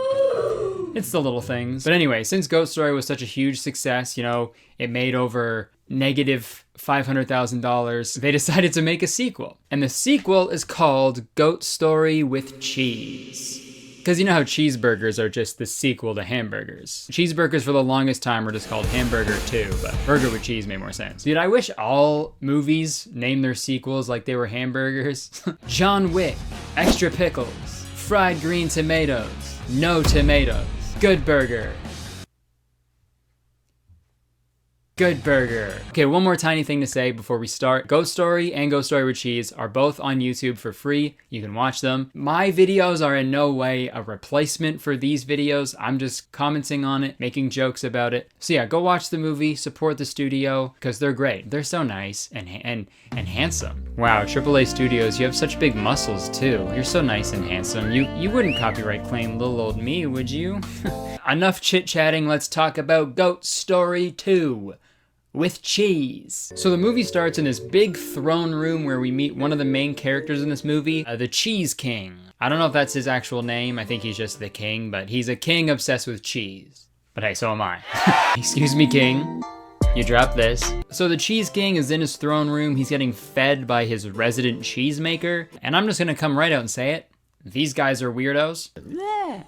it's the little things. But anyway, since Goat Story was such a huge success, you know, it made over negative $500,000, they decided to make a sequel. And the sequel is called Goat Story with Cheese. Because you know how cheeseburgers are just the sequel to hamburgers. Cheeseburgers for the longest time were just called Hamburger 2, but burger with cheese made more sense. Dude, I wish all movies named their sequels like they were hamburgers. John Wick, extra pickles, fried green tomatoes, no tomatoes, Good Burger. Good Burger. Okay, one more tiny thing to say before we start. Goat Story and Goat Story with Cheese are both on YouTube for free. You can watch them. My videos are in no way a replacement for these videos. I'm just commenting on it, making jokes about it. So yeah, go watch the movie, support the studio, because they're great. They're so nice and handsome. Wow, AAA Studios, you have such big muscles too. You're so nice and handsome. You wouldn't copyright claim little old me, would you? Enough chit-chatting, let's talk about Goat Story 2. With cheese. So the movie starts in this big throne room where we meet one of the main characters in this movie, the Cheese King. I don't know if that's his actual name. I think he's just the king, but he's a king obsessed with cheese. But hey, so am I. Excuse me, king. You dropped this. So the Cheese King is in his throne room. He's getting fed by his resident cheesemaker. And I'm just gonna come right out and say it. These guys are weirdos.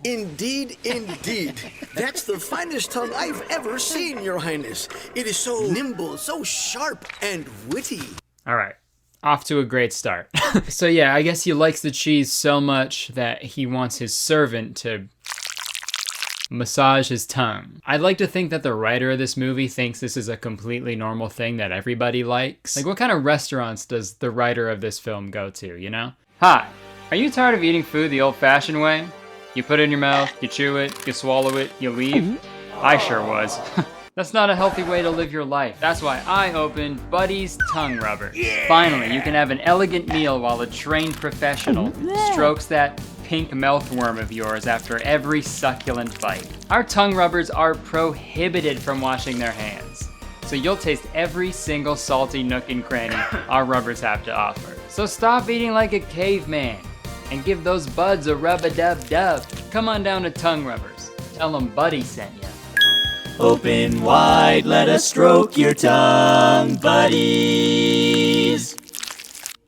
Indeed, indeed. That's the finest tongue I've ever seen, Your Highness. It is so nimble, so sharp, and witty. All right, off to a great start. So yeah, I guess he likes the cheese so much that he wants his servant to massage his tongue. I'd like to think that the writer of this movie thinks this is a completely normal thing that everybody likes. Like, what kind of restaurants does the writer of this film go to, you know? Hi, are you tired of eating food the old-fashioned way? You put it in your mouth, you chew it, you swallow it, you leave? I sure was. That's not a healthy way to live your life. That's why I opened Buddy's Tongue Rubber. Yeah! Finally, you can have an elegant meal while a trained professional strokes that pink mouthworm of yours after every succulent bite. Our tongue rubbers are prohibited from washing their hands, so you'll taste every single salty nook and cranny our rubbers have to offer. So stop eating like a caveman. and give those buds a rub-a-dub-dub. Come on down to Tongue Rubbers. Tell them Buddy sent ya. Open wide, let us stroke your tongue, buddies.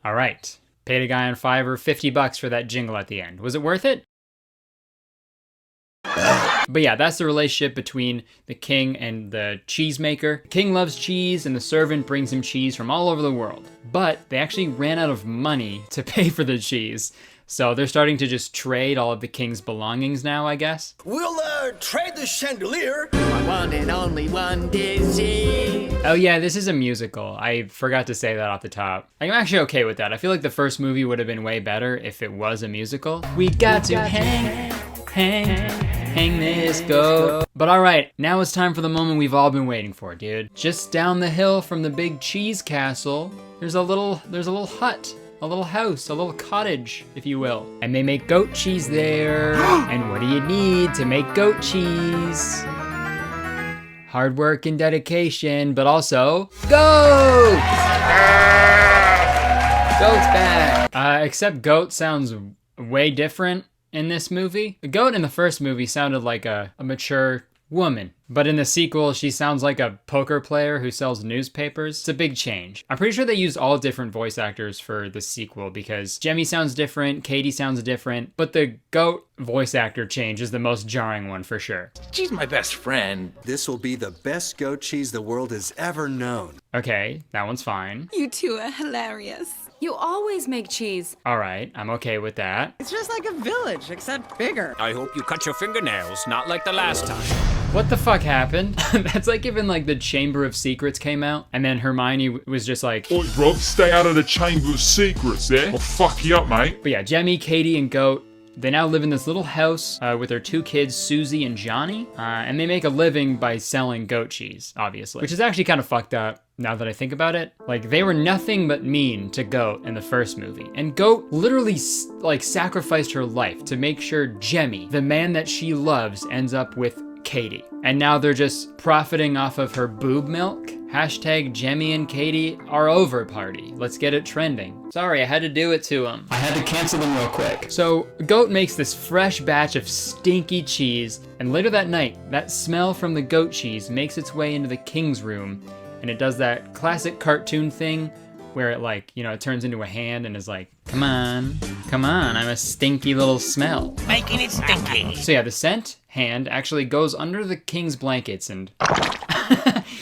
All right. Paid a guy on Fiverr $50 for that jingle at the end. Was it worth it? But yeah, that's the relationship between the king and the cheesemaker. The king loves cheese and the servant brings him cheese from all over the world. But they actually ran out of money to pay for the cheese. So they're starting to just trade all of the king's belongings now, I guess. We'll trade the chandelier. My one and only one disease. Oh yeah, this is a musical. I forgot to say that off the top. I'm actually okay with that. I feel like the first movie would have been way better if it was a musical. We got to hang this goat. But all right, now it's time for the moment we've all been waiting for, dude. Just down the hill from the big cheese castle, there's a little hut. A little house, a little cottage, if you will. And they make goat cheese there. And what do you need to make goat cheese? Hard work and dedication, but also goats! Goat's back. Except goat sounds way different in this movie. The goat in the first movie sounded like a mature woman. But in the sequel, she sounds like a poker player who sells newspapers. It's a big change. I'm pretty sure they used all different voice actors for the sequel because Jemmy sounds different, Katie sounds different, but the goat voice actor change is the most jarring one for sure. She's my best friend. This will be the best goat cheese the world has ever known. Okay, that one's fine. You two are hilarious. You always make cheese. All right, I'm okay with that. It's just like a village, except bigger. I hope you cut your fingernails, not like the last time. What the fuck happened? That's like if like the Chamber of Secrets came out and then Hermione was just like, "Oi, bro, stay out of the Chamber of Secrets, yeah? I'll fuck you up, mate." But yeah, Jemmy, Katie, and Goat, they now live in this little house with their two kids, Susie and Johnny, and they make a living by selling goat cheese, obviously, which is actually kind of fucked up now that I think about it. Like, they were nothing but mean to Goat in the first movie, and Goat literally sacrificed her life to make sure Jemmy, the man that she loves, ends up with Katie. And now they're just profiting off of her boob milk. Hashtag Jemmy and Katie are over party. Let's get it trending. Sorry, I had to do it to them. I had to cancel them real quick. So Goat makes this fresh batch of stinky cheese, and later that night, that smell from the goat cheese makes its way into the king's room, and it does that classic cartoon thing where it it turns into a hand and is like, come on, I'm a stinky little smell. Making it stinky. So yeah, the scent hand actually goes under the king's blankets and...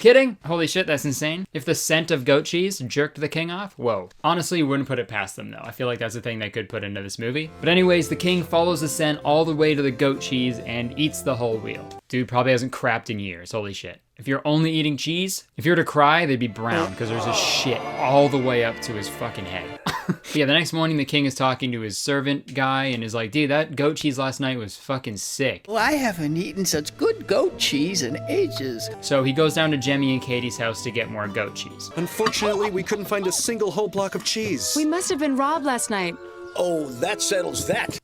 Kidding? Holy shit, that's insane. If the scent of goat cheese jerked the king off, whoa. Honestly, wouldn't put it past them though. I feel like that's a thing they could put into this movie. But anyways, the king follows the scent all the way to the goat cheese and eats the whole wheel. Dude probably hasn't crapped in years, holy shit. If you're only eating cheese, if you were to cry, they'd be brown because there's a shit all the way up to his fucking head. But yeah, the next morning the king is talking to his servant guy and is like, dude, that goat cheese last night was fucking sick. Well, I haven't eaten such good goat cheese in ages. So he goes down to Jemmy and Katie's house to get more goat cheese. Unfortunately, we couldn't find a single whole block of cheese. We must have been robbed last night. Oh, that settles that.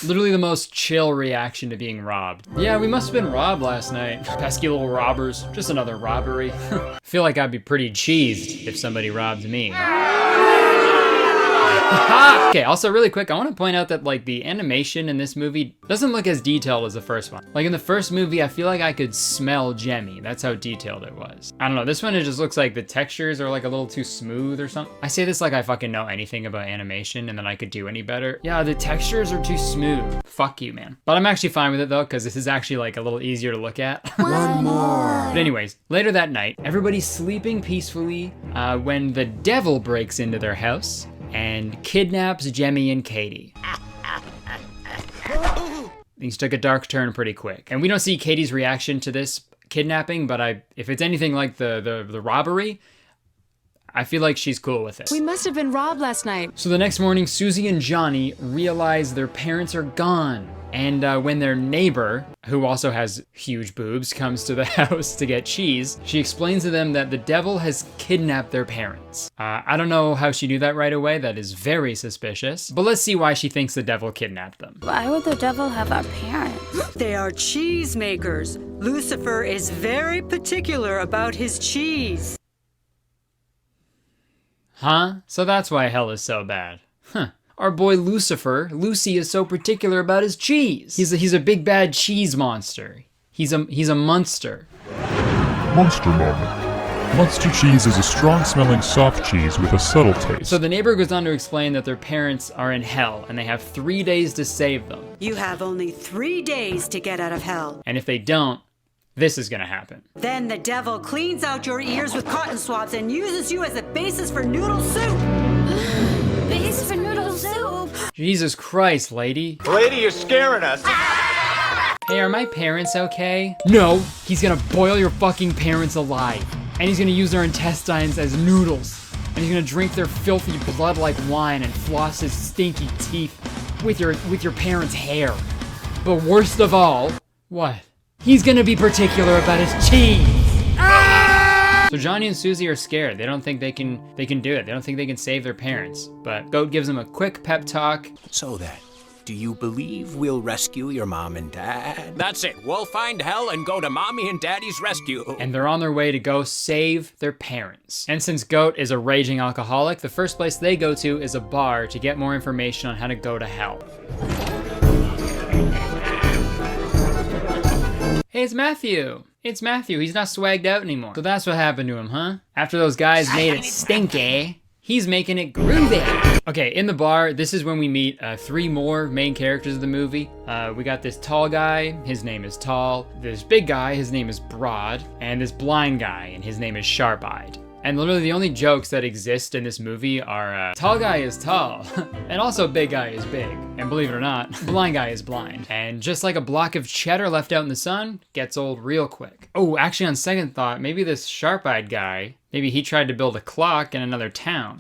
Literally the most chill reaction to being robbed. Yeah, we must have been robbed last night. Pesky little robbers. Just another robbery. Feel like I'd be pretty cheesed if somebody robbed me. Okay, also really quick, I want to point out that the animation in this movie doesn't look as detailed as the first one. Like in the first movie, I feel like I could smell Jemmy. That's how detailed it was. I don't know, this one it just looks like the textures are a little too smooth or something. I say this like I fucking know anything about animation and then I could do any better. Yeah, the textures are too smooth. Fuck you, man. But I'm actually fine with it though, because this is actually a little easier to look at. One more. But anyways, later that night, everybody's sleeping peacefully when the devil breaks into their house and kidnaps Jemmy and Katie. Things took a dark turn pretty quick. And we don't see Katie's reaction to this kidnapping, but if it's anything like the robbery, I feel like she's cool with it. We must have been robbed last night. So the next morning, Susie and Johnny realize their parents are gone. And when their neighbor, who also has huge boobs, comes to the house to get cheese, she explains to them that the devil has kidnapped their parents. I don't know how she knew that right away. That is very suspicious. But let's see why she thinks the devil kidnapped them. Why would the devil have our parents? They are cheese makers. Lucifer is very particular about his cheese. Huh? So that's why hell is so bad. Huh. our boy Lucifer, Lucy is so particular about his cheese. He's a big bad cheese monster. He's a monster. Monster moment. Monster cheese is a strong-smelling soft cheese with a subtle taste. So the neighbor goes on to explain that their parents are in hell and they have 3 days to save them. You have only 3 days to get out of hell. And if they don't, this is gonna happen. Then the devil cleans out your ears with cotton swabs and uses you as a basis for noodle soup. Basis for noodle soup? Jesus Christ, lady. Lady, you're scaring us. Hey, are my parents okay? No, he's gonna boil your fucking parents alive. And he's gonna use their intestines as noodles. And he's gonna drink their filthy blood like wine and floss his stinky teeth with your parents' hair. But worst of all, what? He's gonna be particular about his cheese. Ah! So Johnny and Susie are scared. They don't think they can do it. They don't think they can save their parents. But Goat gives them a quick pep talk. So then, do you believe we'll rescue your mom and dad? That's it. We'll find hell and go to mommy and daddy's rescue. And they're on their way to go save their parents. And since Goat is a raging alcoholic, the first place they go to is a bar to get more information on how to go to hell. Hey, it's Matthew. It's Matthew. He's not swagged out anymore. So that's what happened to him, huh? After those guys made it stinky, he's making it groovy. Okay, in the bar, this is when we meet 3 more main characters of the movie. We got this tall guy, his name is Tall. This big guy, his name is Broad. And this blind guy, and his name is Sharp-Eyed. And literally the only jokes that exist in this movie are tall guy is tall, and also big guy is big. And believe it or not, blind guy is blind. And just like a block of cheddar left out in the sun, gets old real quick. Oh, actually on second thought, maybe this sharp-eyed guy, maybe he tried to build a clock in another town.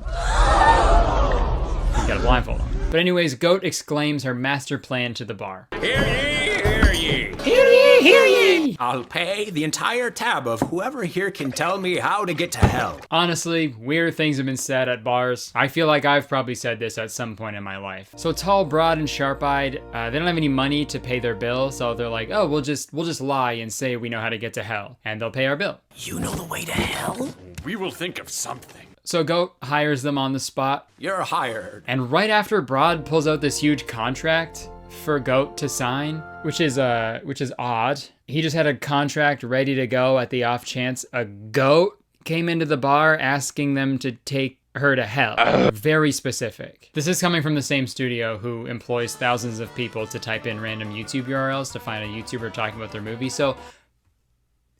He's got a blindfold on. But anyways, Goat exclaims her master plan to the bar. Hear ye, hear ye. Hear ye, hear ye. I'll pay the entire tab of whoever here can tell me how to get to hell. Honestly, weird things have been said at bars. I feel like I've probably said this at some point in my life. So Tall, Broad, and Sharp-Eyed, they don't have any money to pay their bill, so they're like, oh, we'll just lie and say we know how to get to hell, and they'll pay our bill. You know the way to hell? We will think of something. So Goat hires them on the spot. You're hired. And right after Broad pulls out this huge contract for Goat to sign, which is odd. He just had a contract ready to go at the off chance a goat came into the bar asking them to take her to hell. Very specific. This is coming from the same studio who employs thousands of people to type in random YouTube URLs to find a YouTuber talking about their movie. So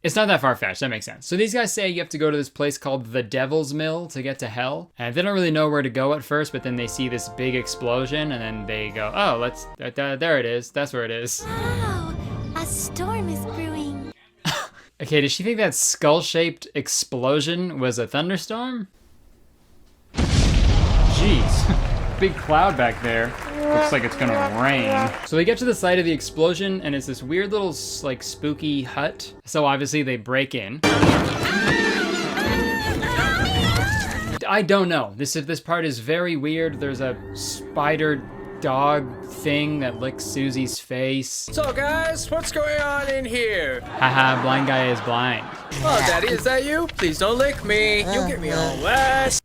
it's not that far-fetched, that makes sense. So these guys say you have to go to this place called the Devil's Mill to get to hell. And they don't really know where to go at first, but then they see this big explosion and then they go, oh, there it is. That's where it is. Wow, a storm is brewing. Okay, did she think that skull-shaped explosion was a thunderstorm? Jeez, big cloud back there. Looks like it's gonna rain. So they get to the site of the explosion and it's this weird little like spooky hut. So obviously they break in. I don't know. This part is very weird. There's a spider dog thing that licks Susie's face. So guys, what's going on in here? Haha, blind guy is blind. Oh, Daddy, is that you? Please don't lick me. You'll get me all wet.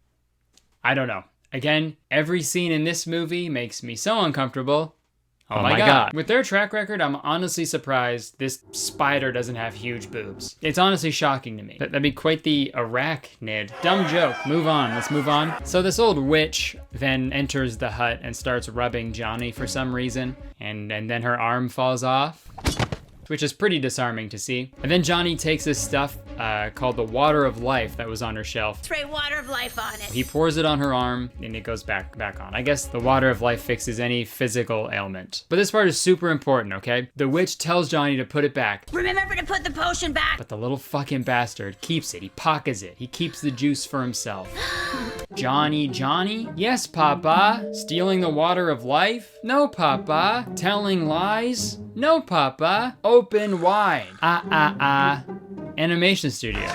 I don't know. Again, every scene in this movie makes me so uncomfortable. Oh my god. With their track record, I'm honestly surprised this spider doesn't have huge boobs. It's honestly shocking to me. That'd be quite the arachnid. Dumb joke. Move on. Let's move on. So this old witch then enters the hut and starts rubbing Johnny for some reason. And then her arm falls off, which is pretty disarming to see. And then Johnny takes this stuff called the Water of Life that was on her shelf. Spray Water of Life on it. He pours it on her arm and it goes back on. I guess the Water of Life fixes any physical ailment. But this part is super important, okay? The witch tells Johnny to put it back. Remember to put the potion back. But the little fucking bastard keeps it. He pockets it. He keeps the juice for himself. Johnny? Yes, Papa. Stealing the Water of Life? No, Papa. Telling lies? No, Papa. Open wide. Animation Studios.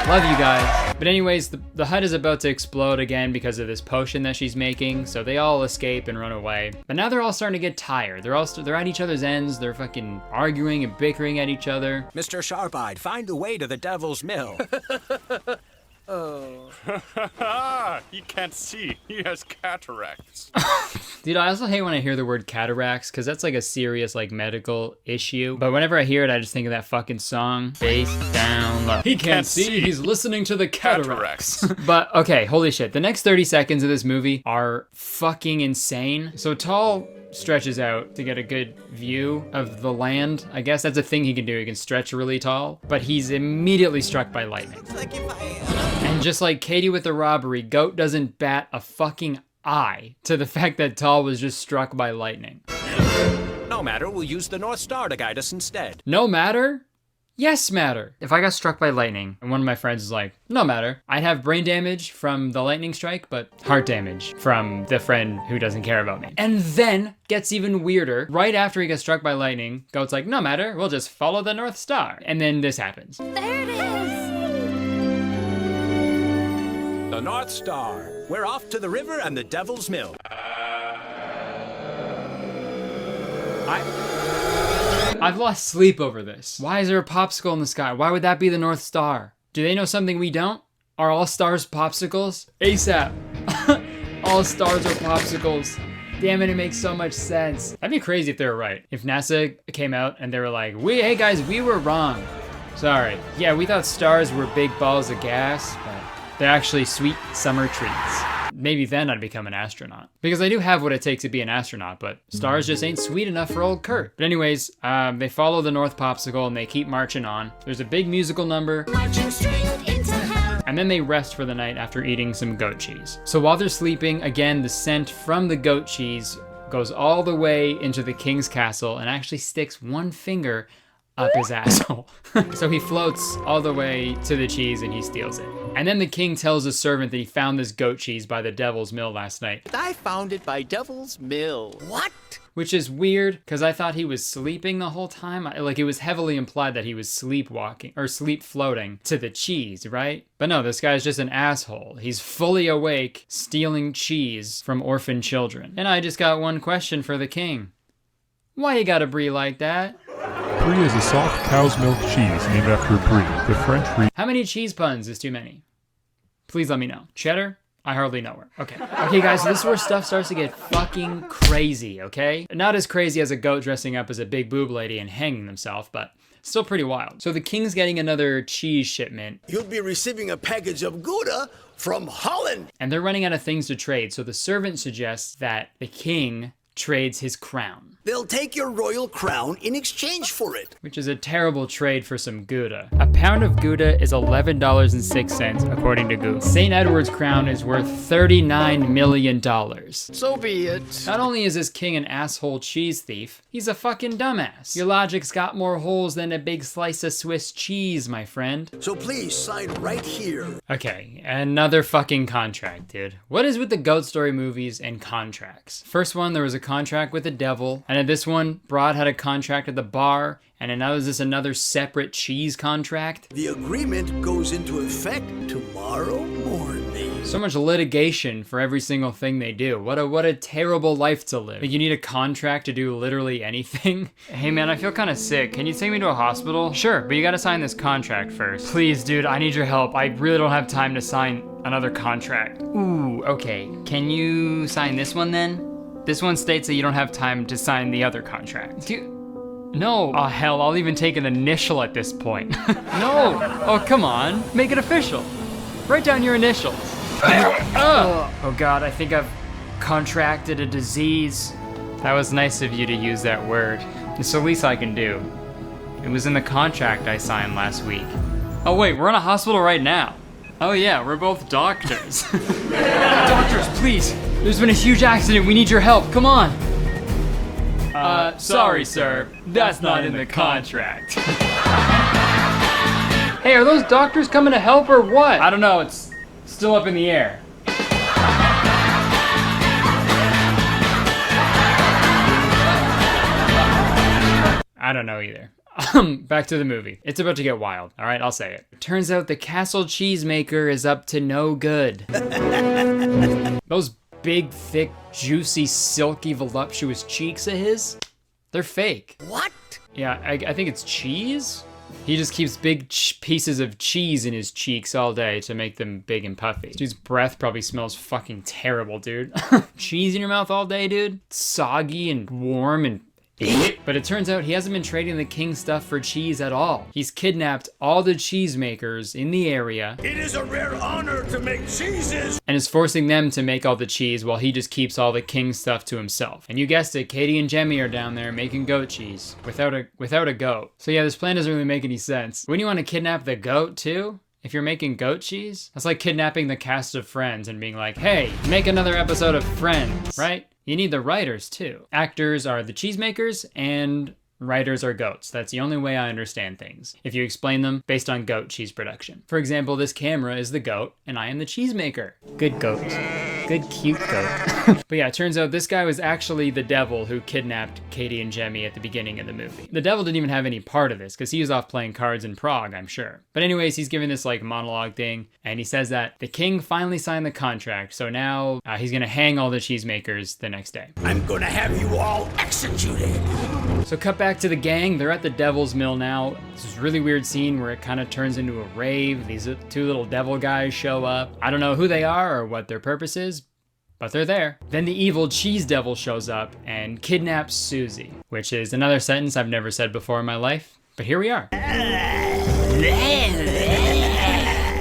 Love you guys. But anyways, the hut is about to explode again because of this potion that she's making, so they all escape and run away. But now they're all starting to get tired. They're at each other's ends. They're fucking arguing and bickering at each other. Mr. Sharp-Eyed, find the way to the Devil's Mill. Oh. He can't see. He has cataracts. Dude, I also hate when I hear the word cataracts, because that's like a serious like medical issue. But whenever I hear it, I just think of that fucking song. Face down low. He can't see. He's listening to the cataracts. But okay, holy shit. The next 30 seconds of this movie are fucking insane. So Tall stretches out to get a good view of the land. I guess that's a thing he can do. He can stretch really tall, but he's immediately struck by lightning. And just like Katie with the robbery, Goat doesn't bat a fucking eye to the fact that Tall was just struck by lightning. No matter, we'll use the North Star to guide us instead. No matter? Yes matter. If I got struck by lightning and one of my friends is like, no matter, I'd have brain damage from the lightning strike, but heart damage from the friend who doesn't care about me. And then gets even weirder. Right after he gets struck by lightning, Goat's like, no matter, we'll just follow the North Star. And then this happens. There it is! The North Star. We're off to the river and the Devil's Mill. I've lost sleep over this. Why is there a popsicle in the sky? Why would that be the North Star? Do they know something we don't? Are all stars popsicles? ASAP. All stars are popsicles. Damn it, it makes so much sense. That'd be crazy if they were right. If NASA came out and they were like, hey guys, we were wrong. Sorry. Yeah, we thought stars were big balls of gas, but they're actually sweet summer treats. Maybe then I'd become an astronaut. Because I do have what it takes to be an astronaut, but stars just ain't sweet enough for old Kurt. But anyways, they follow the North Popsicle and they keep marching on. There's a big musical number. Marching straight into hell. And then they rest for the night after eating some goat cheese. So while they're sleeping, again, the scent from the goat cheese goes all the way into the king's castle and actually sticks one finger up his asshole. So he floats all the way to the cheese and he steals it. And then the king tells his servant that he found this goat cheese by the Devil's Mill last night. I found it by Devil's Mill. What? Which is weird, because I thought he was sleeping the whole time. Like, it was heavily implied that he was sleepwalking, or sleep floating to the cheese, right? But no, this guy's just an asshole. He's fully awake, stealing cheese from orphan children. And I just got one question for the king. Why you gotta brie like that? Brie is a soft cow's milk cheese named after Brie, the French How many cheese puns is too many? Please let me know. Cheddar? I hardly know her. Okay. Okay, guys, so this is where stuff starts to get fucking crazy, okay? Not as crazy as a goat dressing up as a big boob lady and hanging themselves, but still pretty wild. So the king's getting another cheese shipment. You'll be receiving a package of Gouda from Holland. And they're running out of things to trade, so the servant suggests that the king trades his crown. They'll take your royal crown in exchange for it. Which is a terrible trade for some Gouda. A pound of Gouda is $11.06 according to Google. St. Edward's crown is worth $39 million. So be it. Not only is this king an asshole cheese thief, he's a fucking dumbass. Your logic's got more holes than a big slice of Swiss cheese, my friend. So please sign right here. Okay, another fucking contract, dude. What is with the Goat Story movies and contracts? First one, there was a contract with the devil, and in this one, Broad had a contract at the bar, and then now is this another separate cheese contract? The agreement goes into effect tomorrow morning. So much litigation for every single thing they do. What a terrible life to live. Like, you need a contract to do literally anything? Hey man, I feel kind of sick. Can you take me to a hospital? Sure, but you gotta sign this contract first. Please, dude, I need your help. I really don't have time to sign another contract. Ooh, okay. Can you sign this one then? This one states that you don't have time to sign the other contract. No. Oh hell, I'll even take an initial at this point. No. Oh, come on. Make it official. Write down your initials. Oh god, I think I've contracted a disease. That was nice of you to use that word. It's the least I can do. It was in the contract I signed last week. Oh wait, we're in a hospital right now. Oh yeah, we're both doctors. Doctors, please. There's been a huge accident. We need your help. Come on. Sorry, sir. That's not in the contract. Hey, are those doctors coming to help or what? I don't know. It's still up in the air. I don't know either. Back to the movie. It's about to get wild, all right? I'll say it. Turns out the castle cheesemaker is up to no good. Those big, thick, juicy, silky, voluptuous cheeks of his, they're fake. What? Yeah, I think it's cheese. He just keeps big pieces of cheese in his cheeks all day to make them big and puffy. Dude's breath probably smells fucking terrible, dude. Cheese in your mouth all day, dude? Soggy and warm and but it turns out he hasn't been trading the king stuff for cheese at all. He's kidnapped all the cheesemakers in the area. It is a rare honor to make cheeses. And is forcing them to make all the cheese while he just keeps all the king stuff to himself. And you guessed it, Katie and Jemmy are down there making goat cheese without a goat. So yeah, this plan doesn't really make any sense. Wouldn't you want to kidnap the goat too? If you're making goat cheese? That's like kidnapping the cast of Friends and being like, hey, make another episode of Friends, right? You need the writers too. Actors are the cheesemakers and writers are goats. That's the only way I understand things, if you explain them based on goat cheese production. For example, this camera is the goat and I am the cheesemaker. Good goat. Good cute goat. But yeah, it turns out this guy was actually the devil who kidnapped Katie and Jemmy at the beginning of the movie. The devil didn't even have any part of this because he was off playing cards in Prague, I'm sure. But anyways, he's giving this like monologue thing and he says that the king finally signed the contract. So now he's gonna hang all the cheesemakers the next day. I'm gonna have you all executed. So cut back to the gang. They're at the Devil's Mill now. It's this really weird scene where it kind of turns into a rave. These two little devil guys show up. I don't know who they are or what their purpose is, but they're there. Then the evil cheese devil shows up and kidnaps Susie, which is another sentence I've never said before in my life, but here we are.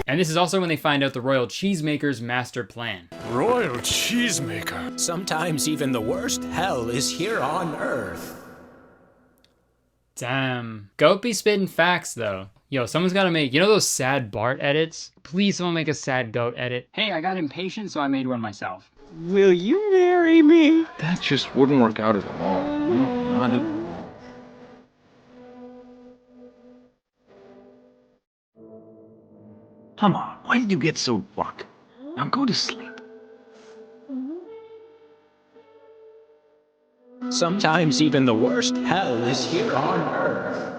And this is also when they find out the royal cheesemaker's master plan. Royal cheesemaker. Sometimes even the worst hell is here on Earth. Damn. Goat be spitting facts though. Yo, someone's gotta make, you know those sad Bart edits? Please someone make a sad goat edit. Hey, I got impatient, so I made one myself. Will you marry me? That just wouldn't work out at all. No, not at all. Come on, why did you get so drunk? Now go to sleep. Sometimes even the worst hell is here on Earth.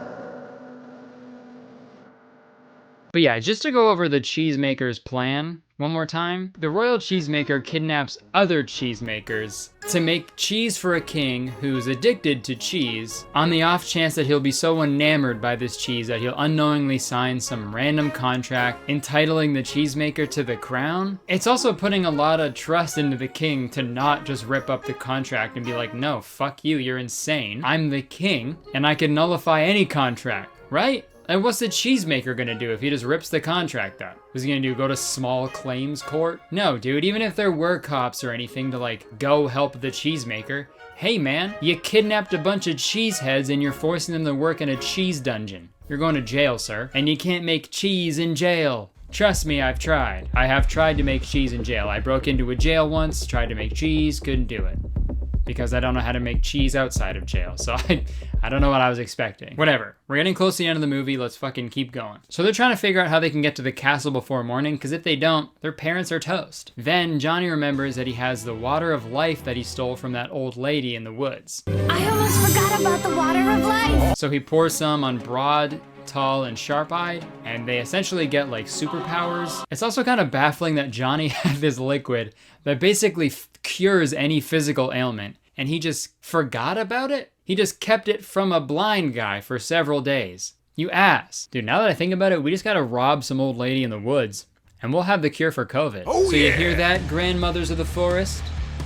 But yeah, just to go over the cheesemaker's plan one more time. The royal cheesemaker kidnaps other cheesemakers to make cheese for a king who's addicted to cheese on the off chance that he'll be so enamored by this cheese that he'll unknowingly sign some random contract entitling the cheesemaker to the crown. It's also putting a lot of trust into the king to not just rip up the contract and be like, no, fuck you, you're insane. I'm the king and I can nullify any contract, right? And what's the cheesemaker gonna do if he just rips the contract up? What's he gonna do, go to small claims court? No, dude, even if there were cops or anything to like go help the cheesemaker, hey man, you kidnapped a bunch of cheeseheads and you're forcing them to work in a cheese dungeon. You're going to jail, sir. And you can't make cheese in jail. Trust me, I've tried. I have tried to make cheese in jail. I broke into a jail once, tried to make cheese, couldn't do it. Because I don't know how to make cheese outside of jail. So I don't know what I was expecting. Whatever. We're getting close to the end of the movie. Let's fucking keep going. So they're trying to figure out how they can get to the castle before morning, because if they don't, their parents are toast. Then Johnny remembers that he has the water of life that he stole from that old lady in the woods. I almost forgot about the water of life. So he pours some on Broad, Tall, and Sharp-Eyed, and they essentially get like superpowers. It's also kind of baffling that Johnny had this liquid that basically cures any physical ailment, and he just forgot about it? He just kept it from a blind guy for several days. You ass. Dude, now that I think about it, we just gotta rob some old lady in the woods, and we'll have the cure for COVID. Oh, so you hear that, grandmothers of the forest?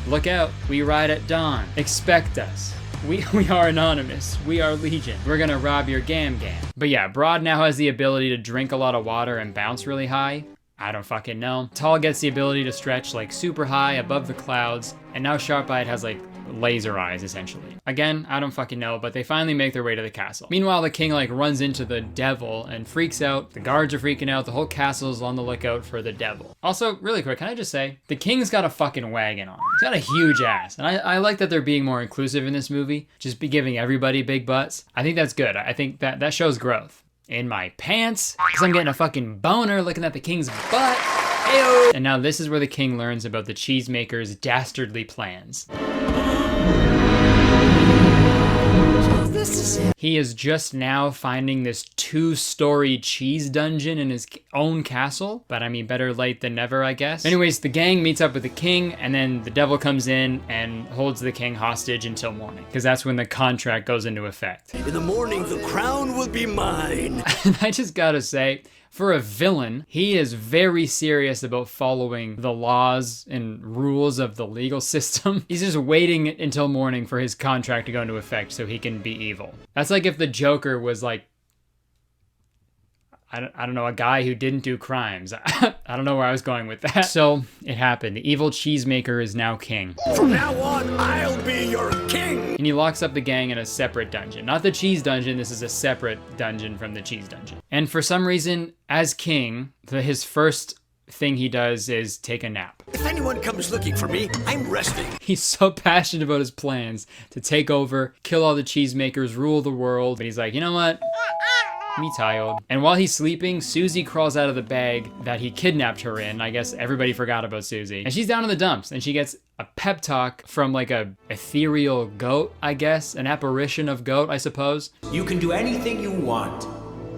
Look out, we ride at dawn. Expect us. We are anonymous. We are Legion. We're gonna rob your gam. But yeah, Broad now has the ability to drink a lot of water and bounce really high. I don't fucking know. Tall gets the ability to stretch like super high above the clouds, and now Sharp-Eyed has like laser eyes essentially. Again, I don't fucking know, but they finally make their way to the castle. Meanwhile, the king like runs into the devil and freaks out. The guards are freaking out. The whole castle is on the lookout for the devil. Also, really quick, can I just say, the king's got a fucking wagon on him. He's got a huge ass. And I like that they're being more inclusive in this movie, just be giving everybody big butts. I think that's good. I think that shows growth. In my pants, because I'm getting a fucking boner looking at the king's butt. Ayo. And now this is where the king learns about the cheesemaker's dastardly plans. Just this is it. He is just now finding this 2-story cheese dungeon in his own castle, but I mean, better late than never, I guess. Anyways, the gang meets up with the king, and then the devil comes in and holds the king hostage until morning, because that's when the contract goes into effect. In the morning, the crown will be mine. And I just gotta say, for a villain, he is very serious about following the laws and rules of the legal system. He's just waiting until morning for his contract to go into effect so he can be evil. That's like if the Joker was like, I don't know, a guy who didn't do crimes. I don't know where I was going with that. So it happened. The evil cheesemaker is now king. From now on, I'll be your king. And he locks up the gang in a separate dungeon. Not the cheese dungeon, this is a separate dungeon from the cheese dungeon. And for some reason, as king, his first thing he does is take a nap. If anyone comes looking for me, I'm resting. He's so passionate about his plans to take over, kill all the cheesemakers, rule the world. But he's like, you know what? Me tired. And while he's sleeping, Susie crawls out of the bag that he kidnapped her in. I guess everybody forgot about Susie. And she's down in the dumps, and she gets a pep talk from like a ethereal goat, I guess. An apparition of goat, I suppose. You can do anything you want.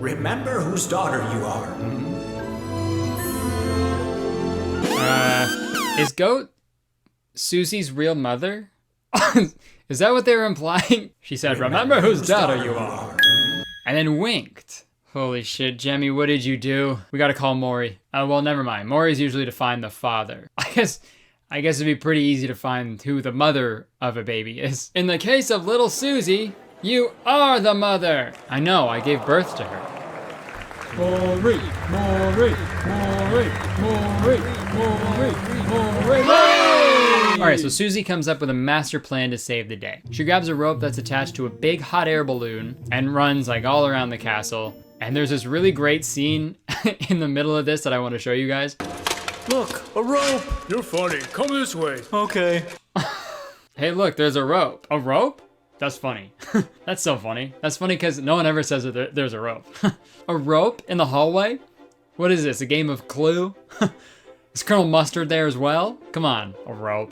Remember whose daughter you are. Is goat Susie's real mother? Is that what they were implying? She said, remember whose daughter you are. And then winked. Holy shit, Jemmy, what did you do? We gotta call Maury. Well, never mind. Maury's usually to find the father. I guess it'd be pretty easy to find who the mother of a baby is. In the case of little Susie, you are the mother. I know, I gave birth to her. Maury, Maury, Maury, Maury, Maury, Maury. Alright, so Susie comes up with a master plan to save the day. She grabs a rope that's attached to a big hot air balloon and runs like all around the castle. And there's this really great scene in the middle of this that I want to show you guys. Look, a rope. You're funny. Come this way. Okay. Hey, look, there's a rope. A rope? That's funny. That's so funny. That's funny because no one ever says that there's a rope. A rope in the hallway? What is this, a game of Clue? Is Colonel Mustard there as well? Come on, a rope.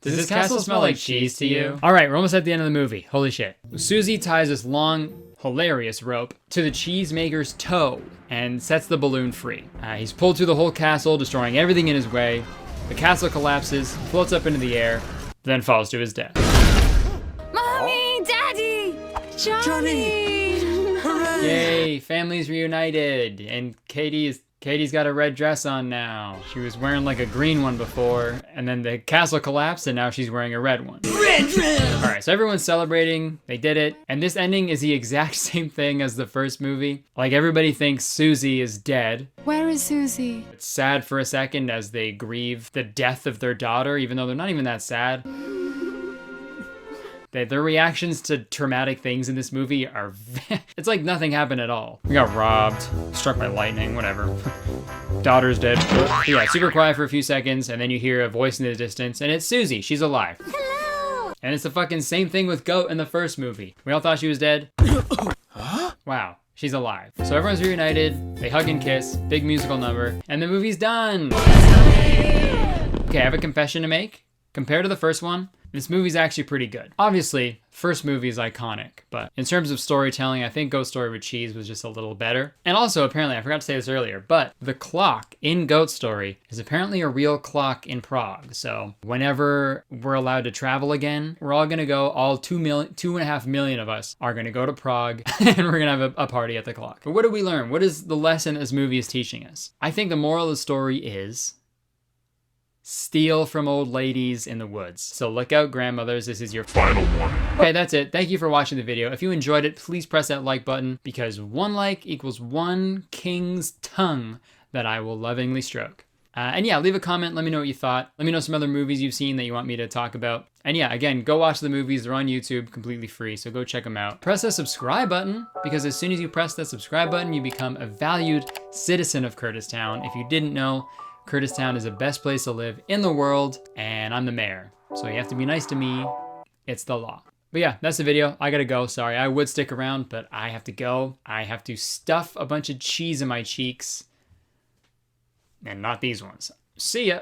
Does this castle smell like cheese to you? All right, we're almost at the end of the movie. Holy shit. Susie ties this long, hilarious rope to the cheesemaker's toe and sets the balloon free. He's pulled through the whole castle, destroying everything in his way. The castle collapses, floats up into the air, then falls to his death. Mommy! Daddy! Johnny! Hooray! Yay, families reunited, and Katie's got a red dress on now. She was wearing like a green one before, and then the castle collapsed, and now she's wearing a red one. Red dress! All right, so everyone's celebrating. They did it. And this ending is the exact same thing as the first movie. Like, everybody thinks Susie is dead. Where is Susie? It's sad for a second as they grieve the death of their daughter, even though they're not even that sad. Their reactions to traumatic things in this movie are... it's like nothing happened at all. We got robbed, struck by lightning, whatever. Daughter's dead. But yeah, super quiet for a few seconds, and then you hear a voice in the distance, and it's Susie. She's alive. Hello! And it's the fucking same thing with Goat in the first movie. We all thought she was dead. Huh? Wow, she's alive. So everyone's reunited, they hug and kiss, big musical number, and the movie's done. Okay, I have a confession to make. Compared to the first one, this movie's actually pretty good. Obviously, first movie is iconic, but in terms of storytelling, I think Ghost Story with Cheese was just a little better. And also, apparently, I forgot to say this earlier, but the clock in Goat Story is apparently a real clock in Prague. So whenever we're allowed to travel again, we're all gonna go, all 2.5 million of us are gonna go to Prague, and we're gonna have a party at the clock. But what did we learn? What is the lesson this movie is teaching us? I think the moral of the story is... steal from old ladies in the woods. So look out, grandmothers, this is your final warning. Okay, that's it. Thank you for watching the video. If you enjoyed it, please press that like button because 1 like equals 1 king's tongue that I will lovingly stroke. And yeah, leave a comment. Let me know what you thought. Let me know some other movies you've seen that you want me to talk about. And yeah, again, go watch the movies. They're on YouTube, completely free, so go check them out. Press that subscribe button because as soon as you press that subscribe button, you become a valued citizen of Kurtistown. If you didn't know, Kurtistown is the best place to live in the world, and I'm the mayor. So you have to be nice to me. It's the law. But yeah, that's the video. I gotta go. Sorry, I would stick around, but I have to go. I have to stuff a bunch of cheese in my cheeks. And not these ones. See ya.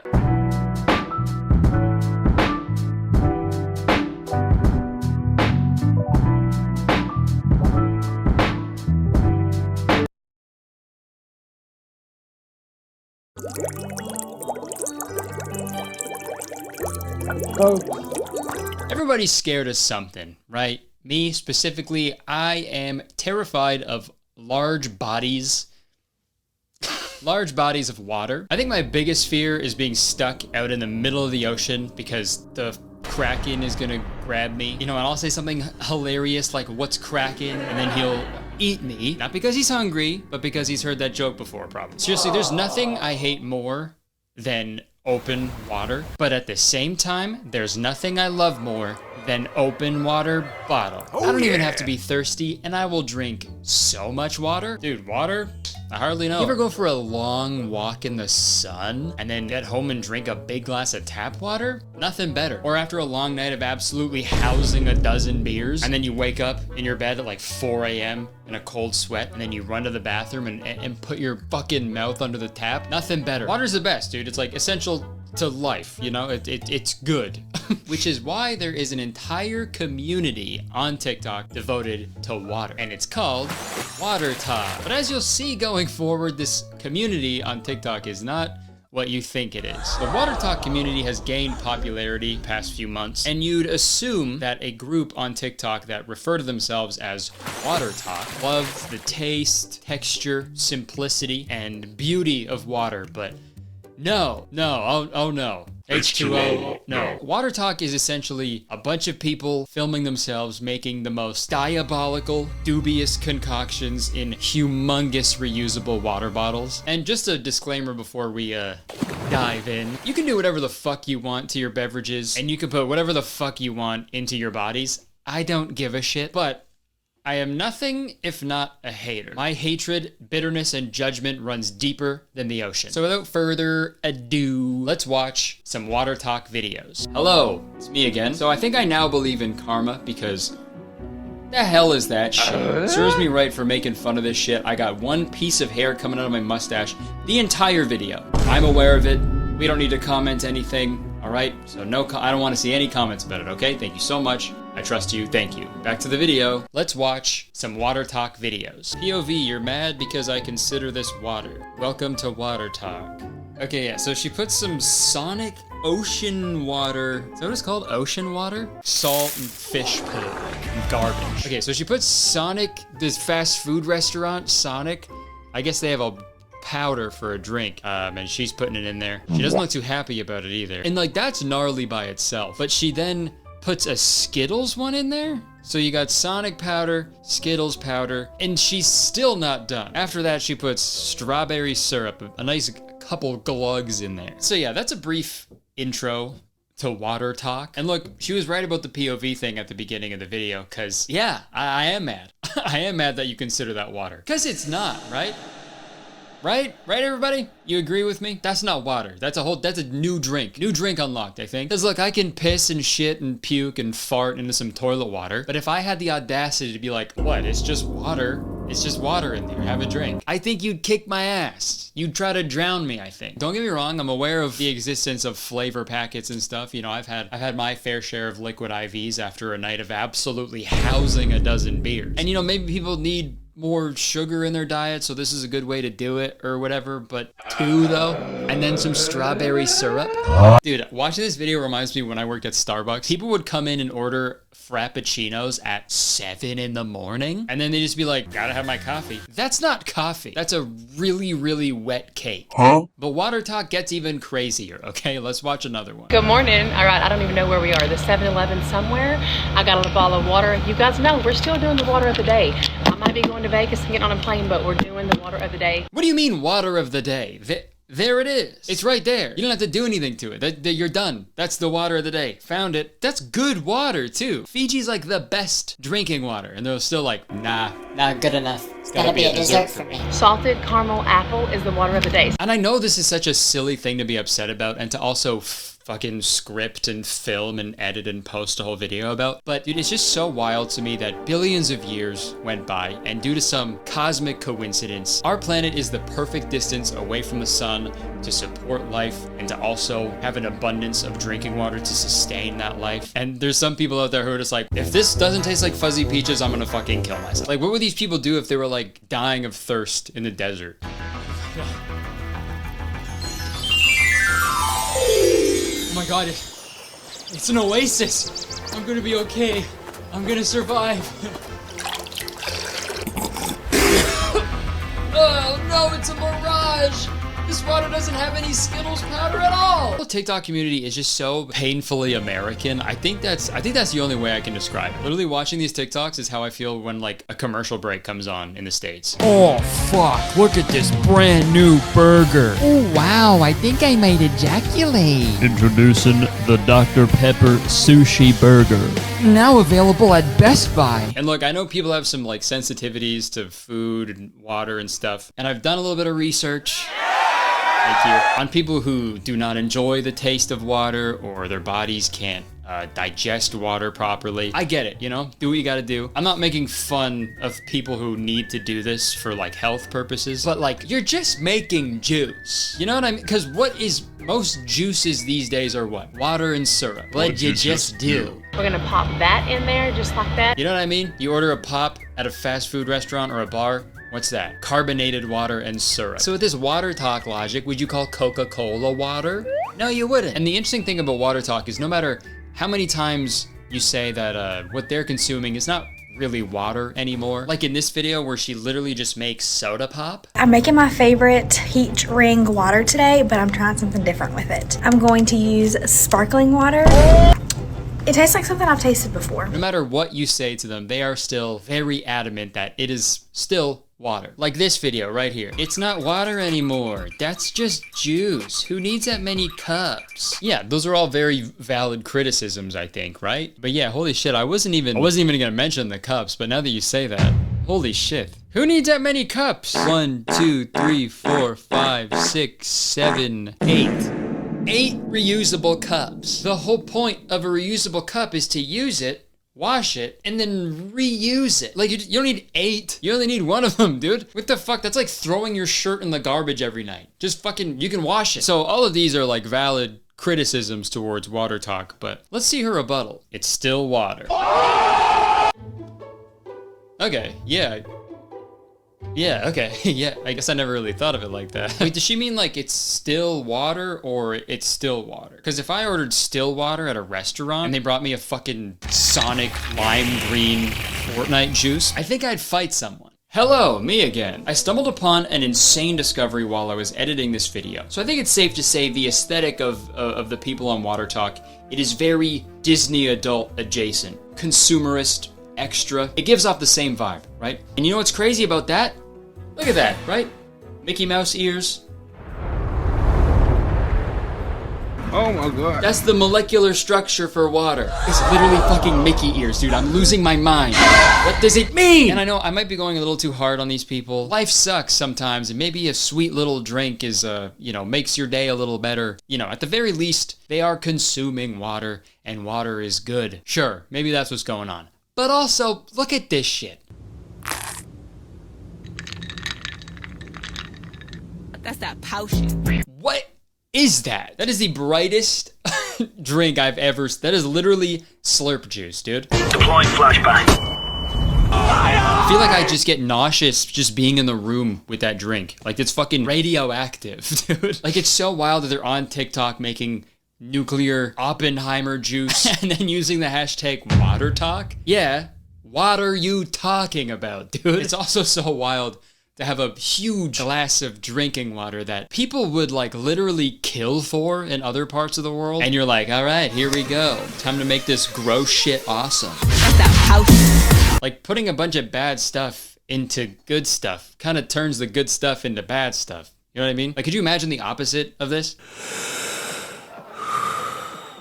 Everybody's scared of something, right? Me specifically, I am terrified of large bodies of water. I think my biggest fear is being stuck out in the middle of the ocean because the Kraken is gonna grab me. You know, and I'll say something hilarious like, "What's Kraken?" And then he'll eat me. Not because he's hungry, but because he's heard that joke before, probably. Seriously, there's nothing I hate more than open water. But at the same time, there's nothing I love more than open water bottle. I don't even have to be thirsty, and I will drink so much water. Dude, water? I hardly know. You ever go for a long walk in the sun and then get home and drink a big glass of tap water? Nothing better. Or after a long night of absolutely housing a dozen beers, and then you wake up in your bed at like 4 a.m. in a cold sweat, and then you run to the bathroom and put your fucking mouth under the tap. Nothing better. Water's the best, dude. It's like essential to life, you know? It's good. Which is why there is an entire community on TikTok devoted to water, and it's called Water Talk. But as you'll see going forward, this community on TikTok is not what you think it is. The Water Talk community has gained popularity past few months, and you'd assume that a group on TikTok that refer to themselves as Water Talk love the taste, texture, simplicity, and beauty of water, but no, oh no. H2O, no. Water Talk is essentially a bunch of people filming themselves making the most diabolical, dubious concoctions in humongous reusable water bottles. And just a disclaimer before we dive in, you can do whatever the fuck you want to your beverages, and you can put whatever the fuck you want into your bodies. I don't give a shit, but I am nothing if not a hater. My hatred, bitterness, and judgment runs deeper than the ocean. So without further ado, let's watch some Water Talk videos. Hello, it's me again. So I think I now believe in karma because the hell is that shit? Serves me right for making fun of this shit. I got one piece of hair coming out of my mustache the entire video. I'm aware of it. We don't need to comment anything. All right, so I don't want to see any comments about it, okay? Thank you so much. I trust you, thank you. Back to the video. Let's watch some Water Talk videos. POV, you're mad because I consider this water. Welcome to Water Talk. Okay, yeah, so she puts some Sonic ocean water. Is that what it's called? Ocean water? Salt and fish poo and garbage. Okay, so she puts Sonic, this fast food restaurant, Sonic. I guess they have a powder for a drink, and she's putting it in there. She doesn't look too happy about it either. And like, that's gnarly by itself. But she then puts a Skittles one in there? So you got Sonic powder, Skittles powder, and she's still not done. After that, she puts strawberry syrup, a nice couple glugs in there. So yeah, that's a brief intro to Water Talk. And look, she was right about the POV thing at the beginning of the video, cause yeah, I am mad. I am mad that you consider that water. Cause it's not, right? Right, everybody? You agree with me? That's not water. That's a new drink. New drink unlocked, I think. Because look, I can piss and shit and puke and fart into some toilet water. But if I had the audacity to be like, what, it's just water. It's just water in there, have a drink. I think you'd kick my ass. You'd try to drown me, I think. Don't get me wrong, I'm aware of the existence of flavor packets and stuff. You know, I've had my fair share of liquid IVs after a night of absolutely housing a dozen beers. And you know, maybe people need more sugar in their diet, so this is a good way to do it or whatever, but 2 though, and then some strawberry syrup. Dude, watching this video reminds me when I worked at Starbucks. People would come in and order frappuccinos at 7 in the morning, and then they just be like, gotta have my coffee. That's not coffee. That's a really, really wet cake. Huh? But Water Talk gets even crazier, okay? Let's watch another one. Good morning. All right, I don't even know where we are. The 7-Eleven somewhere. I got a bottle of water. You guys know we're still doing the water of the day. I might be going to Vegas and getting on a plane, but we're doing the water of the day. What do you mean water of the day? There it is. It's right there. You don't have to do anything to it. You're done. That's the water of the day. Found it. That's good water, too. Fiji's like the best drinking water, and they're still like, nah. Not good enough. It's gotta be a dessert for me. Salted caramel apple is the water of the day. And I know this is such a silly thing to be upset about, and to also fucking script and film and edit and post a whole video about. But dude, it's just so wild to me that billions of years went by, and due to some cosmic coincidence, our planet is the perfect distance away from the sun to support life and to also have an abundance of drinking water to sustain that life. And there's some people out there who are just like, if this doesn't taste like fuzzy peaches, I'm gonna fucking kill myself. Like, what would these people do if they were like dying of thirst in the desert? god, it's an oasis. I'm gonna be okay. I'm gonna survive. Oh no, it's a mirage! This water doesn't have any Skittles powder at all! The TikTok community is just so painfully American. I think that's the only way I can describe it. Literally watching these TikToks is how I feel when like a commercial break comes on in the States. Oh fuck, look at this brand new burger. Oh wow, I think I might ejaculate. Introducing the Dr. Pepper Sushi Burger. Now available at Best Buy. And look, I know people have some like sensitivities to food and water and stuff, and I've done a little bit of research. Thank you. On people who do not enjoy the taste of water or their bodies can't digest water properly. I get it, you know? Do what you gotta do. I'm not making fun of people who need to do this for like health purposes, but like, you're just making juice. You know what I mean? Because what is most juices these days are what? Water and syrup. What you just do. We're gonna pop that in there just like that. You know what I mean? You order a pop at a fast food restaurant or a bar. What's that? Carbonated water and syrup. So with this water talk logic, would you call Coca-Cola water? No, you wouldn't. And the interesting thing about water talk is no matter how many times you say that what they're consuming is not really water anymore. Like in this video where she literally just makes soda pop. I'm making my favorite heat ring water today, but I'm trying something different with it. I'm going to use sparkling water. It tastes like something I've tasted before. No matter what you say to them, they are still very adamant that it is still water. Like this video right here. It's not water anymore. That's just juice. Who needs that many cups? Yeah, those are all very valid criticisms, I think, right? But yeah, holy shit, I wasn't even gonna mention the cups, but now that you say that, holy shit. Who needs that many cups? 1, 2, 3, 4, 5, 6, 7, 8. 8 reusable cups. The whole point of a reusable cup is to use it, wash it, and then reuse it. Like, you don't need 8. You only need 1 of them, dude. What the fuck? That's like throwing your shirt in the garbage every night. Just fucking, you can wash it. So all of these are like valid criticisms towards water talk, but let's see her rebuttal. It's still water. Okay, yeah. Yeah, okay, yeah, I guess I never really thought of it like that. Wait, does she mean like it's still water or it's still water? Because if I ordered still water at a restaurant and they brought me a fucking Sonic lime green Fortnite juice, I think I'd fight someone. Hello, me again. I stumbled upon an insane discovery while I was editing this video. So I think it's safe to say the aesthetic of the people on Water Talk, it is very Disney adult adjacent, consumerist, extra. It gives off the same vibe, right? And you know what's crazy about that? Look at that, right? Mickey Mouse ears. Oh my god. That's the molecular structure for water. It's literally fucking Mickey ears, dude. I'm losing my mind. What does it mean? And I know I might be going a little too hard on these people. Life sucks sometimes, and maybe a sweet little drink is, you know, makes your day a little better. You know, at the very least, they are consuming water, and water is good. Sure, maybe that's what's going on. But also, look at this shit. That's that pow shit. What is that? That is the brightest drink I've ever... That is literally slurp juice, dude. Deploying flashbang. I feel like I just get nauseous just being in the room with that drink. Like, it's fucking radioactive, dude. Like, it's so wild that they're on TikTok making nuclear Oppenheimer juice and then using the hashtag water talk. Yeah, what are you talking about, dude? It's also so wild to have a huge glass of drinking water that people would like literally kill for in other parts of the world. And you're like, all right, here we go. Time to make this gross shit awesome. That's that house. Like putting a bunch of bad stuff into good stuff kind of turns the good stuff into bad stuff. You know what I mean? Like, could you imagine the opposite of this?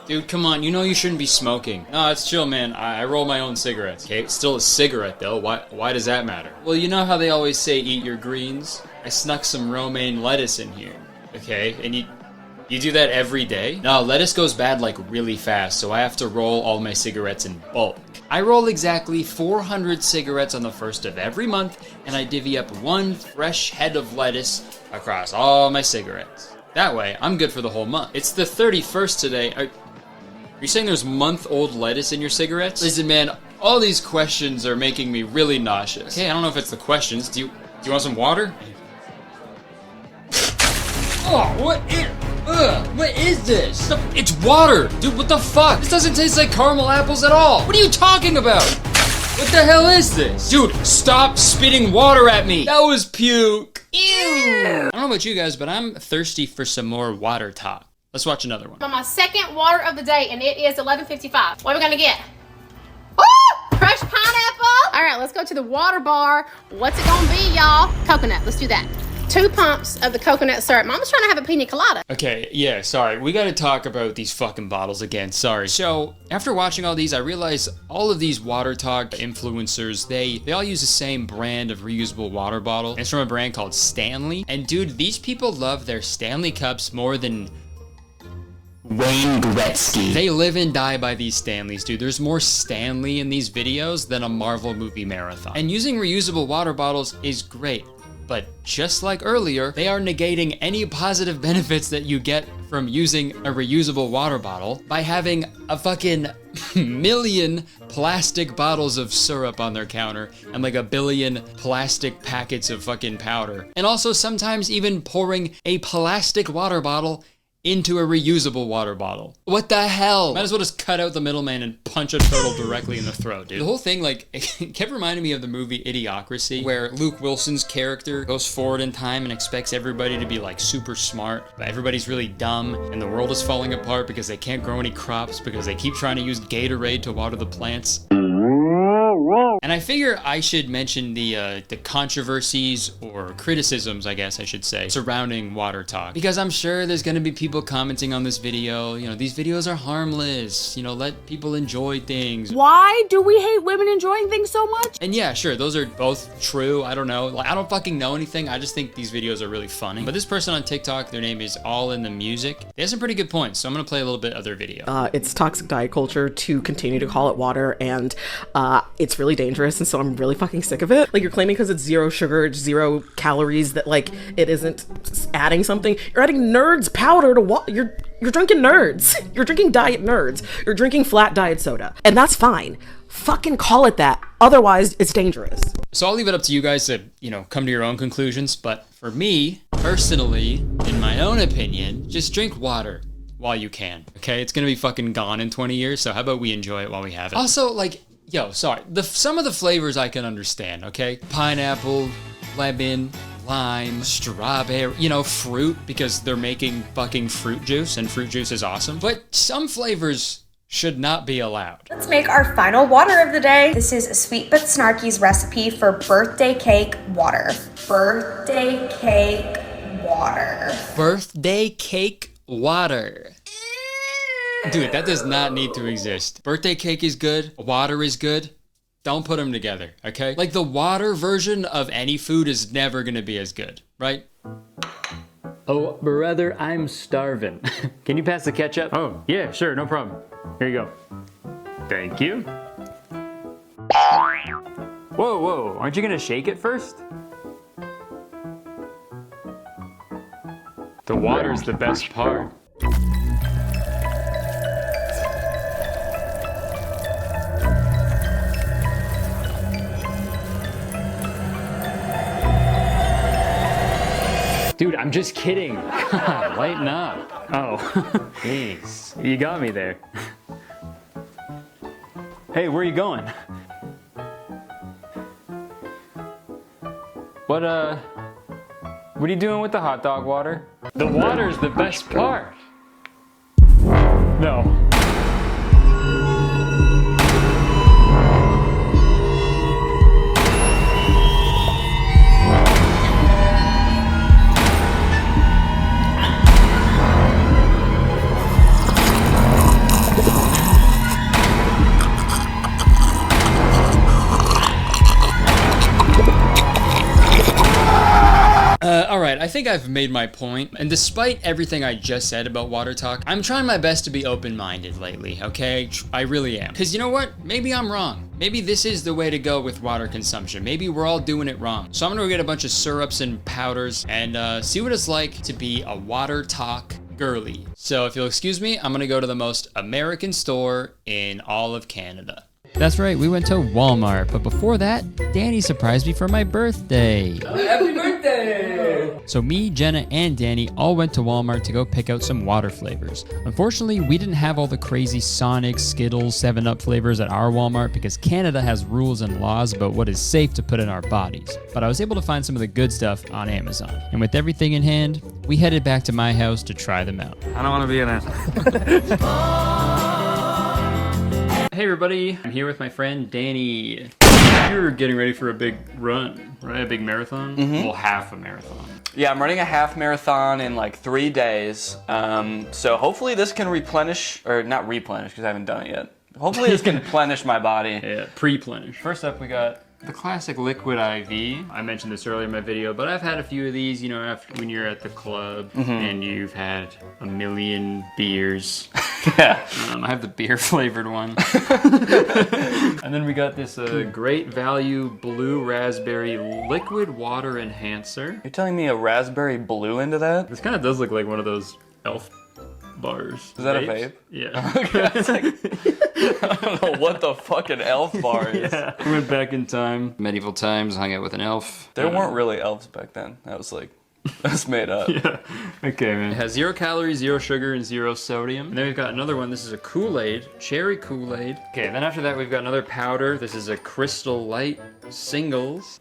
Dude, come on, you know you shouldn't be smoking. No, it's chill, man. I roll my own cigarettes. Okay, it's still a cigarette, though. Why does that matter? Well, you know how they always say eat your greens? I snuck some romaine lettuce in here, okay? And you do that every day? No, lettuce goes bad, like, really fast, so I have to roll all my cigarettes in bulk. I roll exactly 400 cigarettes on the 1st of every month, and I divvy up 1 fresh head of lettuce across all my cigarettes. That way, I'm good for the whole month. It's the 31st today. Are you saying there's month-old lettuce in your cigarettes? Listen, man, all these questions are making me really nauseous. Okay, I don't know if it's the questions. Do you want some water? Oh, what? Ugh, what is this? It's water! Dude, what the fuck? This doesn't taste like caramel apples at all! What are you talking about? What the hell is this? Dude, stop spitting water at me! That was puke! Ew! I don't know about you guys, but I'm thirsty for some more water talk. Let's watch another one. On my second water of the day, and it is 11:55. What are we gonna get? Woo! Crushed pineapple! All right, let's go to the water bar. What's it gonna be, y'all? Coconut, let's do that. 2 pumps of the coconut syrup. Mama's trying to have a pina colada. Okay, yeah, sorry. We gotta talk about these fucking bottles again, sorry. So, after watching all these, I realized all of these water talk influencers, they all use the same brand of reusable water bottle. And it's from a brand called Stanley. And dude, these people love their Stanley cups more than Wayne Gretzky. They live and die by these Stanleys, dude. There's more Stanley in these videos than a Marvel movie marathon. And using reusable water bottles is great. But just like earlier, they are negating any positive benefits that you get from using a reusable water bottle by having a fucking million plastic bottles of syrup on their counter and like a billion plastic packets of fucking powder. And also sometimes even pouring a plastic water bottle into a reusable water bottle. What the hell? Might as well just cut out the middleman and punch a turtle directly in the throat, dude. The whole thing, like, it kept reminding me of the movie Idiocracy, where Luke Wilson's character goes forward in time and expects everybody to be, like, super smart, but everybody's really dumb, and the world is falling apart because they can't grow any crops because they keep trying to use Gatorade to water the plants. And I figure I should mention the controversies or criticisms, I guess I should say, surrounding water talk. Because I'm sure there's gonna be people commenting on this video, you know, these videos are harmless, you know, let people enjoy things. Why do we hate women enjoying things so much? And yeah, sure, those are both true, I don't know. Like, I don't fucking know anything, I just think these videos are really funny. But this person on TikTok, their name is All in the Music. They have some pretty good points, so I'm gonna play a little bit of their video. It's toxic diet culture to continue to call it water, and it's really dangerous, and so I'm really fucking sick of it. Like, you're claiming because it's 0 sugar, 0 calories, that like it isn't adding something. You're adding Nerds powder to water. You're drinking Nerds. You're drinking diet Nerds. You're drinking flat diet soda, and that's fine. Fucking call it that. Otherwise, it's dangerous. So I'll leave it up to you guys to, you know, come to your own conclusions. But for me, personally, in my own opinion, just drink water while you can. Okay, it's gonna be fucking gone in 20 years. So how about we enjoy it while we have it? Also, like, yo, sorry. Some of the flavors I can understand, okay? Pineapple, lemon, lime, strawberry, you know, fruit, because they're making fucking fruit juice, and fruit juice is awesome. But some flavors should not be allowed. Let's make our final water of the day. This is Sweet But Snarky's recipe for birthday cake water. Birthday cake water. Birthday cake water. Dude, that does not need to exist. Birthday cake is good. Water is good. Don't put them together, okay? Like, the water version of any food is never gonna be as good, right? Oh, brother, I'm starving. Can you pass the ketchup? Oh, yeah, sure, no problem. Here you go. Thank you. Whoa, whoa, aren't you gonna shake it first? The water's the best part. Dude, I'm just kidding. God, lighten up. Oh, jeez. You got me there. Hey, where are you going? What are you doing with the hot dog water? The water's the best part. No. Alright, I think I've made my point, and despite everything I just said about water talk, I'm trying my best to be open-minded lately, okay? I really am. Because you know what? Maybe I'm wrong. Maybe this is the way to go with water consumption. Maybe we're all doing it wrong. So I'm gonna go get a bunch of syrups and powders and see what it's like to be a water talk girly. So if you'll excuse me, I'm gonna go to the most American store in all of Canada. That's right, we went to Walmart, but before that, Danny surprised me for my birthday. Happy birthday! birthday! So me, Jenna, and Danny all went to Walmart to go pick out some water flavors. Unfortunately, we didn't have all the crazy Sonic, Skittles, 7-Up flavors at our Walmart because Canada has rules and laws about what is safe to put in our bodies. But I was able to find some of the good stuff on Amazon. And with everything in hand, we headed back to my house to try them out. I don't want to be in it. Hey everybody, I'm here with my friend Danny. You're getting ready for a big run, right? A big marathon? Well, half a marathon. Yeah, I'm running a half marathon in like 3 days. So hopefully this can replenish, or not replenish because I haven't done it yet. Hopefully this can plenish my body. Yeah, pre-plenish. First up, we got the classic liquid IV. I mentioned this earlier in my video, but I've had a few of these, you know, after when you're at the club and you've had a million beers. Yeah. I have the beer flavored one. And then we got this Great Value Blue Raspberry Liquid Water Enhancer. You're telling me a raspberry blue into that? This kind of does look like one of those elf bars. Is that a vape? Yeah. Okay, it's like, I don't know what the fucking elf bar is. Yeah. We went back in time, medieval times, hung out with an elf. There weren't really elves back then. That was like, that's made up. Yeah. Okay, man. It has 0 calories, 0 sugar, and 0 sodium. And then we've got another one. This is a Kool-Aid, cherry Kool-Aid. Okay, then after that we've got another powder. This is a Crystal Light Singles.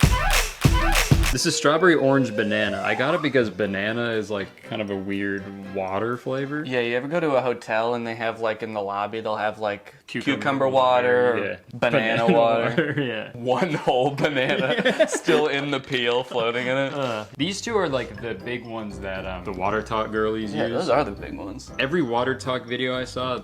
This is strawberry orange banana. I got it because banana is like kind of a weird water flavor. Yeah, you ever go to a hotel and they have like in the lobby, they'll have like cucumber water, or banana water. Yeah. One whole banana still in the peel floating in it. These two are like the big ones that the Water Talk girlies use. Yeah, those are the big ones. Every Water Talk video I saw,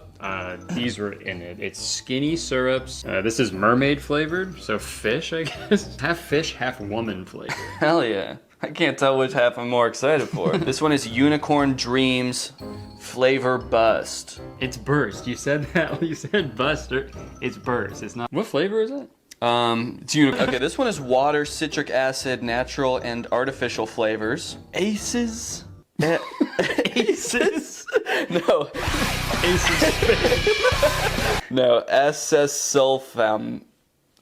these were in it. It's skinny syrups. This is mermaid flavored, so fish, I guess. Half fish, half woman flavored. Hell yeah. I can't tell which half I'm more excited for. This one is Unicorn Dreams Flavor Bust. It's burst. You said that. You said buster. It's burst. It's not. What flavor is it? It's okay, this one is water, citric acid, natural and artificial flavors. Aces? Aces? No. Aces. No, SS sulfam.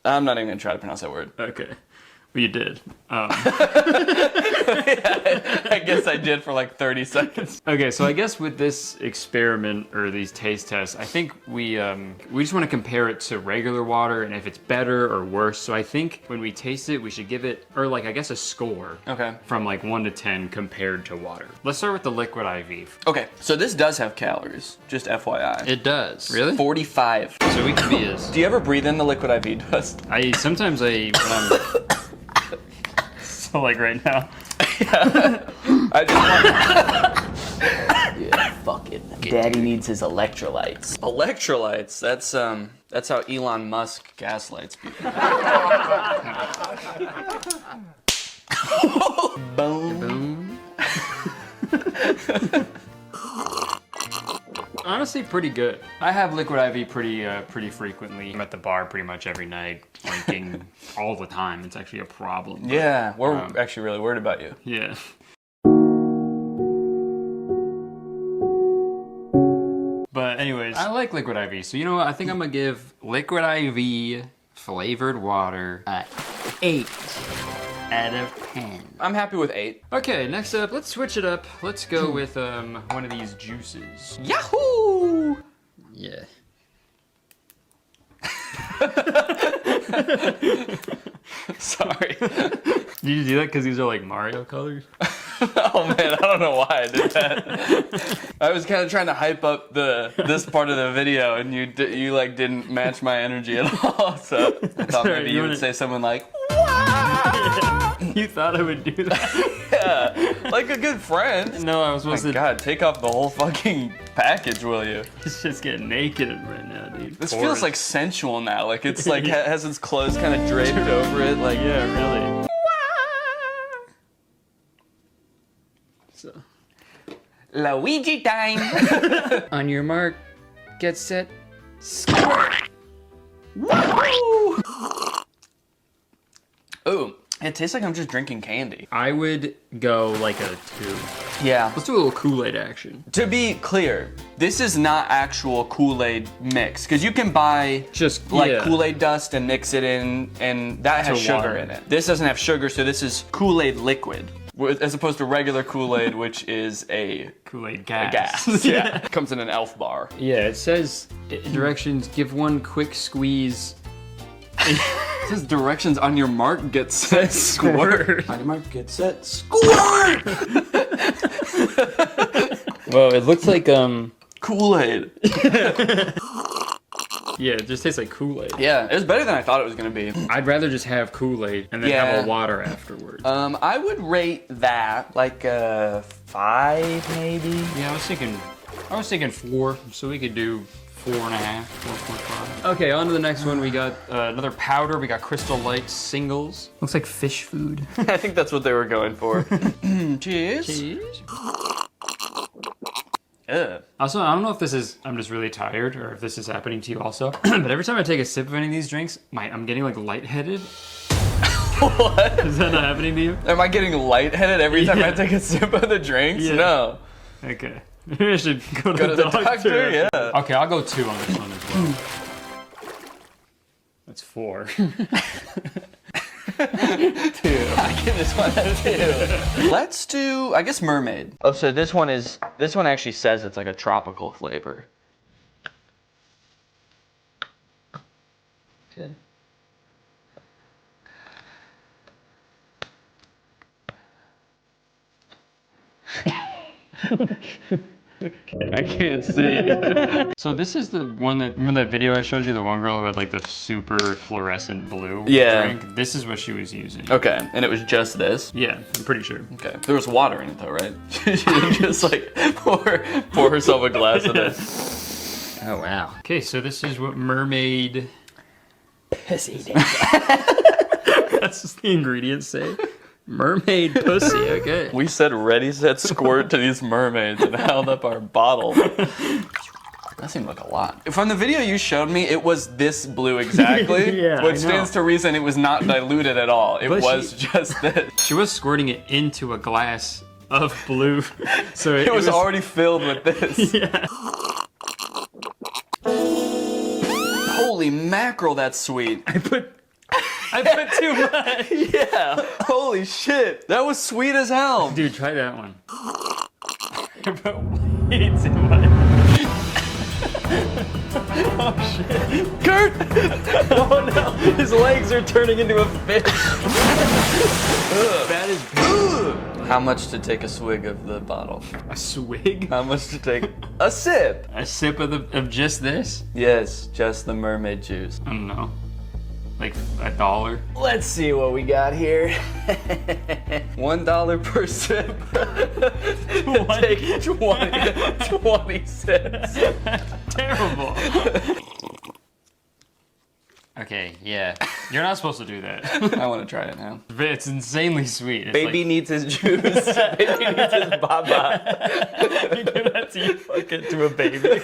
I'm not even gonna try to pronounce that word. Okay. Well, you did. Yeah, I guess I did for like 30 seconds. Okay, so I guess with this experiment or these taste tests, I think we just want to compare it to regular water and if it's better or worse. So I think when we taste it, we should give it, or like I guess a score. Okay. From like 1 to 10 compared to water. Let's start with the liquid IV. Okay, so this does have calories, just FYI. It does. Really? 45. So we can be as. Do you ever breathe in the liquid IV dust? Sometimes when I'm. So like right now. Yeah. I just want... Yeah, fuck it. Daddy needs his electrolytes. Electrolytes? That's how Elon Musk gaslights people. Boom. Honestly, pretty good. I have liquid IV pretty frequently. I'm at the bar pretty much every night, drinking all the time. It's actually a problem. But, yeah, we're actually really worried about you. Yeah. But anyways, I like liquid IV. So you know what? I think I'm gonna give liquid IV flavored water a 8 out of 10. I'm happy with 8. Okay, next up, let's switch it up. Let's go with one of these juices. Yahoo! Yeah. Sorry. Did you do that because these are like Mario colors? Oh man, I don't know why I did that. I was kind of trying to hype up this part of the video, and you like didn't match my energy at all. So I thought maybe you would say something like, "Wow!" You thought I would do that? Yeah, like a good friend. No, I was supposed to. God, take off the whole fucking package, will you? It's just getting naked right now, dude. This feels like sensual now. Like it's like has its clothes kind of draped over it. Like yeah, really. So. Luigi time! On your mark, get set, squirt! Woo! Ooh, it tastes like I'm just drinking candy. I would go like a 2. Yeah. Let's do a little Kool-Aid action. To be clear, this is not actual Kool-Aid mix, because you can buy just like Kool-Aid dust and mix it in, and that has sugar in it. This doesn't have sugar, so this is Kool-Aid liquid. as opposed to regular Kool-Aid, which is a Kool-Aid a gas. gas. Yeah, comes in an elf bar. Yeah, it says directions, give one quick squeeze. It says directions on your mark, get set, squirt. On your mark, get set, squirt! Well, it looks like Kool-Aid. Yeah, it just tastes like Kool-Aid. Yeah, it was better than I thought it was gonna be. I'd rather just have Kool-Aid and then have a water afterwards. I would rate that like a 5 maybe. Yeah, I was thinking 4, so we could do 4.5, 4.5. Okay, on to the next one. We got another powder. We got Crystal Light singles. Looks like fish food. I think that's what they were going for. Cheers. Cheers. Ugh. Also, I don't know if this is, I'm just really tired or if this is happening to you also, but every time I take a sip of any of these drinks, I'm getting like lightheaded. What? Is that not happening to you? Am I getting lightheaded every time I take a sip of the drinks? Yeah. No. Okay. Maybe I should go to the doctor. after. Yeah. Okay, I'll go 2 on this one as well. That's 4. 2. I give this one a 2. Let's do, I guess, mermaid. Oh, so this one actually says it's like a tropical flavor. Okay. I can't see. So this is the one that, remember that video I showed you, the one girl who had like the super fluorescent blue drink? This is what she was using. Okay, and it was just this? Yeah, I'm pretty sure. Okay, there was water in it though, right? She didn't just like pour herself a glass of it. Oh wow. Okay, so this is what mermaid pussy. That's just the ingredients say. Mermaid pussy, okay. We said ready, set, squirt to these mermaids and held up our bottle. That seemed like a lot. From the video you showed me, it was this blue exactly. Yeah, which stands to reason it was not diluted at all. It was just this. She was squirting it into a glass of blue. So it was already filled with this. Yeah. Holy mackerel, that's sweet. I put too much. Yeah. Holy shit. That was sweet as hell. Dude, try that one. I put way too much. Oh shit. Kurt! Oh no. His legs are turning into a fish. That is How much to take a swig of the bottle? A swig? How much to take a sip? A sip of just this? Yes, just the mermaid juice. I don't know. Like $1? Let's see what we got here. $1 per sip. Take 20 sips. Terrible. Okay, yeah. You're not supposed to do that. I want to try it now. It's insanely sweet. It's Baby needs his juice. Baby needs his baba. You give that to you, fuck it to a baby.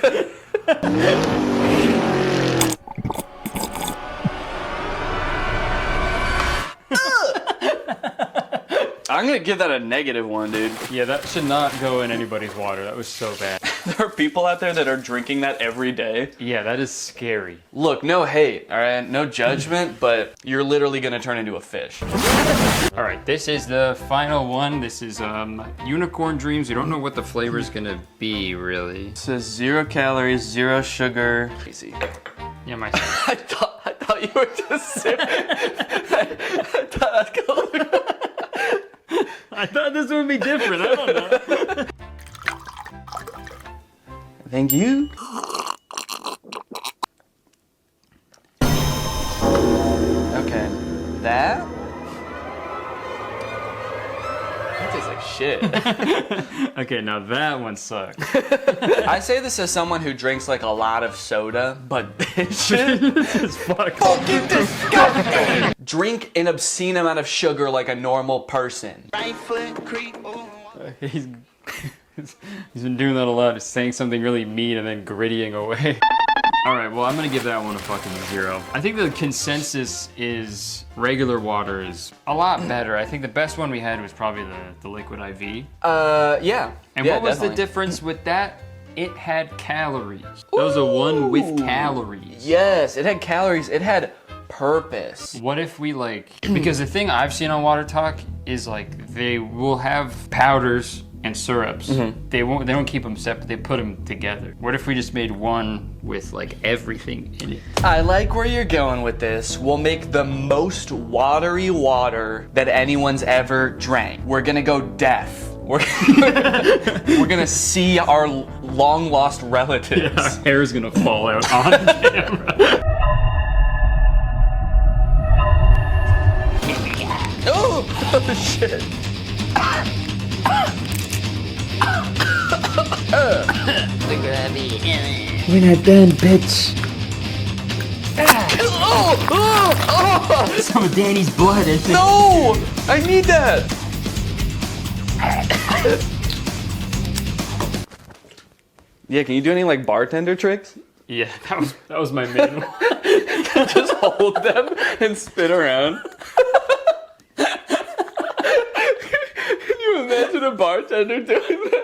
I'm gonna give that a -1, dude. Yeah, that should not go in anybody's water. That was so bad. There are people out there that are drinking that every day. Yeah, that is scary. Look, no hate, all right? No judgment, but you're literally gonna turn into a fish. All right, this is the final one. This is Unicorn Dreams. We don't know what the flavor is gonna be, really. It says 0 calories, 0 sugar. Easy. Yeah, my. I thought you were just sipping. I thought this would be different. I don't know. Thank you. Okay, that tastes like shit. Okay, now that one sucks. I say this as someone who drinks like a lot of soda, but this shit is fucking disgusting. Drink an obscene amount of sugar like a normal person. He's been doing that a lot, saying something really mean and then grittying away. All right, well, I'm gonna give that one a fucking 0. I think the consensus is regular water is a lot better. I think the best one we had was probably the liquid IV. Yeah. And what was the difference with that? It had calories. That was the one with calories. Yes, it had calories. It had purpose. What if we like, because the thing I've seen on Water Talk is like they will have powders and syrups. They don't keep them separate, they put them together. What if we just made one with like everything in it? I like where you're going with this. We'll make the most watery water that anyone's ever drank. We're gonna go deaf. We're gonna see our long lost relatives. Yeah, our hair's gonna fall out on camera. Oh shit. We're not done, bitch. Some of Danny's blood, isn't it? No! I need that! Yeah, can you do any like bartender tricks? Yeah, that was my main one. Just hold them and spin around. Can you imagine a bartender doing that?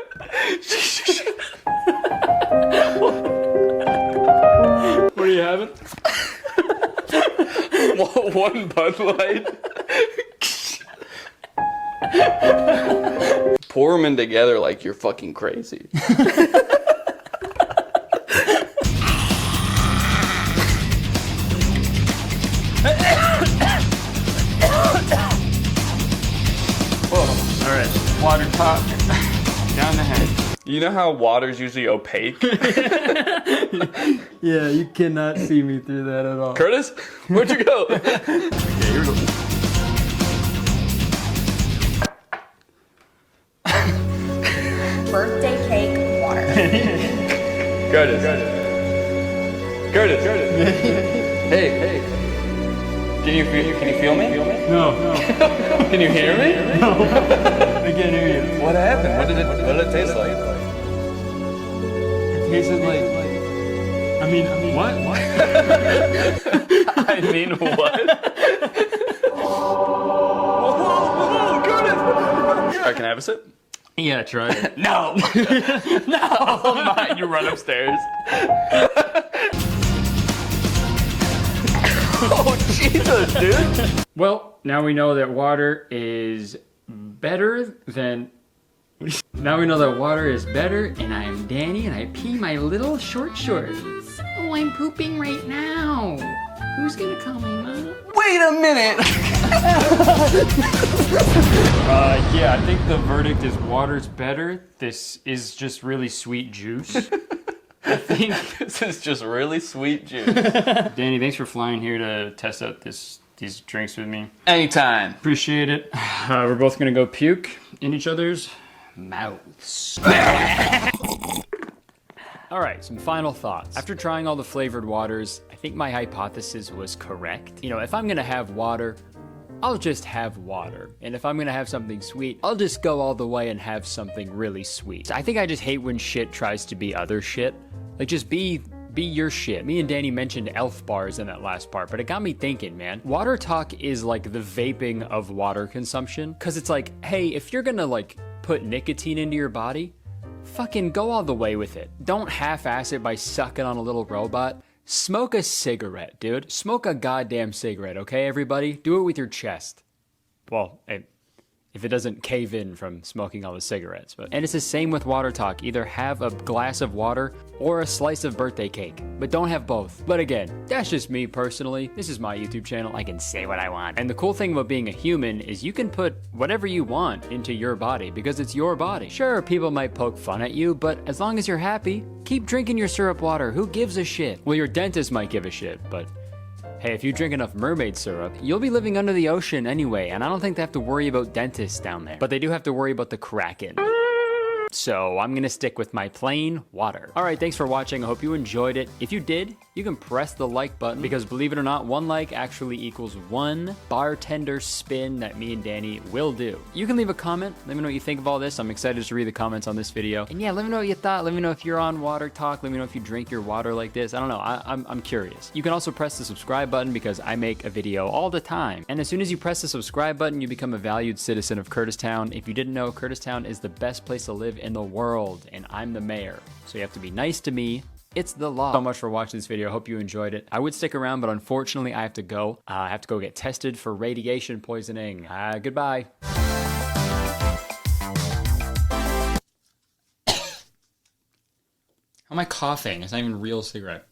What are you having? One Bud Light. Pour them in together like you're fucking crazy. Whoa. All right, Water Talk down the head. You know how water's usually opaque? Yeah, you cannot see me through that at all. Curtis, where'd you go? Okay, here we go. Birthday cake water. Curtis. Hey. Can you feel me? No. Can you hear me? No. I can't hear you. What happened? What did it taste like? It tasted like I mean, what? I mean, what? Whoa, Curtis! Alright, can I have a sip? Yeah, try it. No! No! Mine, you run upstairs. Oh, Jesus, dude! Well, now we know that water is better than... Now we know that water is better, and I'm Danny, and I pee my little short shorts. Oh, I'm pooping right now. Who's gonna call me mom? Wait a minute! Yeah, I think the verdict is water's better. This is just really sweet juice. I think this is just really sweet juice. Danny, thanks for flying here to test out these drinks with me. Anytime. Appreciate it. We're both gonna go puke in each other's mouths. All right, some final thoughts. After trying all the flavored waters, I think my hypothesis was correct. You know, if I'm gonna have water, I'll just have water. And if I'm gonna have something sweet, I'll just go all the way and have something really sweet. I think I just hate when shit tries to be other shit. Like, just be your shit. Me and Danny mentioned elf bars in that last part, but it got me thinking, man. Water Talk is like the vaping of water consumption. Cause it's like, hey, if you're gonna like put nicotine into your body, fucking go all the way with it. Don't half-ass it by sucking on a little robot. Smoke a cigarette, dude. Smoke a goddamn cigarette, okay, everybody? Do it with your chest. Well, if it doesn't cave in from smoking all the cigarettes. And it's the same with Water Talk. Either have a glass of water or a slice of birthday cake, but don't have both. But again, that's just me personally. This is my YouTube channel. I can say what I want. And the cool thing about being a human is you can put whatever you want into your body because it's your body. Sure, people might poke fun at you, but as long as you're happy, keep drinking your syrup water. Who gives a shit? Well, your dentist might give a shit, but hey, if you drink enough mermaid syrup, you'll be living under the ocean anyway, and I don't think they have to worry about dentists down there. But they do have to worry about the Kraken. So I'm gonna stick with my plain water. All right, thanks for watching. I hope you enjoyed it. If you did, you can press the like button because believe it or not, one like actually equals one bartender spin that me and Danny will do. You can leave a comment. Let me know what you think of all this. I'm excited to read the comments on this video. And yeah, let me know what you thought. Let me know if you're on Water Talk. Let me know if you drink your water like this. I don't know, I'm curious. You can also press the subscribe button because I make a video all the time. And as soon as you press the subscribe button, you become a valued citizen of Kurtistown. If you didn't know, Kurtistown is the best place to live in the world, and I'm the mayor. So you have to be nice to me It's the law. So much for watching this video. I hope you enjoyed it. I would stick around, but unfortunately I have to go. I have to go get tested for radiation poisoning. Goodbye. How am I coughing? It's not even a real cigarette.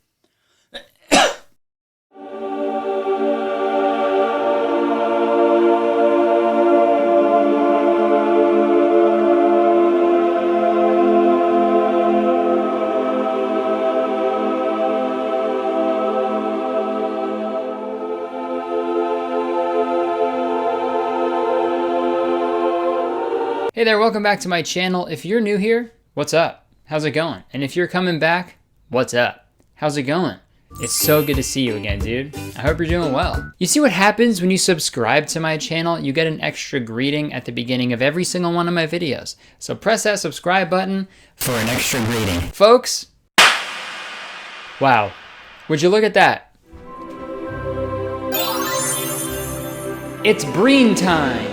Hey there, welcome back to my channel. If you're new here, what's up? How's it going? And if you're coming back, what's up? How's it going? It's so good to see you again, dude. I hope you're doing well. You see what happens when you subscribe to my channel? You get an extra greeting at the beginning of every single one of my videos. So press that subscribe button for an extra greeting. Folks, wow, would you look at that? It's Breen time.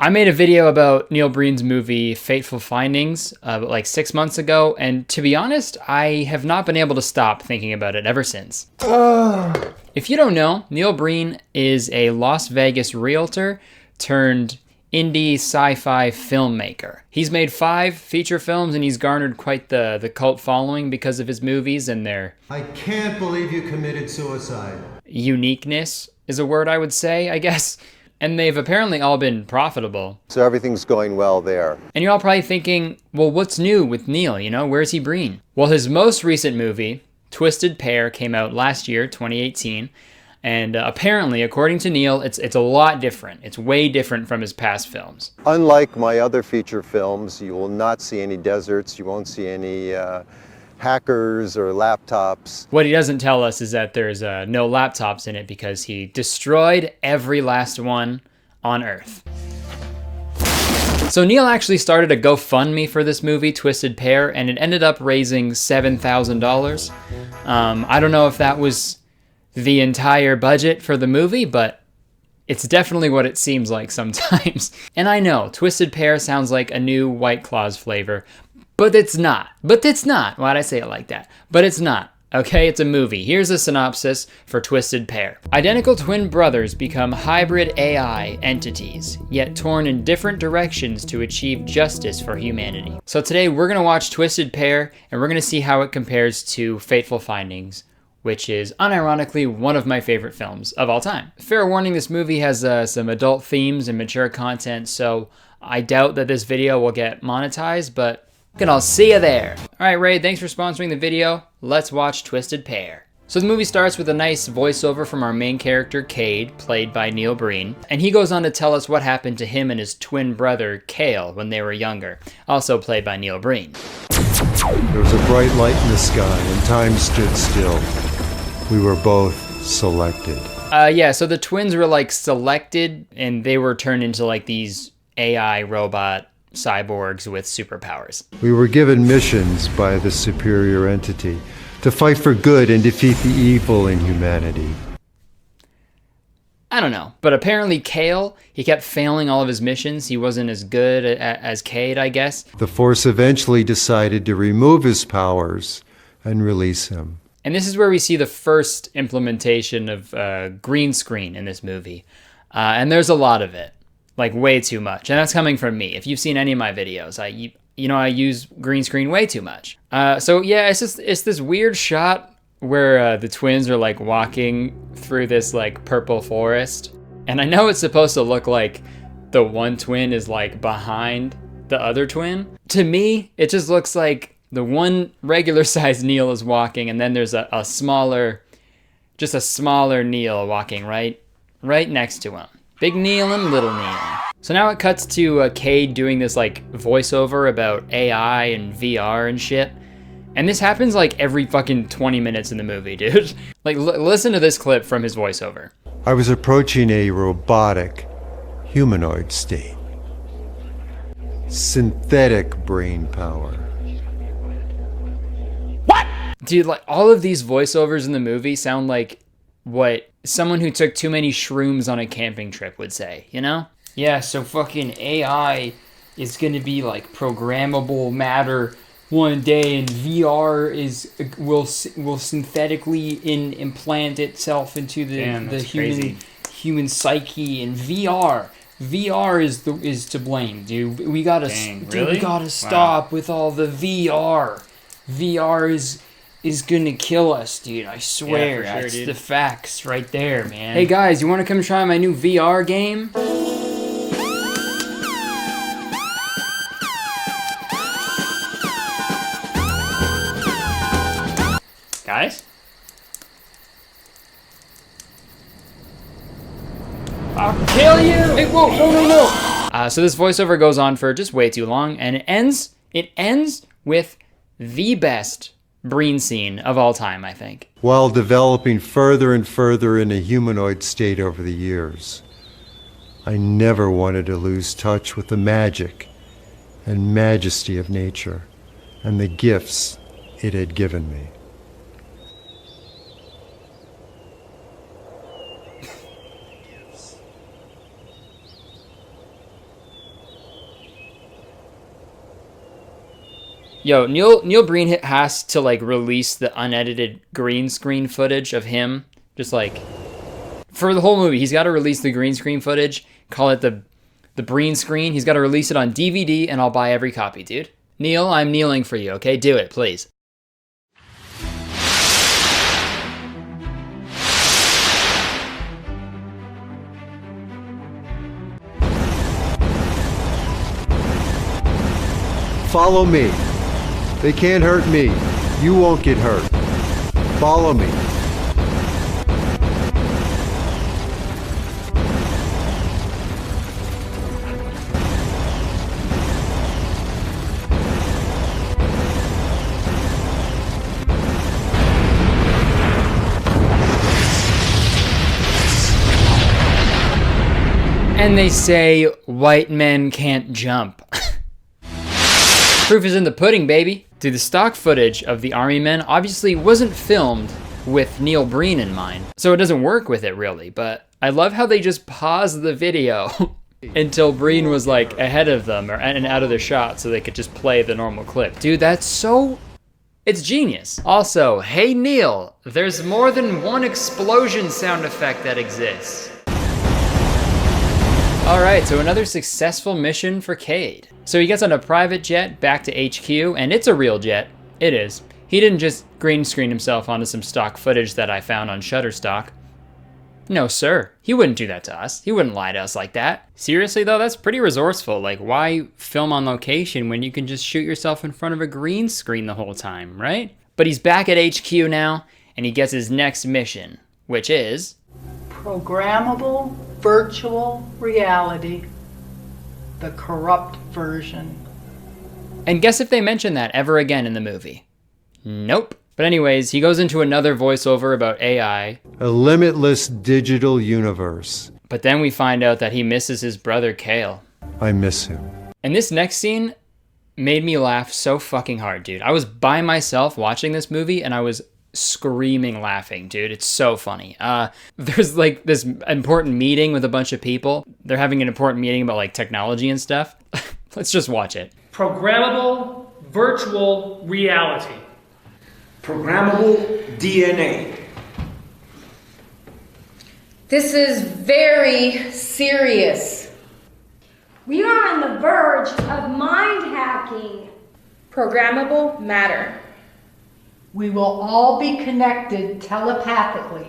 I made a video about Neil Breen's movie Fateful Findings like 6 months ago, and to be honest, I have not been able to stop thinking about it ever since. If you don't know, Neil Breen is a Las Vegas realtor turned indie sci-fi filmmaker. He's made 5 feature films and he's garnered quite the cult following because of his movies and their... I can't believe you committed suicide. Uniqueness is a word I would say, I guess. And they've apparently all been profitable. So everything's going well there. And you're all probably thinking, well, what's new with Neil? You know, where's he Breen? Well, his most recent movie, Twisted Pair, came out last year, 2018. And apparently, according to Neil, it's a lot different. It's way different from his past films. Unlike my other feature films, you will not see any deserts. You won't see any hackers or laptops. What he doesn't tell us is that there's no laptops in it because he destroyed every last one on Earth. So Neil actually started a GoFundMe for this movie, Twisted Pair, and it ended up raising $7,000. I don't know if that was the entire budget for the movie, but it's definitely what it seems like sometimes. And I know, Twisted Pair sounds like a new White Claws flavor, but it's not. Why'd I say it like that? But it's not. Okay, it's a movie. Here's a synopsis for Twisted Pair. Identical twin brothers become hybrid AI entities, yet torn in different directions to achieve justice for humanity. So today we're gonna watch Twisted Pair, and we're gonna see how it compares to Fateful Findings, which is unironically one of my favorite films of all time. Fair warning, this movie has some adult themes and mature content, so I doubt that this video will get monetized, but I'll see you there. All right, Ray, thanks for sponsoring the video. Let's watch Twisted Pair. So the movie starts with a nice voiceover from our main character, Cade, played by Neil Breen. And he goes on to tell us what happened to him and his twin brother, Cale, when they were younger, also played by Neil Breen. There was a bright light in the sky and time stood still. We were both selected. Yeah, so the twins were like selected and they were turned into like these AI robot cyborgs with superpowers. We were given missions by the superior entity to fight for good and defeat the evil in humanity. I don't know, but apparently Cale, he kept failing all of his missions. He wasn't as good as Cade, I guess. The Force eventually decided to remove his powers and release him. And this is where we see the first implementation of green screen in this movie. And there's a lot of it. Like way too much, and that's coming from me. If you've seen any of my videos, I use green screen way too much. So yeah, it's this weird shot where the twins are like walking through this like purple forest, and I know it's supposed to look like the one twin is like behind the other twin. To me, it just looks like the one regular sized Neil is walking, and then there's a smaller Neil walking right next to him. Big Neil and Little Neil. So now it cuts to Cade doing this like voiceover about AI and VR and shit. And this happens like every fucking 20 minutes in the movie, dude. Like listen to this clip from his voiceover. I was approaching a robotic, humanoid state. Synthetic brain power. What? Dude, like all of these voiceovers in the movie sound like what someone who took too many shrooms on a camping trip would say, you know? Yeah, so fucking AI is gonna be like programmable matter one day, and VR will synthetically implant itself into the human psyche, and VR is to blame, dude. We gotta stop with all the VR. VR is gonna kill us, dude. I swear. Yeah, That's the facts right there, man. Hey guys, you want to come try my new VR game? Guys? I'll kill you! Hey, whoa, no. So this voiceover goes on for just way too long, and it ends with the best Breen scene of all time, I think. While developing further and further in a humanoid state over the years, I never wanted to lose touch with the magic and majesty of nature and the gifts it had given me. Yo, Neil Breen has to like release the unedited green screen footage of him, just like for the whole movie. He's got to release the green screen footage, call it the Breen screen. He's got to release it on DVD, and I'll buy every copy, dude. Neil, I'm kneeling for you. Okay, do it, please. Follow me. They can't hurt me. You won't get hurt. Follow me. And they say white men can't jump. Proof is in the pudding, baby. Dude, the stock footage of the army men obviously wasn't filmed with Neil Breen in mind, so it doesn't work with it really, but I love how they just paused the video until Breen was like ahead of them and out of the shot so they could just play the normal clip. Dude, it's genius. Also, hey Neil, there's more than one explosion sound effect that exists. Alright, so another successful mission for Cade. So he gets on a private jet back to HQ, and it's a real jet. It is. He didn't just green screen himself onto some stock footage that I found on Shutterstock. No, sir. He wouldn't do that to us. He wouldn't lie to us like that. Seriously, though, that's pretty resourceful. Like, why film on location when you can just shoot yourself in front of a green screen the whole time, right? But he's back at HQ now, and he gets his next mission, which is... Programmable virtual reality, the corrupt version. And guess if they mention that ever again in the movie? Nope. But anyways, he goes into another voiceover about AI. A limitless digital universe. But then we find out that he misses his brother Kale. I miss him. And this next scene made me laugh so fucking hard, dude. I was by myself watching this movie and I was screaming laughing, dude. It's so funny. There's like this important meeting with a bunch of people. They're having an important meeting about like technology and stuff. Let's just watch it. Programmable virtual reality. Programmable DNA. This is very serious. We are on the verge of mind hacking. Programmable matter. We will all be connected telepathically.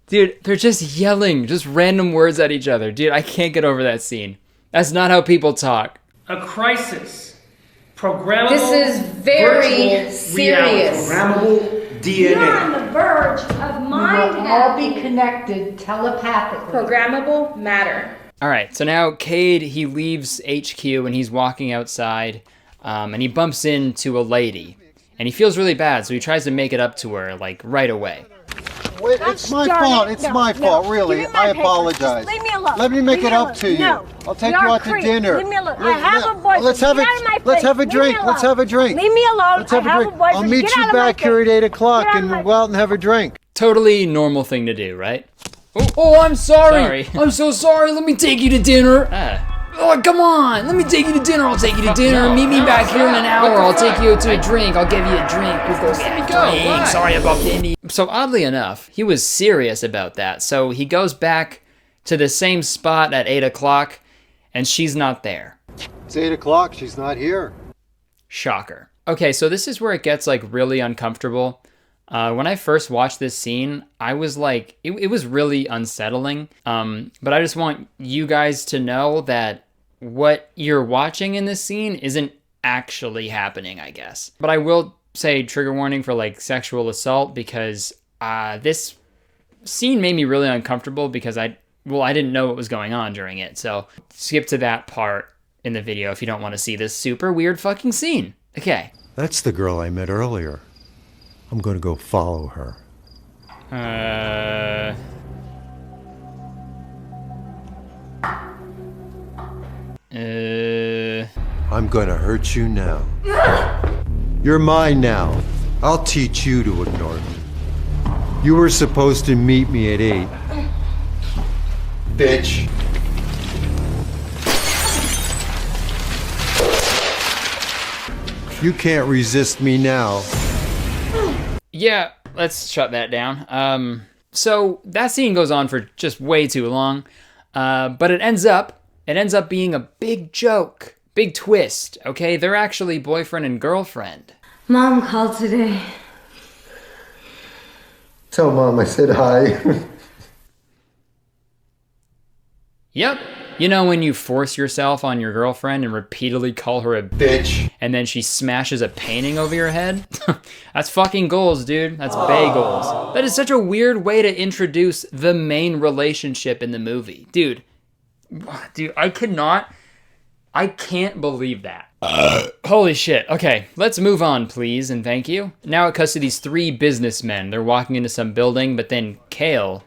Dude, they're just yelling, just random words at each other. Dude, I can't get over that scene. That's not how people talk. A crisis. Programmable. This is very serious. Programmable DNA. We are on the verge of mind hacking. We will all be connected telepathically. Programmable matter. All right, so now Cade, he leaves HQ and he's walking outside and he bumps into a lady. And he feels really bad, so he tries to make it up to her, like, right away. Wait, it's my fault. It's my fault, really. I apologize. Leave me alone. Let me make it up to you. No. I'll take you out to dinner. Leave me alone. I have a boyfriend. Let's have a drink. Let's have a drink. Leave me alone. Let's have a drink. I'll meet you back here at 8 o'clock and we'll go out and have a drink. Totally normal thing to do, right? Oh, I'm sorry. I'm so sorry. Let me take you to dinner. Oh, come on, let me take you to dinner. I'll take you to dinner. Meet me back here in an hour. I'll take you to a drink. I'll give you a drink. We'll go get a drink. Sorry about the So oddly enough, he was serious about that. So he goes back to the same spot at 8 o'clock, and she's not there. It's 8 o'clock, she's not here. Shocker. Okay, so this is where it gets like really uncomfortable. When I first watched this scene, I was like, it was really unsettling. But I just want you guys to know that what you're watching in this scene isn't actually happening, I guess. But I will say trigger warning for like sexual assault, because this scene made me really uncomfortable because I didn't know what was going on during it. So skip to that part in the video if you don't want to see this super weird fucking scene. Okay. That's the girl I met earlier. I'm going to go follow her. I'm going to hurt you now. You're mine now. I'll teach you to ignore me. You were supposed to meet me at 8. Bitch. You can't resist me now. Yeah, let's shut that down. So that scene goes on for just way too long, but it ends up being a big joke, big twist, okay? They're actually boyfriend and girlfriend. Mom called today. Tell Mom I said hi. Yep. You know when you force yourself on your girlfriend and repeatedly call her a bitch, and then she smashes a painting over your head? That's fucking goals, dude. That's bae goals. That is such a weird way to introduce the main relationship in the movie. Dude, I can't believe that. Holy shit. Okay, let's move on, please, and thank you. Now it cuts to these 3 businessmen. They're walking into some building, but then Cale,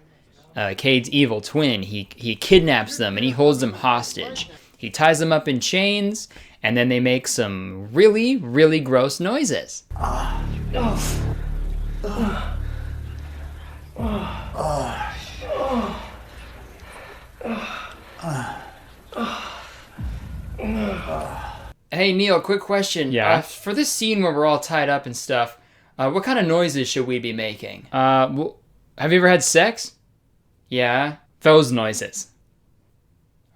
Cade's evil twin, he kidnaps them and he holds them hostage. He ties them up in chains, and then they make some really, really gross noises. Hey Neil, quick question. Yeah? For this scene where we're all tied up and stuff, what kind of noises should we be making? Have you ever had sex? Yeah, those noises.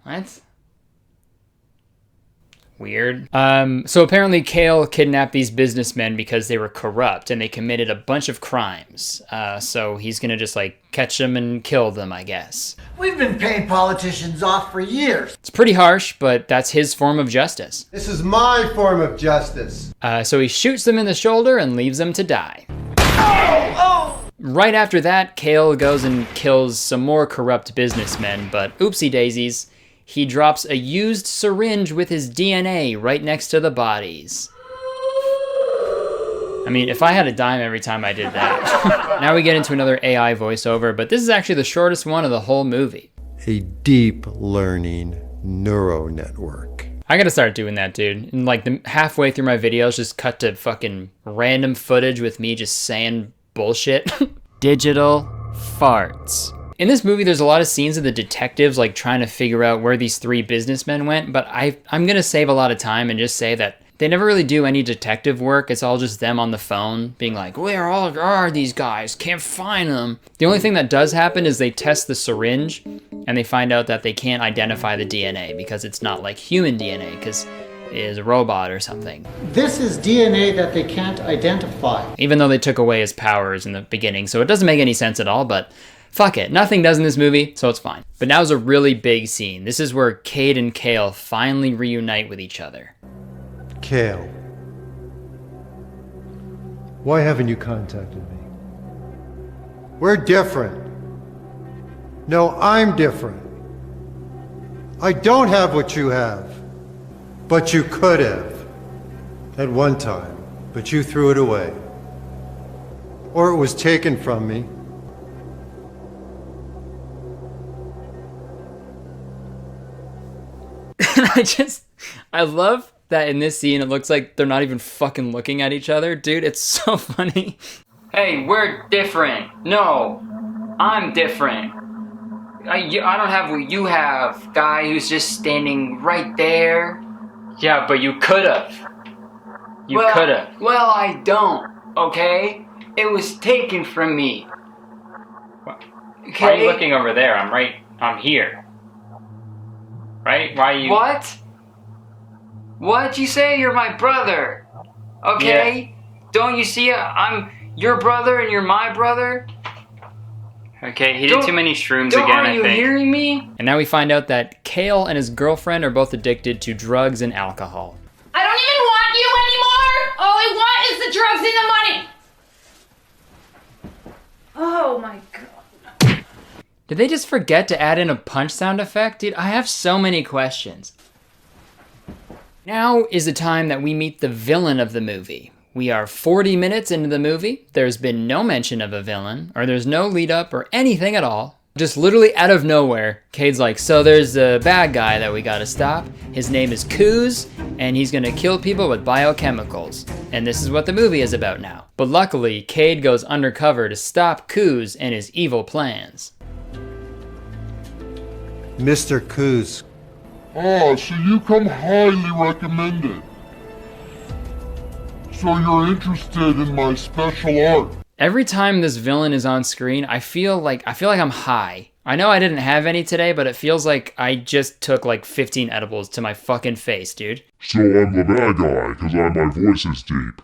What? Weird. So apparently Cale kidnapped these businessmen because they were corrupt and they committed a bunch of crimes. So he's gonna just like catch them and kill them, I guess. We've been paying politicians off for years. It's pretty harsh, but that's his form of justice. This is my form of justice. So he shoots them in the shoulder and leaves them to die. Right after that, Cale goes and kills some more corrupt businessmen, but oopsie daisies, he drops a used syringe with his DNA right next to the bodies. I mean, if I had a dime every time I did that. Now we get into another AI voiceover, but this is actually the shortest one of the whole movie. A deep learning neural network. I gotta start doing that, dude. And like halfway through my videos, just cut to fucking random footage with me just saying bullshit. Digital farts. In this movie, there's a lot of scenes of the detectives like trying to figure out where these 3 businessmen went, but I'm gonna save a lot of time and just say that they never really do any detective work. It's all just them on the phone being like, where all are these guys? Can't find them. The only thing that does happen is they test the syringe and they find out that they can't identify the DNA because it's not like human DNA, because it is a robot or something. This is DNA that they can't identify. Even though they took away his powers in the beginning, so it doesn't make any sense at all, but fuck it. Nothing does in this movie, so it's fine. But now's a really big scene. This is where Cade and Cale finally reunite with each other. Cale, why haven't you contacted me? We're different. No, I'm different. I don't have what you have, but you could have at one time, but you threw it away. Or it was taken from me. I love that in this scene, it looks like they're not even fucking looking at each other. Dude, it's so funny. Hey, we're different. No, I'm different. I don't have what you have, guy who's just standing right there. Yeah, but you could've. You could've. Well, I don't, okay? It was taken from me. Okay? Why are you looking over there? I'm here. Right? Why are you... What? What'd you say? You're my brother. Okay? Yeah. Don't you see it? I'm your brother and you're my brother. Okay, he did too many shrooms again, I think. Are you hearing me? And now we find out that Kale and his girlfriend are both addicted to drugs and alcohol. I don't even want you anymore! All I want is the drugs and the money! Oh my god. Did they just forget to add in a punch sound effect? Dude, I have so many questions. Now is the time that we meet the villain of the movie. We are 40 minutes into the movie. There's been no mention of a villain, or there's no lead up or anything at all. Just literally out of nowhere, Cade's like, so there's a bad guy that we gotta stop. His name is Kuz, and he's gonna kill people with biochemicals. And this is what the movie is about now. But luckily, Cade goes undercover to stop Kuz and his evil plans. Mr. Kuz. Ah, so you come highly recommended. So you're interested in my special art. Every time this villain is on screen, I feel like I'm high. I know I didn't have any today, but it feels like I just took like 15 edibles to my fucking face, dude. So I'm the bad guy, because my voice is deep.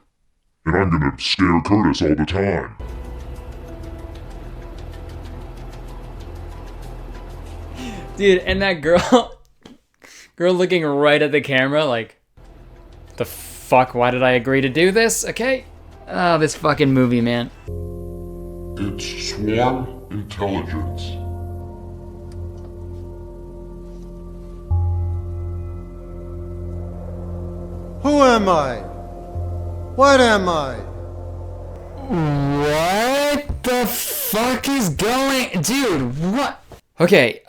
And I'm gonna scare Curtis all the time. Dude, and that girl looking right at the camera like, the fuck, why did I agree to do this? Okay. Oh, this fucking movie, man. It's swarm intelligence. Who am I? What am I? What the fuck is going... Dude, what? Okay,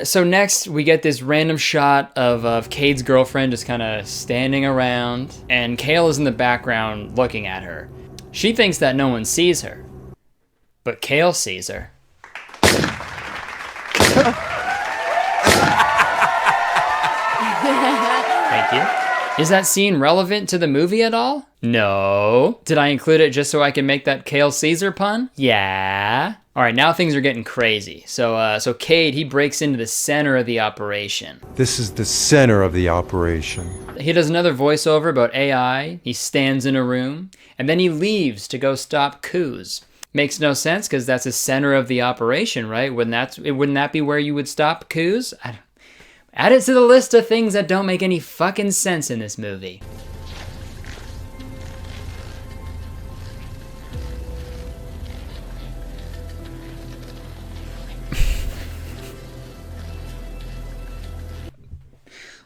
so next we get this random shot of Cade's girlfriend just kind of standing around, and Kale is in the background looking at her. She thinks that no one sees her, but Kale sees her. Thank you. Is that scene relevant to the movie at all? No. Did I include it just so I can make that Kale Caesar pun? Yeah. All right, now things are getting crazy. So Cade, he breaks into the center of the operation. This is the center of the operation. He does another voiceover about AI. He stands in a room, and then he leaves to go stop Kuz. Makes no sense because that's the center of the operation, right? Wouldn't that be where you would stop Kuz? Add it to the list of things that don't make any fucking sense in this movie.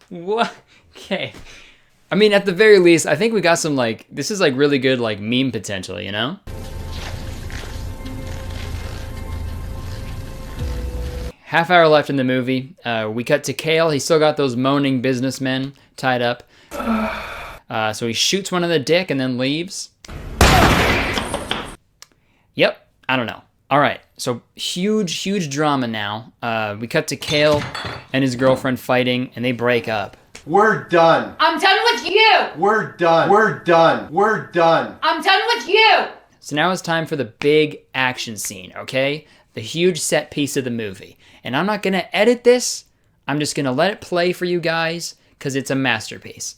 What? Okay. I mean, at the very least, I think we got some, like, this is, like, really good, like, meme potential, you know? Half hour left in the movie. We cut to Kale. He's still got those moaning businessmen tied up. So he shoots one in the dick and then leaves. Yep. I don't know. All right. So huge drama now. We cut to Kale and his girlfriend fighting, and they break up. We're done. I'm done with you! We're done. We're done. We're done. I'm done with you! So now it's time for the big action scene, okay? The huge set piece of the movie. And I'm not gonna edit this. I'm just gonna let it play for you guys, because it's a masterpiece.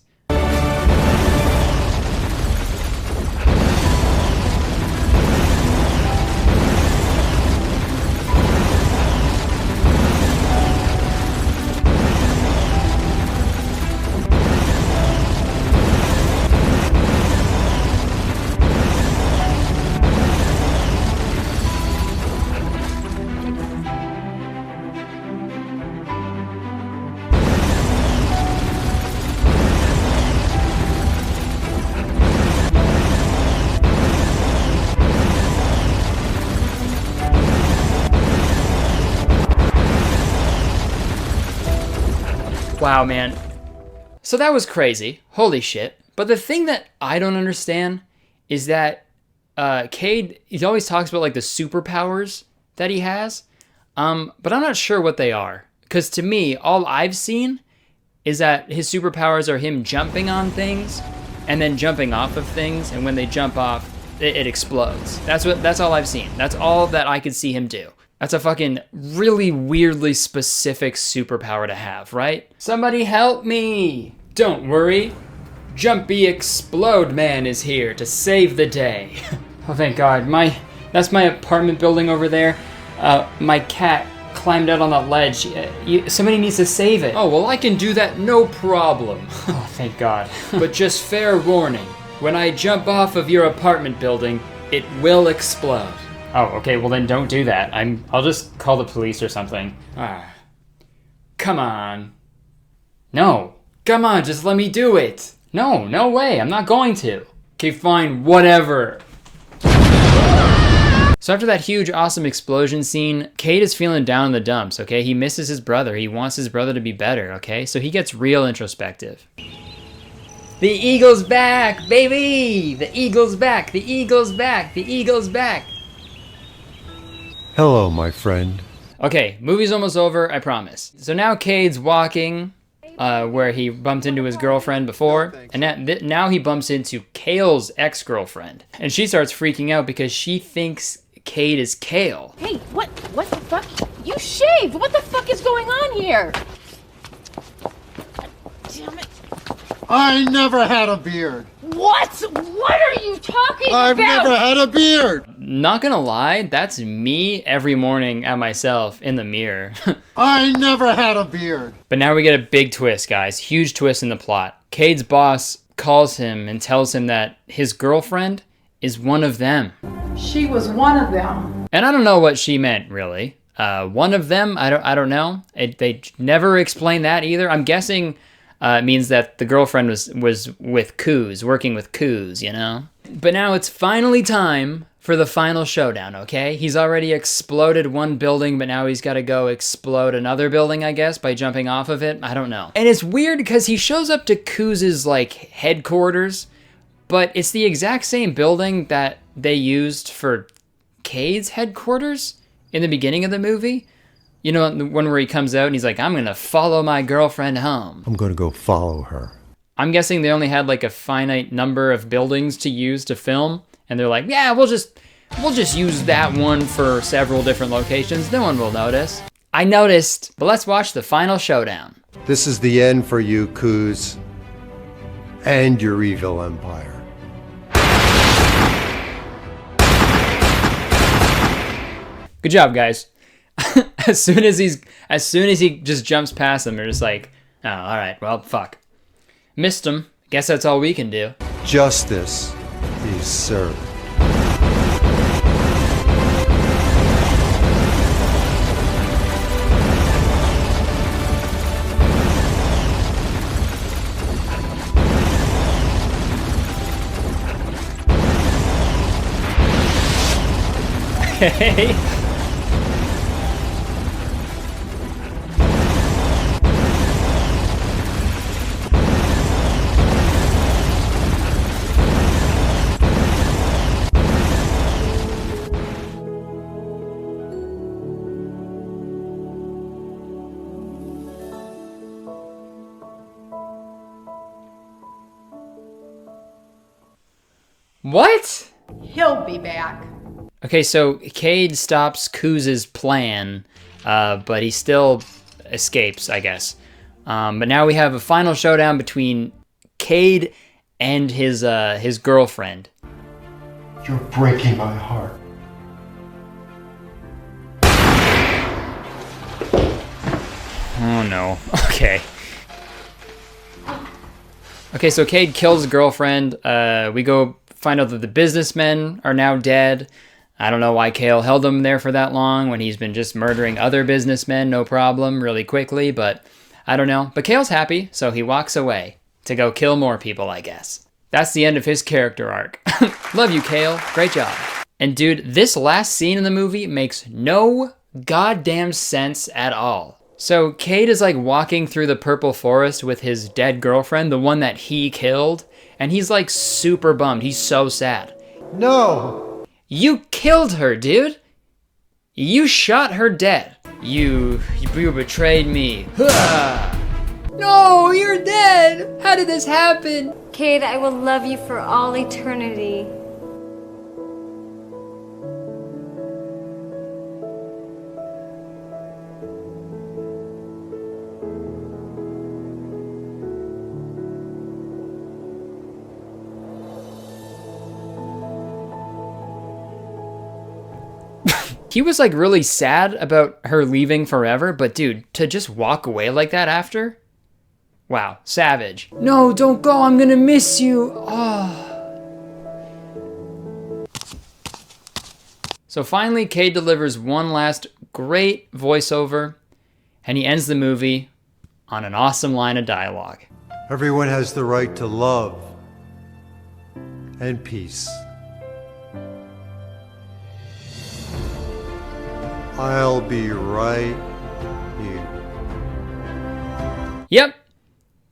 Wow, man. So that was crazy. Holy shit. But the thing that I don't understand is that Cade, he always talks about like the superpowers that he has. but I'm not sure what they are. Because to me, all I've seen is that his superpowers are him jumping on things and then jumping off of things, and when they jump off, it explodes. That's all I've seen. That's all that I could see him do. That's a fucking really weirdly specific superpower to have, right? Somebody help me! Don't worry. Jumpy Explode Man is here to save the day. Oh, thank God. That's my apartment building over there. My cat climbed out on that ledge. Somebody needs to save it. Oh, well, I can do that, no problem. Oh, thank God. But just fair warning, when I jump off of your apartment building, it will explode. Oh, okay, well then don't do that. I'll just call the police or something. Come on. No. Come on, just let me do it. No way, I'm not going to. Okay, fine, whatever. So after that huge, awesome explosion scene, Cade is feeling down in the dumps, okay? He misses his brother. He wants his brother to be better, okay? So he gets real introspective. The Eagle's back, baby! The Eagle's back, the Eagle's back, the Eagle's back! Hello, my friend. Okay, movie's almost over, I promise. So now Cade's walking where he bumped into his girlfriend before, and now he bumps into Kale's ex-girlfriend. And she starts freaking out because she thinks Cade is Kale. Hey, what the fuck? You shaved! What the fuck is going on here? Damn it. I never had a beard. What? What are you talking about? I've never had a beard. Not gonna lie, that's me every morning at myself in the mirror. I never had a beard. But now we get a big twist, guys. Huge twist in the plot. Cade's boss calls him and tells him that his girlfriend is one of them. She was one of them. And I don't know what she meant, really. One of them? I don't know. They never explain that either. I'm guessing it means that the girlfriend was with Coos, working with Coos, you know? But now it's finally time for the final showdown, okay? He's already exploded one building, but now he's got to go explode another building, I guess, by jumping off of it. I don't know. And it's weird because he shows up to Coos's, like, headquarters, but it's the exact same building that they used for Cade's headquarters in the beginning of the movie. You know, the one where he comes out and he's like, I'm going to follow my girlfriend home. I'm going to go follow her. I'm guessing they only had like a finite number of buildings to use to film. And they're like, yeah, we'll just use that one for several different locations. No one will notice. I noticed, but let's watch the final showdown. This is the end for you, Coos, and your evil empire. Good job, guys. As soon as he just jumps past them, they're just like, oh, all right, well, fuck. Missed him. Guess that's all we can do. Justice is served. Hey. What? He'll be back. Okay, so Cade stops Coos's plan, but he still escapes, I guess. But now we have a final showdown between Cade and his girlfriend. You're breaking my heart. Oh no. Okay. Okay, so Cade kills his girlfriend. We go find out that the businessmen are now dead. I don't know why Cale held him there for that long when he's been just murdering other businessmen, no problem, really quickly, but I don't know. But Cale's happy, so he walks away to go kill more people, I guess. That's the end of his character arc. Love you, Cale. Great job. And dude, this last scene in the movie makes no goddamn sense at all. So Cade is like walking through the purple forest with his dead girlfriend, the one that he killed, and he's like super bummed. He's so sad. No! You killed her, dude! You shot her dead. You betrayed me. No, you're dead. How did this happen? Cade, I will love you for all eternity. He was like really sad about her leaving forever, but dude, to just walk away like that after? Wow, savage. No, don't go, I'm gonna miss you. Oh. So finally, Cade delivers one last great voiceover, and he ends the movie on an awesome line of dialogue. Everyone has the right to love and peace. I'll be right here. Yep.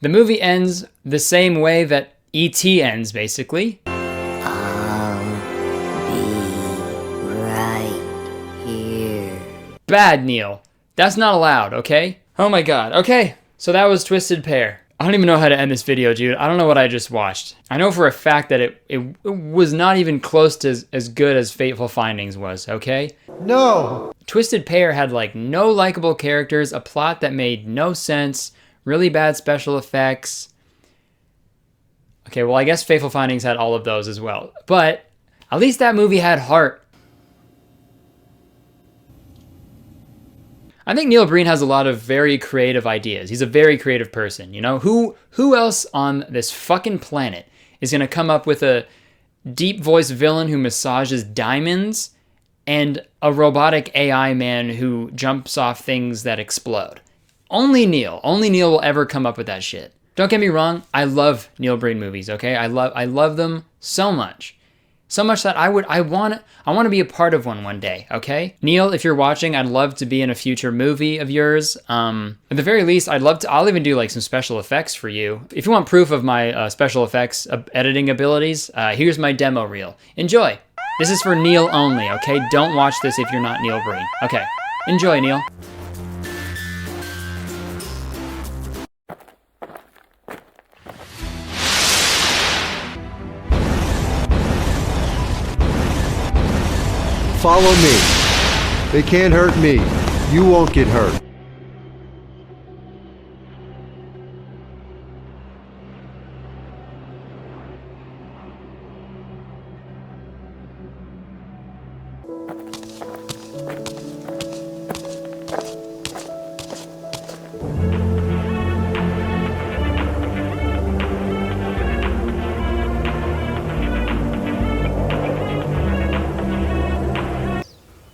The movie ends the same way that E.T. ends, basically. I'll be right here. Bad, Neil. That's not allowed, okay? Oh my god. Okay, so that was Twisted Pair. I don't even know how to end this video, dude. I don't know what I just watched. I know for a fact that it was not even close to as good as Fateful Findings was, okay? No! Twisted Pair had like no likable characters, a plot that made no sense, really bad special effects. Okay, well I guess Fateful Findings had all of those as well. But at least that movie had heart. I think Neil Breen has a lot of very creative ideas. He's a very creative person, you know? Who else on this fucking planet is gonna come up with a deep voice villain who massages diamonds and a robotic AI man who jumps off things that explode? Only Neil. Only Neil will ever come up with that shit. Don't get me wrong, I love Neil Breen movies, okay? I love them so much. So much that I want to be a part of one day, okay? Neil, if you're watching, I'd love to be in a future movie of yours. At the very least, I'll even do like some special effects for you. If you want proof of my special effects editing abilities, here's my demo reel. Enjoy. This is for Neil only, okay? Don't watch this if you're not Neil Breen. Okay, enjoy, Neil. Follow me. They can't hurt me. You won't get hurt.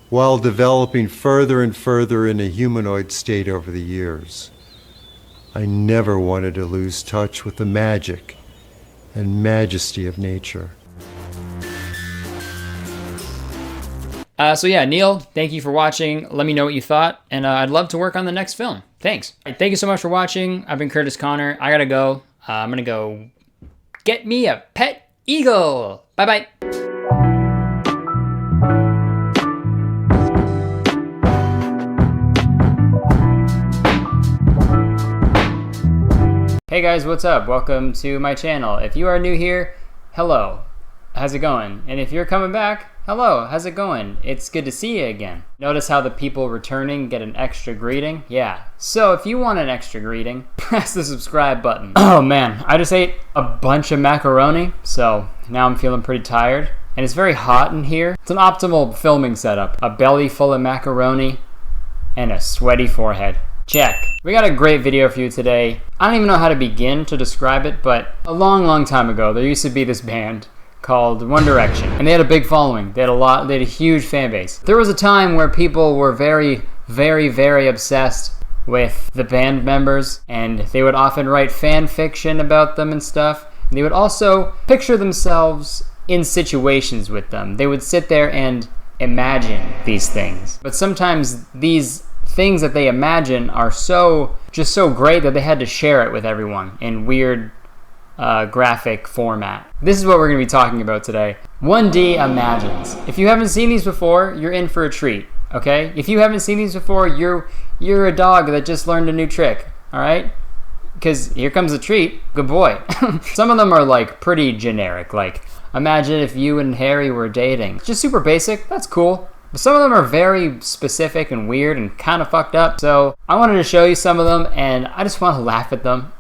While developing further and further in a humanoid state over the years, I never wanted to lose touch with the magic and majesty of nature. So yeah, Neil, thank you for watching. Let me know what you thought, and I'd love to work on the next film. Thanks. Thank you so much for watching. I've been Curtis Connor. I gotta go. I'm gonna go get me a pet eagle. Bye-bye. Hey guys, what's up? Welcome to my channel. If you are new here, hello. How's it going? And if you're coming back, hello, how's it going? It's good to see you again. Notice how the people returning get an extra greeting? Yeah. So if you want an extra greeting, press the subscribe button. Oh man, I just ate a bunch of macaroni, so now I'm feeling pretty tired. And it's very hot in here. It's an optimal filming setup. A belly full of macaroni and a sweaty forehead. Check. We got a great video for you today. I don't even know how to begin to describe it, but a long time ago, there used to be this band called One Direction, and they had a big following. They had a huge fan base. There was a time where people were very obsessed with the band members, and they would often write fan fiction about them and stuff. And they would also picture themselves in situations with them. They would sit there and imagine these things. But sometimes these things that they imagine are just so great that they had to share it with everyone in weird graphic format. This is what we're going to be talking about today. 1D Imagines. If you haven't seen these before, you're in for a treat. okay? If you haven't seen these before, you're a dog that just learned a new trick, all right? Because here comes a treat. Good boy. Some of them are like pretty generic, like imagine if you and Harry were dating. Just super basic, that's cool. But some of them are very specific and weird and kind of fucked up. So I wanted to show you some of them, and I just want to laugh at them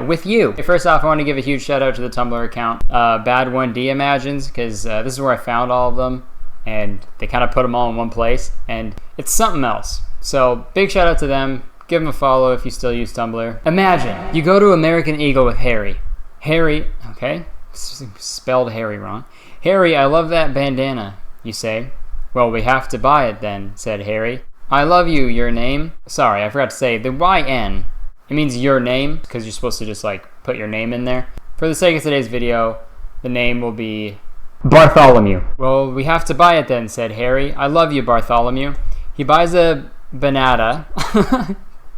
with you. First off, I want to give a huge shout out to the Tumblr account, Bad1D Imagines, because this is where I found all of them, and they kind of put them all in one place, and it's something else. So big shout out to them. Give them a follow if you still use Tumblr. Imagine you go to American Eagle with Harry. Harry, okay, spelled Harry wrong. Harry, I love that bandana, you say. Well, we have to buy it then, said Harry. I love you, your name. Sorry, I forgot to say, the YN, it means your name, because you're supposed to just like put your name in there. For the sake of today's video, the name will be Bartholomew. Well, we have to buy it then, said Harry. I love you, Bartholomew. He buys a banana.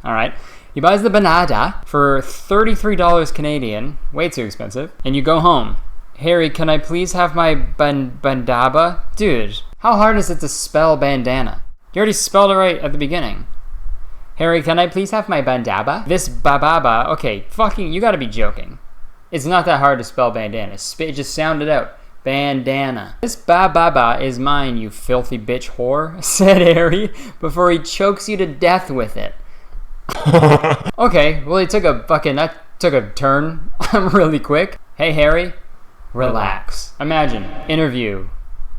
Alright. He buys the banana for $33 Canadian, way too expensive, and you go home. Harry, can I please have my bandaba? Dude, how hard is it to spell bandana? You already spelled it right at the beginning. Harry, can I please have my bandaba? This bababa, okay, fucking, you gotta be joking. It's not that hard to spell bandana. Just sound it out. Bandana. This bababa is mine, you filthy bitch whore, said Harry, before he chokes you to death with it. Okay, well that took a turn really quick. Hey Harry, relax. Imagine, interview.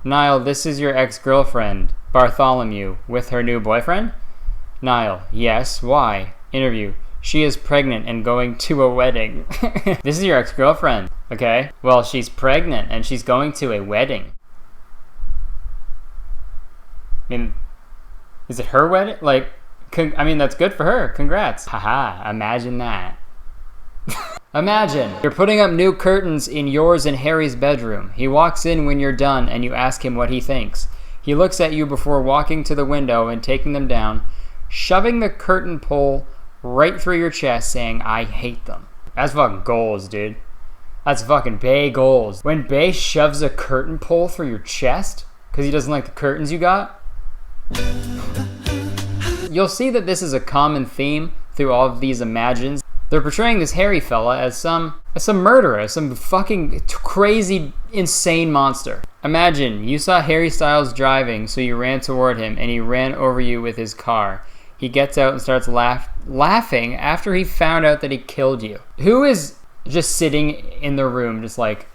Niall, this is your ex-girlfriend, Bartholomew, with her new boyfriend? Niall, yes, why? Interview, she is pregnant and going to a wedding. This is your ex-girlfriend, okay? Well, she's pregnant and she's going to a wedding. I mean, is it her wedding? Like, I mean, that's good for her. Congrats. Haha, imagine that. Imagine you're putting up new curtains in yours and Harry's bedroom. He walks in when you're done and you ask him what he thinks. He looks at you before walking to the window and taking them down, shoving the curtain pole right through your chest, saying, I hate them. That's fucking goals, dude. That's fucking Bay goals. When Bay shoves a curtain pole through your chest because he doesn't like the curtains you got. You'll see that this is a common theme through all of these imagines. They're portraying this Harry fella as some murderer, some fucking crazy, insane monster. Imagine you saw Harry Styles driving, so you ran toward him and he ran over you with his car. He gets out and starts laughing after he found out that he killed you. Who is just sitting in the room just like,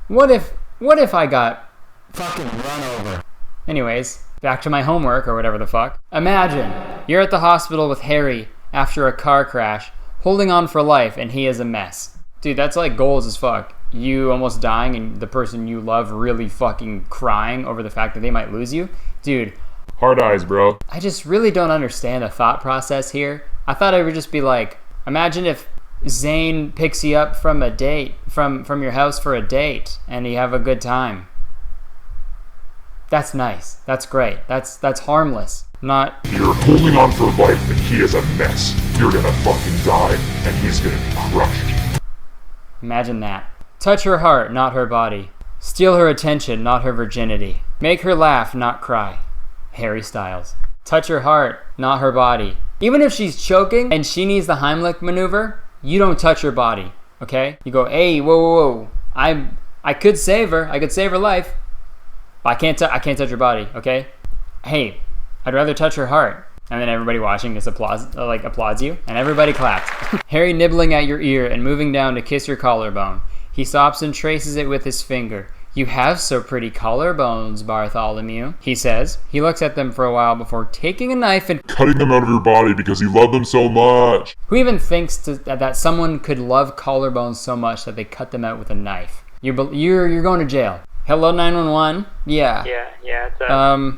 what if I got fucking run over? Anyways, back to my homework or whatever the fuck. Imagine you're at the hospital with Harry after a car crash, holding on for life, and he is a mess. Dude, that's like goals as fuck. You almost dying and the person you love really fucking crying over the fact that they might lose you. Dude. Hard eyes, bro. I just really don't understand the thought process here. I thought it would just be like, imagine if Zane picks you up from a date, from your house for a date, and you have a good time. That's nice. That's great. That's harmless. Not... You're holding on for life and he is a mess. You're gonna fucking die and he's gonna be crushed. Imagine that. Touch her heart, not her body. Steal her attention, not her virginity. Make her laugh, not cry. Harry Styles. Touch her heart, not her body. Even if she's choking and she needs the Heimlich maneuver, you don't touch her body, okay? You go, hey, whoa. I could save her. I could save her life. But I can't touch her body, okay? Hey, I'd rather touch her heart. And then everybody watching just applauds you, and everybody clapped. Harry nibbling at your ear and moving down to kiss your collarbone. He stops and traces it with his finger. You have so pretty collarbones, Bartholomew, he says. He looks at them for a while before taking a knife and cutting them out of your body because you love them so much. Who even thinks that someone could love collarbones so much that they cut them out with a knife? You're going to jail. Hello 911. Yeah. Yeah. It's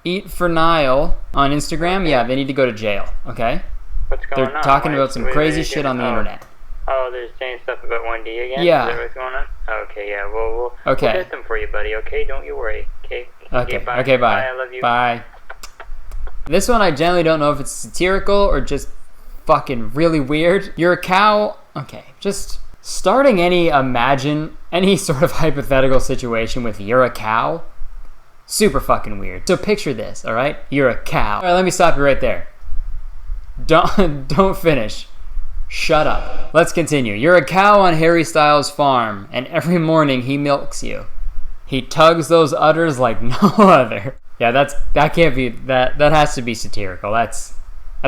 Eat for Niall on Instagram. Okay. Yeah, they need to go to jail. Okay. What's going on? They're talking about some crazy shit on the internet. Oh, they're saying stuff about 1D again? Yeah. Is that what's going on? Okay, yeah. We'll get them for you, buddy. Okay, don't you worry. Okay. Okay. Bye. Okay. Bye. I love you. Bye. This one I generally don't know if it's satirical or just fucking really weird. You're a cow. Okay. Just starting any sort of hypothetical situation with you're a cow. Super fucking weird. So picture this, all right? You're a cow. All right, let me stop you right there. Don't finish. Shut up. Let's continue. You're a cow on Harry Styles' farm, and every morning he milks you. He tugs those udders like no other. Yeah, that can't be that has to be satirical. That's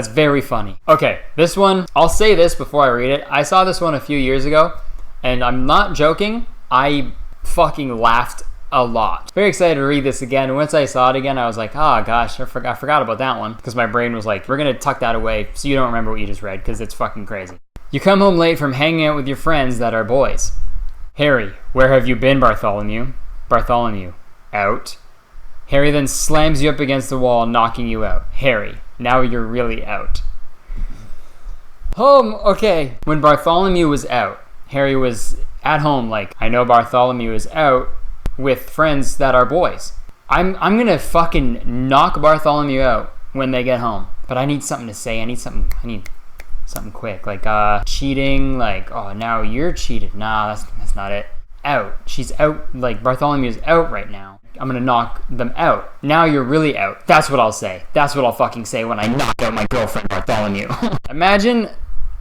very funny. Okay, this one, I'll say this before I read it. I saw this one a few years ago, and I'm not joking. I fucking laughed a lot. Very excited to read this again. Once I saw it again, I was like, oh gosh, I forgot about that one. Because my brain was like, we're gonna tuck that away so you don't remember what you just read, because it's fucking crazy. You come home late from hanging out with your friends that are boys. Harry, where have you been, Bartholomew? Bartholomew, out. Harry then slams you up against the wall, knocking you out. Harry, now you're really out. Home, okay. When Bartholomew was out, Harry was at home like, I know Bartholomew is out with friends that are boys. I'm gonna fucking knock Bartholomew out when they get home. But I need something to say. I need something quick. Like, cheating, like, oh, now you're cheated. Nah, that's not it. Out. She's out, like, Bartholomew's out right now. I'm gonna knock them out. Now you're really out. That's what I'll say. That's what I'll fucking say when I knock out my girlfriend Bartholomew. Imagine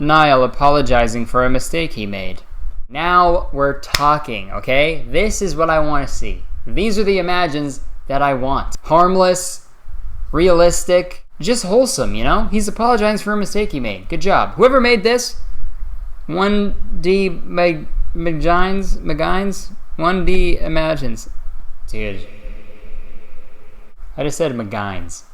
Niall apologizing for a mistake he made. Now we're talking, okay? This is what I want to see. These are the imagines that I want. Harmless, realistic, just wholesome, you know? He's apologizing for a mistake he made. Good job. Whoever made this, 1D Magines? 1D Imagines. Dude. I just said Magines.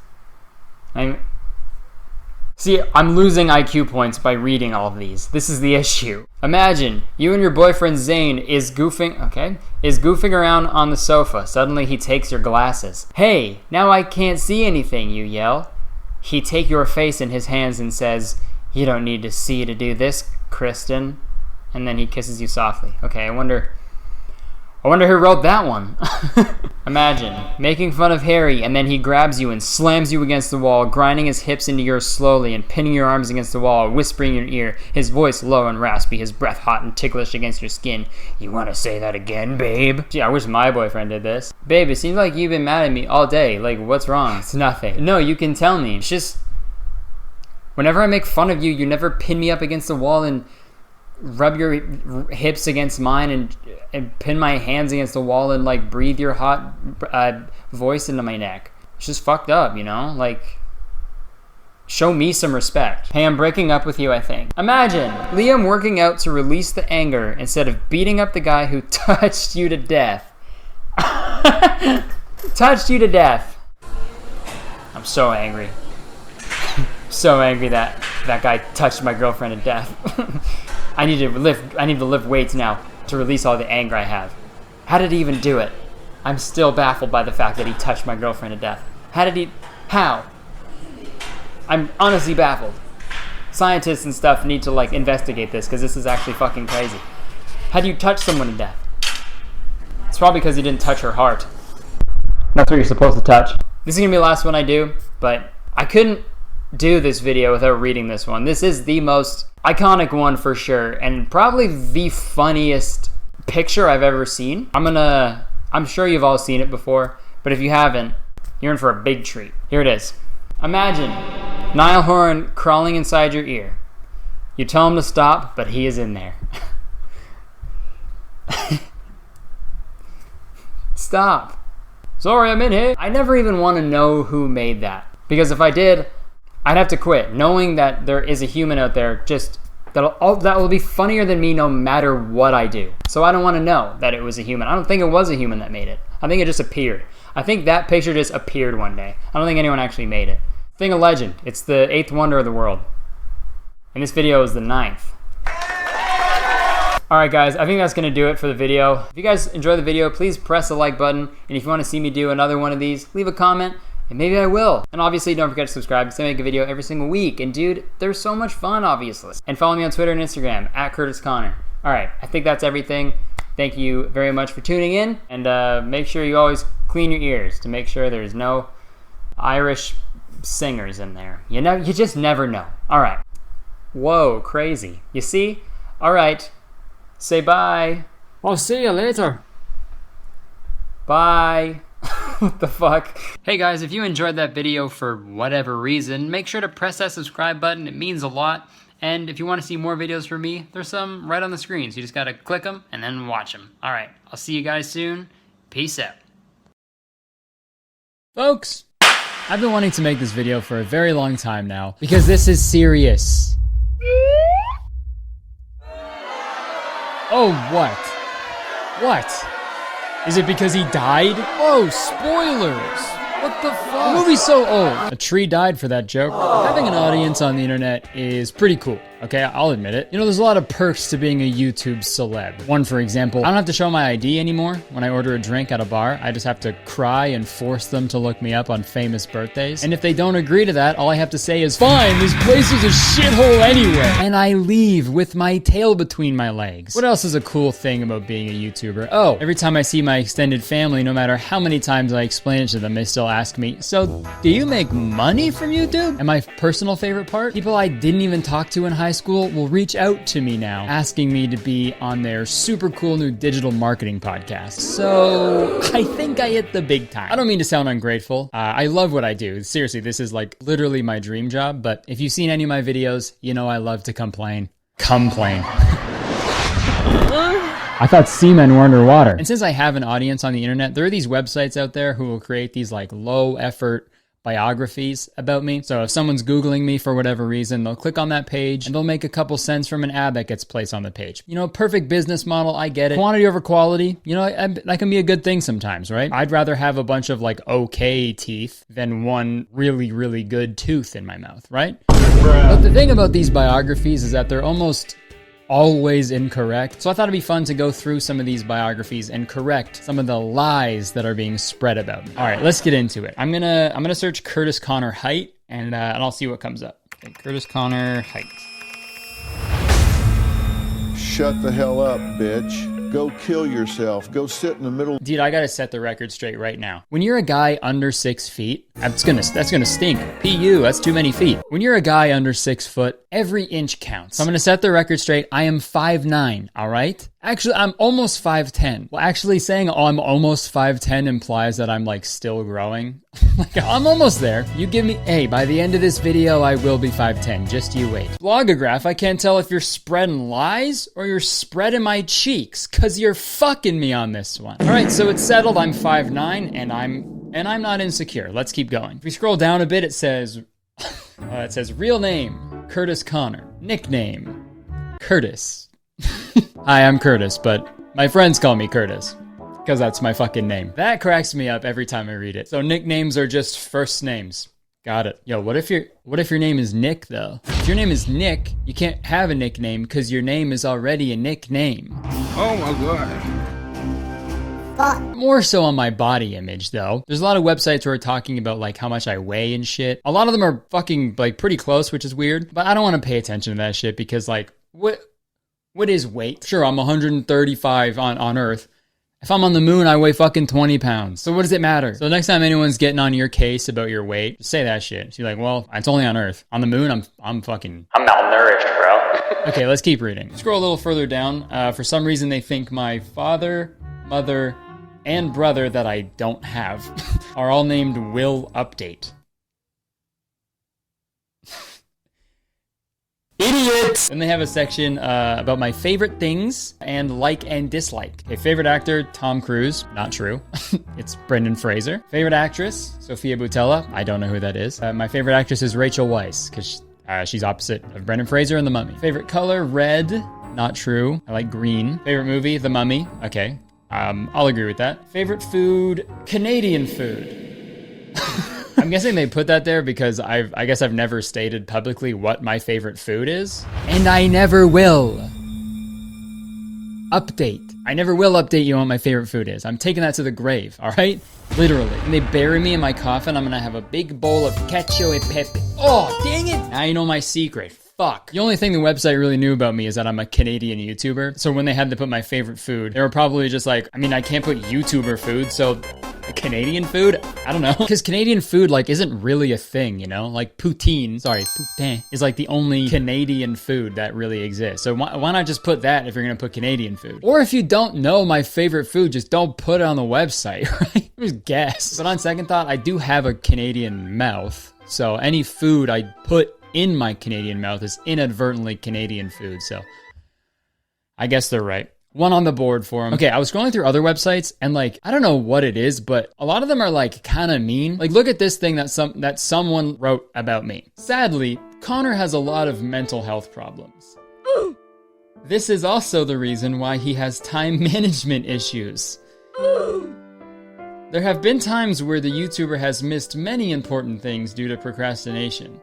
See, I'm losing IQ points by reading all of these. This is the issue. Imagine, you and your boyfriend Zane is goofing around on the sofa. Suddenly he takes your glasses. Hey, now I can't see anything, you yell. He take your face in his hands and says, you don't need to see to do this, Kristen. And then he kisses you softly. Okay, I wonder who wrote that one. Imagine making fun of Harry, and then he grabs you and slams you against the wall, grinding his hips into yours slowly and pinning your arms against the wall, whispering in your ear, his voice low and raspy, his breath hot and ticklish against your skin. You want to say that again, babe? Gee, I wish my boyfriend did this. Babe, it seems like you've been mad at me all day. Like, what's wrong? It's nothing. No, you can tell me. It's just, whenever I make fun of you, you never pin me up against the wall and rub your hips against mine and pin my hands against the wall and like breathe your hot voice into my neck. It's just fucked up, you know? Like, show me some respect. Hey, I'm breaking up with you, I think. Imagine Liam working out to release the anger instead of beating up the guy who touched you to death. Touched you to death. I'm so angry. So angry that guy touched my girlfriend to death. I need to lift weights now to release all the anger I have. How did he even do it? I'm still baffled by the fact that he touched my girlfriend to death. How? I'm honestly baffled. Scientists and stuff need to like investigate this because this is actually fucking crazy. How do you touch someone to death? It's probably because you didn't touch her heart. That's what you're supposed to touch. This is gonna be the last one I do, but I couldn't do this video without reading this one. This is the most iconic one for sure, and probably the funniest picture I've ever seen. I'm sure you've all seen it before, but if you haven't, you're in for a big treat. Here it is. Imagine Niall Horan crawling inside your ear. You tell him to stop, but he is in there. Stop. Sorry, I'm in here. I never even want to know who made that, because if I did, I'd have to quit, knowing that there is a human out there that will be funnier than me no matter what I do. So I don't want to know that it was a human. I don't think it was a human that made it. I think it just appeared. I think that picture just appeared one day. I don't think anyone actually made it. Thing of legend. It's the 8th wonder of the world. And this video is the 9th. Alright guys, I think that's going to do it for the video. If you guys enjoy the video, please press the like button. And if you want to see me do another one of these, leave a comment. And maybe I will. And obviously don't forget to subscribe because I make a video every single week. And dude, they're so much fun, obviously. And follow me on Twitter and Instagram, @CurtisConnor. Alright, I think that's everything. Thank you very much for tuning in. And make sure you always clean your ears to make sure there's no Irish singers in there. You just never know. Alright. Whoa, crazy. You see? Alright. Say bye. I'll see you later. Bye. What the fuck? Hey guys, if you enjoyed that video for whatever reason, make sure to press that subscribe button. It means a lot. And if you want to see more videos from me, there's some right on the screen. So you just gotta click them and then watch them. All right, I'll see you guys soon. Peace out. Folks, I've been wanting to make this video for a very long time now because this is serious. Oh, what? What? Is it because he died? Oh, spoilers! What the fuck? The movie's so old. A tree died for that joke. Having an audience on the internet is pretty cool, okay? I'll admit it. You know, there's a lot of perks to being a YouTube celeb. One, for example, I don't have to show my ID anymore when I order a drink at a bar. I just have to cry and force them to look me up on famous birthdays. And if they don't agree to that, all I have to say is, fine, this place is a shithole anyway. And I leave with my tail between my legs. What else is a cool thing about being a YouTuber? Oh, every time I see my extended family, no matter how many times I explain it to them, they still ask me, so do you make money from YouTube? And my personal favorite part, people I didn't even talk to in high school will reach out to me now, asking me to be on their super cool new digital marketing podcast. So I think I hit the big time. I don't mean to sound ungrateful. I love what I do. Seriously, this is like literally my dream job, but if you've seen any of my videos, you know I love to complain. Complain. I thought seamen were underwater. And since I have an audience on the internet, there are these websites out there who will create these like low effort biographies about me. So if someone's Googling me for whatever reason, they'll click on that page and they'll make a couple cents from an ad that gets placed on the page. You know, perfect business model, I get it. Quantity over quality, you know, that can be a good thing sometimes, right? I'd rather have a bunch of like okay teeth than one really, really good tooth in my mouth, right? But the thing about these biographies is that they're almost always incorrect. So I thought it'd be fun to go through some of these biographies and correct some of the lies that are being spread about me. All right, let's get into it. I'm gonna search Curtis Connor height and I'll see what comes up. Okay, Curtis Connor height. Shut the hell up, bitch. Go kill yourself. Go sit in the middle. Dude, I gotta set the record straight right now. When you're a guy under 6 feet, that's gonna stink. PU, that's too many feet. When you're a guy under 6 foot, every inch counts. So I'm gonna set the record straight. I am 5'9", all right? Actually, I'm almost 5'10". Well, actually saying I'm almost 5'10" implies that I'm like still growing. Like, I'm almost there. You give me, hey, by the end of this video, I will be 5'10", just you wait. Blogograph, I can't tell if you're spreading lies or you're spreading my cheeks, cause you're fucking me on this one. All right, so it's settled, I'm 5'9", and I'm not insecure. Let's keep going. If we scroll down a bit, it says real name, Curtis Connor. Nickname, Curtis. Hi, I'm Curtis, but my friends call me Curtis, because that's my fucking name. That cracks me up every time I read it. So nicknames are just first names. Got it. Yo, what if your name is Nick, though? If your name is Nick, you can't have a nickname because your name is already a nickname. Oh my god. More so on my body image, though. There's a lot of websites who are talking about like how much I weigh and shit. A lot of them are fucking like pretty close, which is weird. But I don't want to pay attention to that shit because like, what is weight? Sure, I'm 135 on Earth. If I'm on the moon, I weigh fucking 20 pounds. So what does it matter? So next time anyone's getting on your case about your weight, just say that shit. She's like, well, it's only on Earth. On the moon, I'm malnourished, bro. Okay, let's keep reading. Scroll a little further down. For some reason, they think my father, mother, and brother that I don't have are all named Will Update. Idiot! Then they have a section about my favorite things and like and dislike. Okay, favorite actor, Tom Cruise. Not true. It's Brendan Fraser. Favorite actress, Sofia Boutella. I don't know who that is. My favorite actress is Rachel Weisz because she's opposite of Brendan Fraser in The Mummy. Favorite color, red. Not true. I like green. Favorite movie, The Mummy. Okay. I'll agree with that. Favorite food, Canadian food. I'm guessing they put that there because I guess I've never stated publicly what my favorite food is. And I never will. Update. I never will update you on what my favorite food is. I'm taking that to the grave, all right? Literally. When they bury me in my coffin, I'm gonna have a big bowl of cacio e pepe. Oh, dang it! Now you know my secret. Fuck. The only thing the website really knew about me is that I'm a Canadian YouTuber. So when they had to put my favorite food, they were probably just like, I mean, I can't put YouTuber food, so Canadian food? I don't know. Because Canadian food, like, isn't really a thing, you know? Like, poutine is like the only Canadian food that really exists. So why not just put that if you're gonna put Canadian food? Or if you don't know my favorite food, just don't put it on the website, right? Just guess. But on second thought, I do have a Canadian mouth. So any food I put in my Canadian mouth is inadvertently Canadian food. So I guess they're right. One on the board for them. Okay, I was scrolling through other websites and like, I don't know what it is, but a lot of them are like kind of mean. Like, look at this thing that someone wrote about me. Sadly, Connor has a lot of mental health problems. This is also the reason why he has time management issues. There have been times where the YouTuber has missed many important things due to procrastination.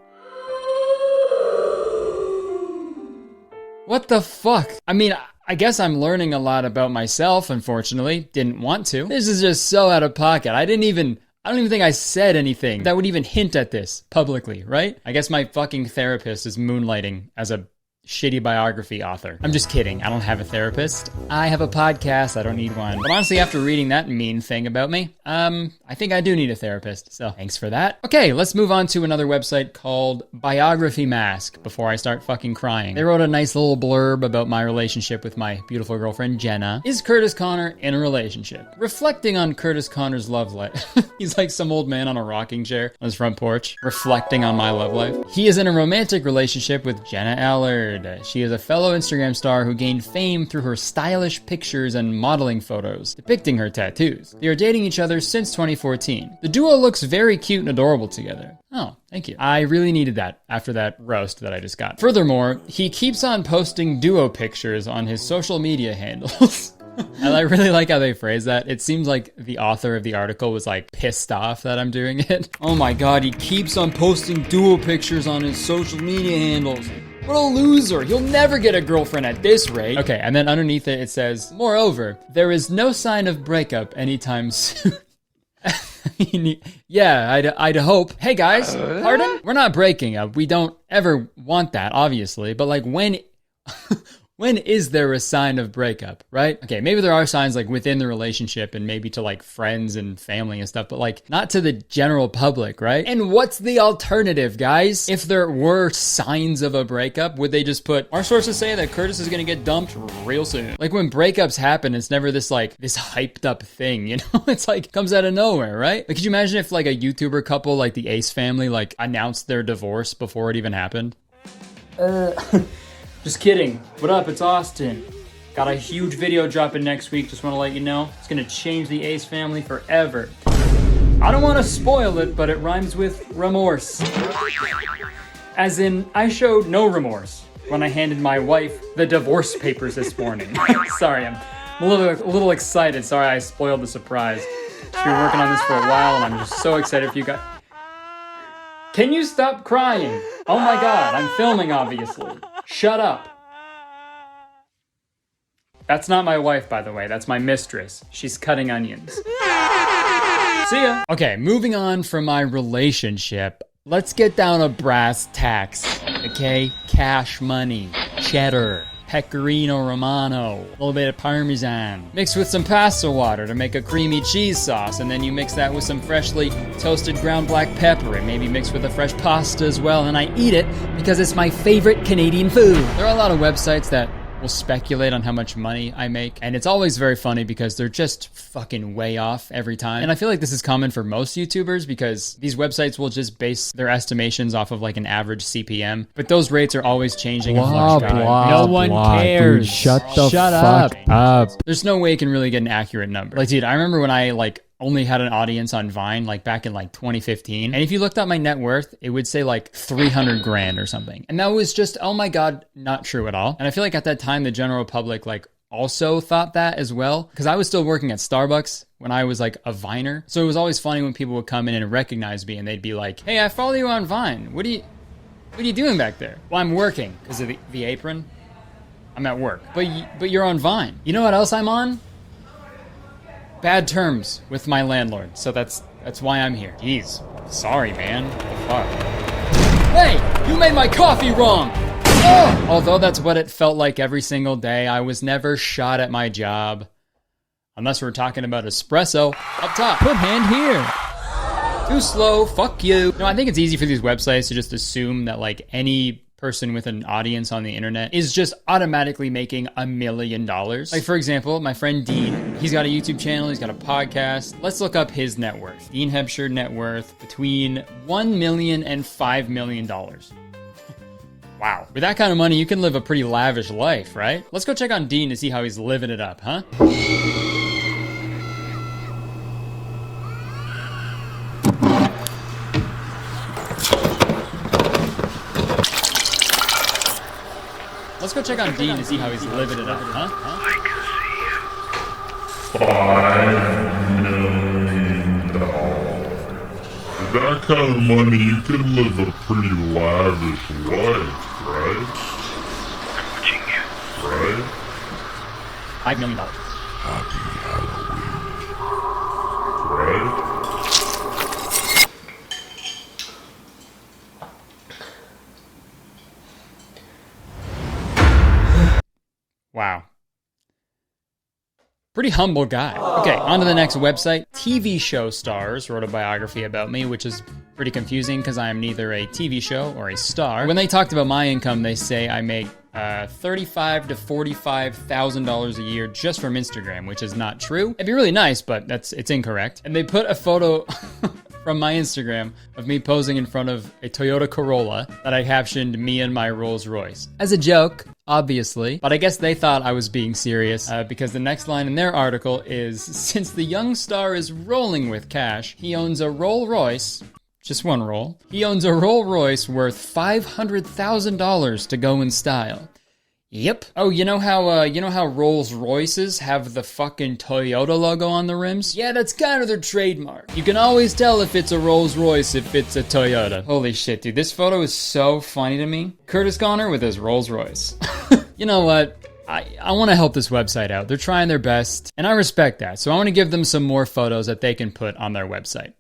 What the fuck? I mean, I guess I'm learning a lot about myself, unfortunately. Didn't want to. This is just so out of pocket. I don't even think I said anything that would even hint at this publicly, right? I guess my fucking therapist is moonlighting as a shitty biography author. I'm just kidding. I don't have a therapist. I have a podcast. I don't need one. But honestly, after reading that mean thing about me, I think I do need a therapist. So thanks for that. Okay, let's move on to another website called Biography Mask before I start fucking crying. They wrote a nice little blurb about my relationship with my beautiful girlfriend, Jenna. Is Curtis Connor in a relationship? Reflecting on Curtis Connor's love life. He's like some old man on a rocking chair on his front porch, reflecting on my love life. He is in a romantic relationship with Jenna Allard. She is a fellow Instagram star who gained fame through her stylish pictures and modeling photos depicting her tattoos. They are dating each other since 2014. The duo looks very cute and adorable together. Oh, thank you. I really needed that after that roast that I just got. Furthermore, he keeps on posting duo pictures on his social media handles. And I really like how they phrase that. It seems like the author of the article was like pissed off that I'm doing it. Oh my god, he keeps on posting duo pictures on his social media handles. What a loser. He'll never get a girlfriend at this rate. Okay, and then underneath it, it says, moreover, there is no sign of breakup anytime soon. Yeah, I'd hope. Hey guys, pardon? We're not breaking up. We don't ever want that, obviously. But like, when is there a sign of breakup, right? Okay, maybe there are signs like within the relationship and maybe to like friends and family and stuff, but like not to the general public, right? And what's the alternative, guys? If there were signs of a breakup, would they just put, our sources say that Curtis is gonna get dumped real soon? Like when breakups happen, it's never this like, this hyped up thing, you know? It's like, comes out of nowhere, right? Like, could you imagine if like a YouTuber couple, like the Ace family, like announced their divorce before it even happened? Just kidding. What up? It's Austin. Got a huge video dropping next week. Just want to let you know. It's going to change the Ace family forever. I don't want to spoil it, but it rhymes with remorse. As in, I showed no remorse when I handed my wife the divorce papers this morning. Sorry, I'm a little excited. Sorry I spoiled the surprise. She's been working on this for a while, and I'm just so excited for you guys. Can you stop crying? Oh my god, I'm filming, obviously. Shut up. That's not my wife, by the way. That's my mistress. She's cutting onions. See ya. Okay, moving on from my relationship, let's get down to brass tacks, okay? Cash money, cheddar, pecorino romano, a little bit of parmesan, mixed with some pasta water to make a creamy cheese sauce, and then you mix that with some freshly toasted ground black pepper, and maybe mixed with a fresh pasta as well, and I eat it because it's my favorite Canadian food. There are a lot of websites that will speculate on how much money I make, and it's always very funny because they're just fucking way off every time. And I feel like this is common for most YouTubers because these websites will just base their estimations off of like an average CPM, but those rates are always changing. No one cares. Dude, shut up. There's no way you can really get an accurate number. Like, dude, I remember when I like only had an audience on Vine like back in like 2015, and if you looked up my net worth, it would say like 300 grand or something, and that was just, oh my god, not true at all. And I feel like at that time the general public like also thought that as well, because I was still working at Starbucks when I was like a Viner, so it was always funny when people would come in and recognize me and they'd be like, hey, I follow you on Vine, what are you doing back there? Well, I'm working because of the apron. I'm at work. But you're on Vine. You know what else I'm on? Bad terms with my landlord, so that's why I'm here. Jeez, sorry, man. What the fuck? Hey, you made my coffee wrong! Oh! Although that's what it felt like every single day, I was never shot at my job. Unless we're talking about espresso. Up top, put hand here. Too slow, fuck you. No, I think it's easy for these websites to just assume that like any person with an audience on the internet is just automatically making $1 million. Like for example, my friend Dean, he's got a YouTube channel, he's got a podcast. Let's look up his net worth. Dean Hebscher net worth between $1 million and $5 million. Wow. With that kind of money, you can live a pretty lavish life, right? Let's go check on Dean to see how he's living it up, huh? Let's go check on Dean to see how he's living it up, huh? $5 million. With that kind of money, you can live a pretty lavish life, right? I'm watching you. Right? $5 million. Happy Halloween. Right? Wow. Pretty humble guy. Okay, on to the next website. TV show stars wrote a biography about me, which is pretty confusing because I am neither a TV show or a star. When they talked about my income, they say I make $35,000 to $45,000 a year just from Instagram, which is not true. It'd be really nice, but it's incorrect. And they put a photo from my Instagram of me posing in front of a Toyota Corolla that I captioned "me and my Rolls Royce" as a joke, obviously, but I guess they thought I was being serious because the next line in their article is, since the young star is rolling with cash, he owns a Rolls Royce, just one roll, he owns a Rolls Royce worth $500,000 to go in style. Yep. Oh, you know how Rolls Royces have the fucking Toyota logo on the rims? Yeah, that's kind of their trademark. You can always tell if it's a Rolls Royce if it's a Toyota. Holy shit, dude, this photo is so funny to me. Kurtis Connor with his Rolls Royce. You know what? I want to help this website out. They're trying their best, and I respect that. So I want to give them some more photos that they can put on their website.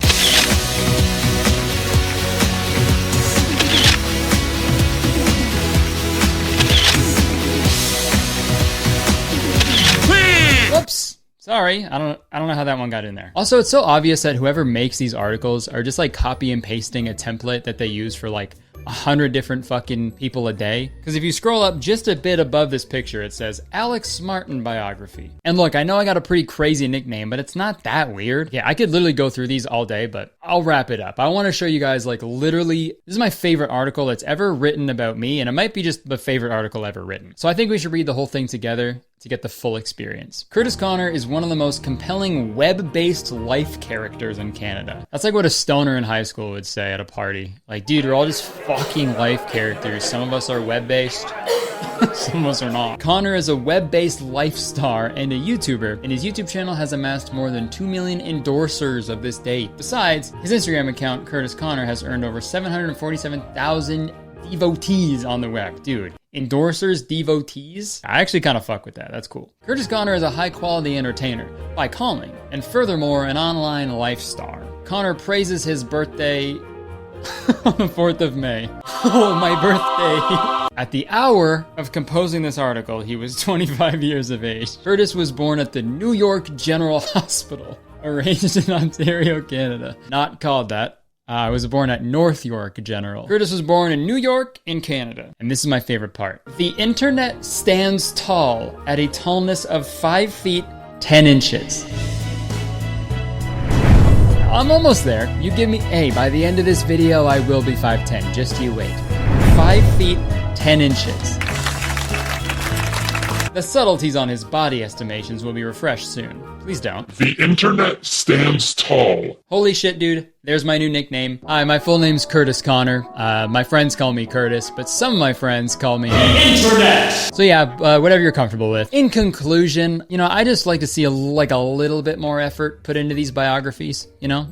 Whoops. Sorry, I don't know how that one got in there. Also, it's so obvious that whoever makes these articles are just like copy and pasting a template that they use for like 100 different fucking people a day. Because if you scroll up just a bit above this picture, it says Alex Martin biography. And look, I know I got a pretty crazy nickname, but it's not that weird. Yeah, I could literally go through these all day, but I'll wrap it up. I want to show you guys like literally, this is my favorite article that's ever written about me, and it might be just the favorite article ever written. So I think we should read the whole thing together to get the full experience. Kurtis Connor is one of the most compelling web-based life characters in Canada. That's like what a stoner in high school would say at a party. Like, dude, we're all just fucking life characters. Some of us are web-based, some of us are not. Connor is a web-based life star and a YouTuber, and his YouTube channel has amassed more than 2 million endorsers of this date. Besides, his Instagram account, Kurtis Connor, has earned over 747,000 devotees on the web. Dude, endorsers, devotees? I actually kind of fuck with that. That's cool. Kurtis Connor is a high-quality entertainer by calling, and furthermore, an online life star. Connor praises his birthday on the 4th of May. Oh, my birthday. At the hour of composing this article, he was 25 years of age. Kurtis was born at the New York General Hospital, arranged in Ontario, Canada. Not called that. I was born at North York General. Kurtis was born in New York, in Canada. And this is my favorite part. The internet stands tall at a tallness of 5 feet, 10 inches. I'm almost there. You give me, hey, by the end of this video, I will be 5'10". Just you wait. 5 feet, 10 inches. The subtleties on his body estimations will be refreshed soon. Please don't. The internet stands tall. Holy shit, dude. There's my new nickname. Hi, my full name's Kurtis Connor. My friends call me Kurtis, but some of my friends call me Internet. So yeah, whatever you're comfortable with. In conclusion, you know, I just like to see a little bit more effort put into these biographies, you know?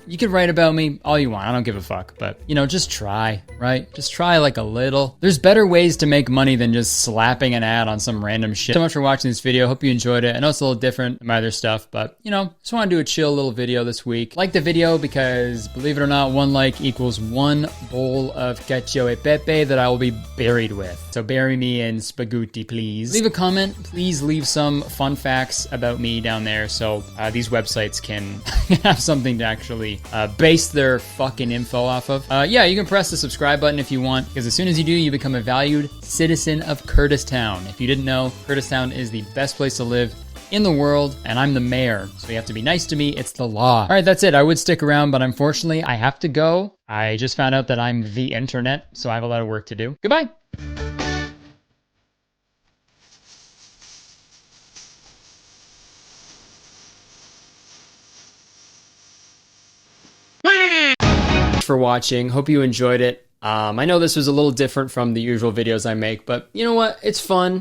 You could write about me all you want. I don't give a fuck, but you know, just try, right? Just try like a little. There's better ways to make money than just slapping an ad on some random shit. So much for watching this video. Hope you enjoyed it. I know it's a little different than my other stuff, but you know, just want to do a chill little video this week. Like the video because because, believe it or not, 1 like equals 1 bowl of cacio e pepe that I will be buried with. So bury me in spaghetti, please. Leave a comment. Please leave some fun facts about me down there so these websites can have something to actually base their fucking info off of. Yeah, you can press the subscribe button if you want, because as soon as you do, you become a valued citizen of Kurtistown. If you didn't know, Kurtistown is the best place to live in the world, and I'm the mayor, so you have to be nice to me. It's the law. All right, that's it. I would stick around, but unfortunately, I have to go. I just found out that I'm the internet, so I have a lot of work to do. Goodbye. For watching. Hope you enjoyed it. I know this was a little different from the usual videos I make, but you know what? It's fun.